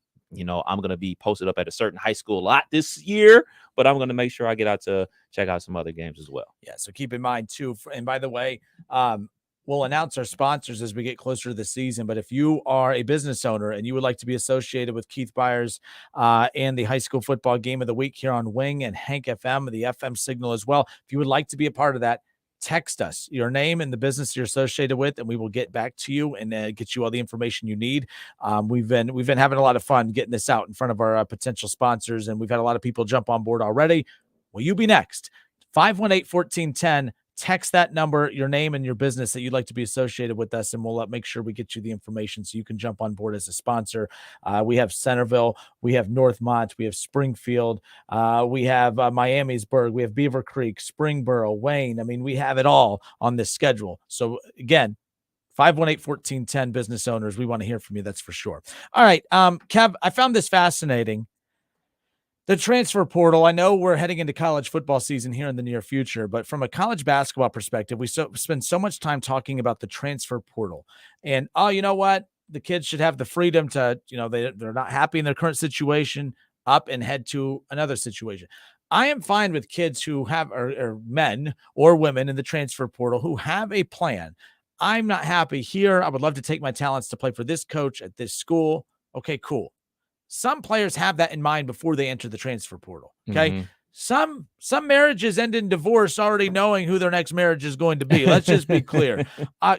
going to be posted up at a certain high school a lot this year, but I'm going to make sure I get out to check out some other games as well. Yeah, so keep in mind, too. And by the way, we'll announce our sponsors as we get closer to the season. But if you are a business owner and you would like to be associated with Keith Byers and the high school football game of the week here on Wing and Hank FM, the FM signal as well, if you would like to be a part of that, text us your name and the business you're associated with, and we will get back to you and get you all the information you need. We've been having a lot of fun getting this out in front of our potential sponsors, and we've had a lot of people jump on board already. Will you be next? 518-1410. Text that number, your name and your business that you'd like to be associated with us, and we'll make sure we get you the information so you can jump on board as a sponsor. We have Centerville, we have Northmont, we have Springfield, we have Miamisburg, we have Beaver Creek, Springboro, Wayne. I mean, we have it all on this schedule. So again, 518-1410 business owners, we want to hear from you. That's for sure. All right. Kev, I found this fascinating. The transfer portal, I know we're heading into college football season here in the near future, but from a college basketball perspective, we spend so much time talking about the transfer portal. And, you know what? The kids should have the freedom to, they're not happy in their current situation, up and head to another situation. I am fine with kids who have, or men or women in the transfer portal who have a plan. I'm not happy here. I would love to take my talents to play for this coach at this school. Okay, cool. Some players have that in mind before they enter the transfer portal. Okay. Mm-hmm. Some marriages end in divorce already knowing who their next marriage is going to be. Let's just be clear.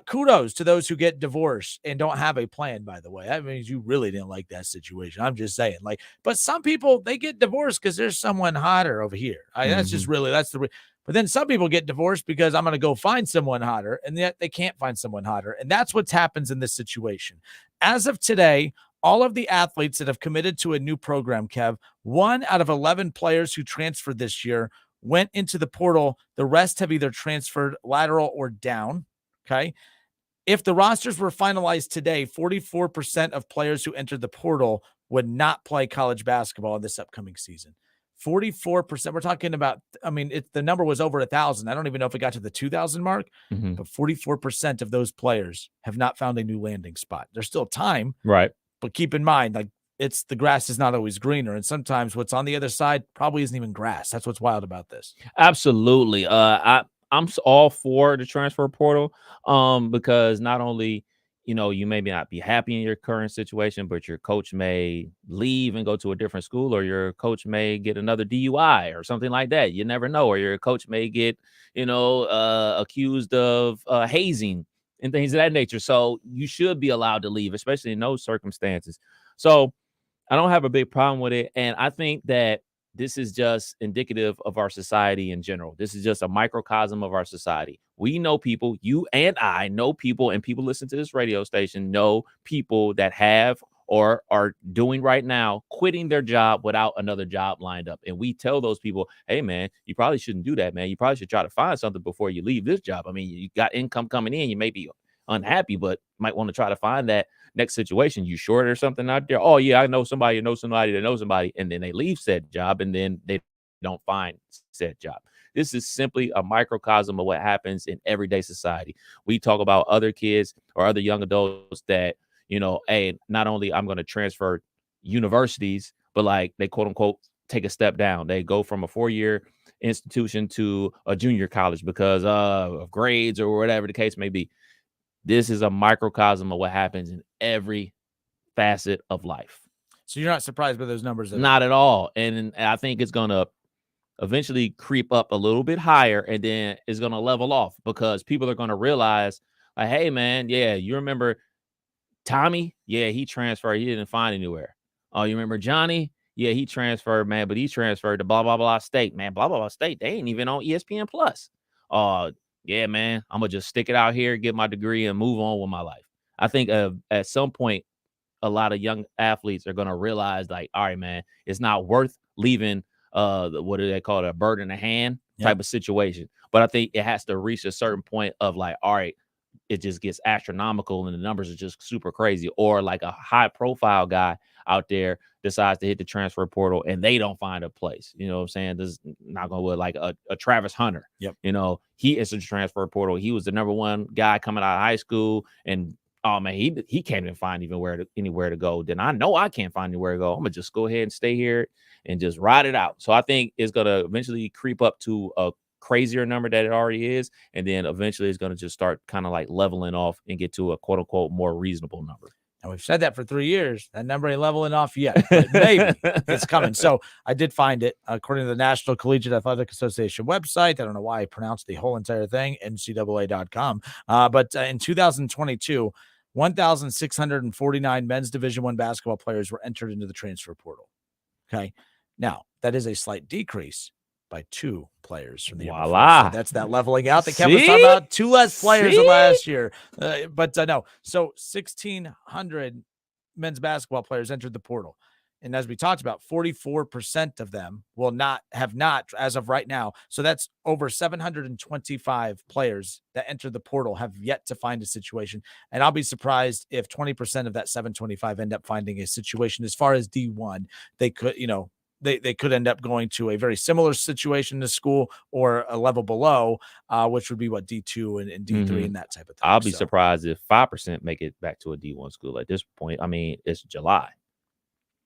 Kudos to those who get divorced and don't have a plan, by the way. That means you really didn't like that situation. I'm just saying, but some people, they get divorced because there's someone hotter over here. That's just really, but then some people get divorced because I'm going to go find someone hotter, and yet they can't find someone hotter. And that's what happens in this situation. As of today, all of the athletes that have committed to a new program, Kev, 1 out of 11 players who transferred this year went into the portal. The rest have either transferred lateral or down. Okay. If the rosters were finalized today, 44% of players who entered the portal would not play college basketball in this upcoming season. 44%. We're talking about, the number was over 1,000. I don't even know if it got to the 2,000 mark, but 44% of those players have not found a new landing spot. There's still time. Right. But keep in mind, the grass is not always greener. And sometimes what's on the other side probably isn't even grass. That's what's wild about this. Absolutely. I'm all for the transfer portal because not only, you may not be happy in your current situation, but your coach may leave and go to a different school, or your coach may get another DUI or something like that. You never know. Or your coach may get, accused of hazing and things of that nature. So you should be allowed to leave, especially in those circumstances. So I don't have a big problem with it. And I think that this is just indicative of our society in general. This is just a microcosm of our society. We know people, you and I know people, and people listen to this radio station know people that have or are doing right now, quitting their job without another job lined up. And we tell those people, hey, man, you probably shouldn't do that, man. You probably should try to find something before you leave this job. I mean, you got income coming in. You may be unhappy, but might want to try to find that next situation. You short or something out there. Oh, yeah, I know somebody that knows somebody. And then they leave said job, and then they don't find said job. This is simply a microcosm of what happens in everyday society. We talk about other kids or other young adults that, hey, not only I'm going to transfer universities, but they quote unquote take a step down. They go from a 4-year institution to a junior college because of grades or whatever the case may be. This is a microcosm of what happens in every facet of life. So you're not surprised by those numbers? Not at all. And I think it's going to eventually creep up a little bit higher, and then it's going to level off because people are going to realize, like, hey, man, yeah, you remember Tommy? Yeah, he transferred. He didn't find anywhere. Oh, you remember Johnny? Yeah, he transferred, man, but he transferred to blah, blah, blah state. Man, blah, blah, blah state. They ain't even on ESPN Plus. Yeah, man, I'm going to just stick it out here, get my degree, and move on with my life. I think at some point, a lot of young athletes are going to realize, like, all right, man, it's not worth leaving what do they call it, a bird in the hand type of situation. But I think it has to reach a certain point of like, all right, it just gets astronomical and the numbers are just super crazy. Or like a high profile guy out there decides to hit the transfer portal and they don't find a place. You know what I'm saying? This is not going to be like a Travis Hunter. Yep. You know, he is a transfer portal. He was the number one guy coming out of high school, and oh man, he can't even find anywhere to go. Then I know I can't find anywhere to go. I'm gonna just go ahead and stay here and just ride it out. So I think it's gonna eventually creep up to a crazier number that it already is, and then eventually it's gonna just start kind of like leveling off and get to a quote unquote more reasonable number. And we've said that for 3 years. That number ain't leveling off yet, but maybe it's coming. So I did find it according to the National Collegiate Athletic Association website. I don't know why I pronounced the whole entire thing, NCAA.com. But in 2022, 1,649 men's Division I basketball players were entered into the transfer portal. Okay. Now, that is a slight decrease by 2 players from the voila. So that's that leveling out that Kevin was talking about. 2 less players than last year. But no. So 1,600 men's basketball players entered the portal. And as we talked about, 44% of them have not as of right now. So that's over 725 players that entered the portal have yet to find a situation. And I'll be surprised if 20% of that 725 end up finding a situation. As far as D1, they could, they could end up going to a very similar situation to school or a level below, which would be what D2 and D3 and that type of thing. I'll be surprised if 5% make it back to a D1 school at this point. I mean, it's July.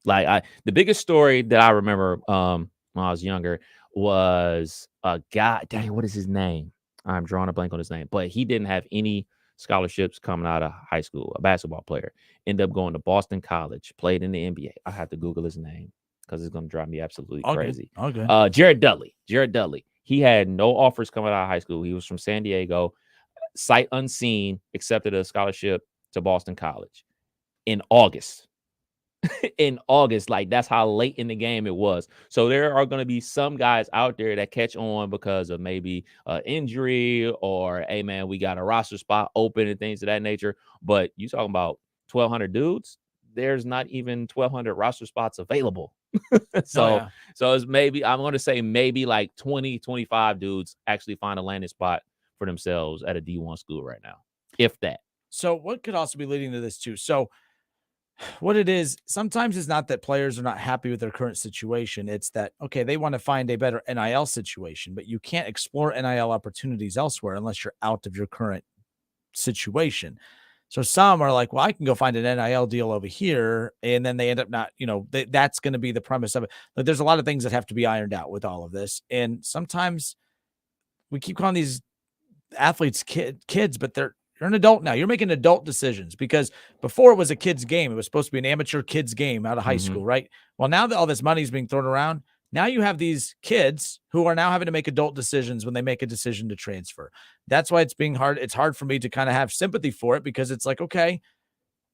Like the biggest story that I remember when I was younger was a guy. Dang, what is his name? I'm drawing a blank on his name, but he didn't have any scholarships coming out of high school. A basketball player ended up going to Boston College, played in the NBA. I have to Google his name because it's going to drive me absolutely crazy. Okay. Jared Dudley. He had no offers coming out of high school. He was from San Diego. Sight unseen, accepted a scholarship to Boston College in August. Like that's how late in the game it was. So there are going to be some guys out there that catch on because of maybe injury or, hey man, we got a roster spot open and things of that nature. But you talking about 1,200 dudes, there's not even 1,200 roster spots available. So it's maybe, I'm going to say maybe like 20, 25 dudes actually find a landing spot for themselves at a D1 school right now, if that. So what could also be leading to this too? So what it is, sometimes it's not that players are not happy with their current situation. It's that, okay, they want to find a better NIL situation, but you can't explore NIL opportunities elsewhere unless you're out of your current situation. So some are like, well, I can go find an NIL deal over here. And then they end up not, that's going to be the premise of it. But there's a lot of things that have to be ironed out with all of this. And sometimes we keep calling these athletes kids, but you're an adult now. You're making adult decisions because before it was a kid's game. It was supposed to be an amateur kid's game out of high school, right? Well, now that all this money is being thrown around, now you have these kids who are now having to make adult decisions when they make a decision to transfer. That's why it's being hard. It's hard for me to kind of have sympathy for it because it's like, okay,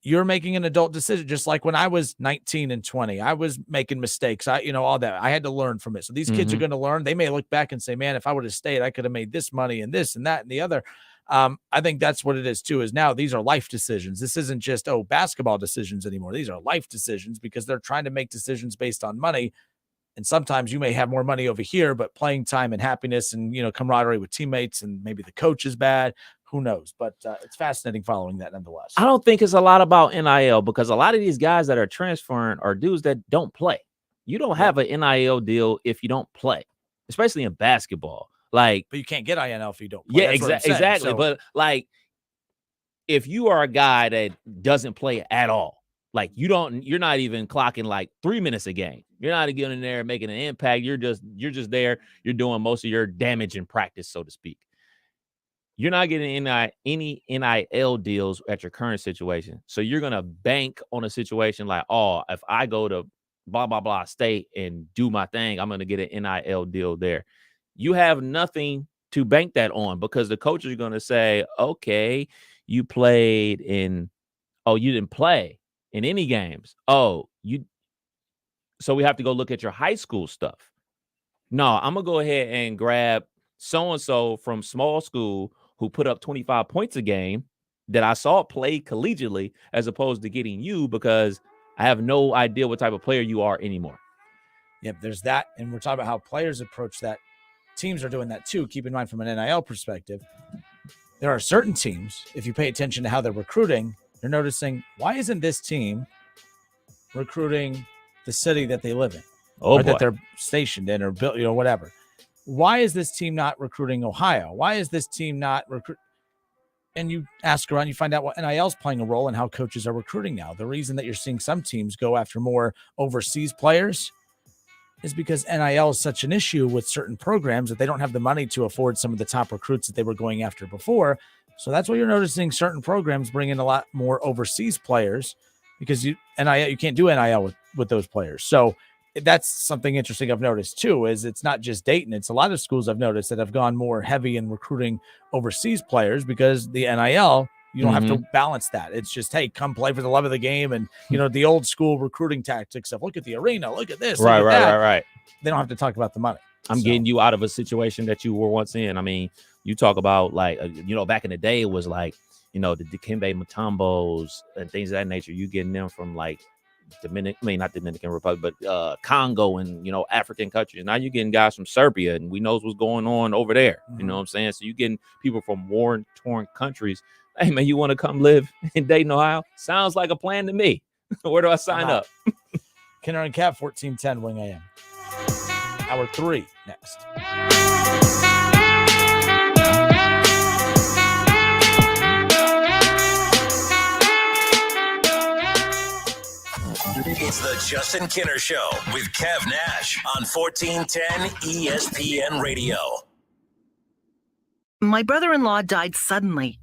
you're making an adult decision. Just like when I was 19 and 20, I was making mistakes. All that. I had to learn from it. So these kids are going to learn. They may look back and say, man, if I would have stayed, I could have made this money and this and that and the other. I think that's what it is too, is now these are life decisions. This isn't just, basketball decisions anymore. These are life decisions because they're trying to make decisions based on money. And sometimes you may have more money over here, but playing time and happiness and, camaraderie with teammates and maybe the coach is bad. Who knows? But it's fascinating following that nonetheless. I don't think it's a lot about NIL because a lot of these guys that are transferring are dudes that don't play. You don't have an NIL deal if you don't play, especially in basketball. But you can't get INL if you don't play. Yeah, exactly. So, but like, if you are a guy that doesn't play at all, Like you're not even clocking like 3 minutes a game. You're not getting in there making an impact. You're just there. You're doing most of your damage in practice, so to speak. You're not getting any NIL deals at your current situation. So you're going to bank on a situation like, oh, if I go to blah, blah, blah state and do my thing, I'm going to get an NIL deal there. You have nothing to bank that on because the coaches are going to say, okay, you didn't play in any games. So we have to go look at your high school stuff. No, I'm going to go ahead and grab so-and-so from small school who put up 25 points a game that I saw play collegiately as opposed to getting you because I have no idea what type of player you are anymore. Yep, there's that. And we're talking about how players approach that. Teams are doing that too. Keep in mind from an NIL perspective, there are certain teams, if you pay attention to how they're recruiting, you're noticing, why isn't this team recruiting the city that they live in or that they're stationed in or built, whatever. Why is this team not recruiting Ohio? Why is this team not recruit? And you ask around, you find out what NIL is playing a role in how coaches are recruiting now. The reason that you're seeing some teams go after more overseas players is because NIL is such an issue with certain programs that they don't have the money to afford some of the top recruits that they were going after before. So that's why you're noticing certain programs bring in a lot more overseas players because you can't do NIL with those players. So that's something interesting I've noticed too, is it's not just Dayton. It's a lot of schools I've noticed that have gone more heavy in recruiting overseas players because the NIL, you don't have to balance that. It's just, hey, come play for the love of the game. And, the old school recruiting tactics of look at the arena, look at this, Right. They don't have to talk about the money. I'm getting you out of a situation that you were once in. I mean, you talk about like, back in the day, it was like, the Dikembe Mutombos and things of that nature. You getting them from like not Dominican Republic, but Congo and, African countries. Now you're getting guys from Serbia and we knows what's going on over there. You know what I'm saying? So you're getting people from war-torn countries. Hey, man, you want to come live in Dayton, Ohio? Sounds like a plan to me. Where do I sign up? Kenner and Cap, 1410 Wing AM. Hour 3 next. It's the Justin Kinner Show with Kev Nash on 1410 ESPN Radio. My brother-in-law died suddenly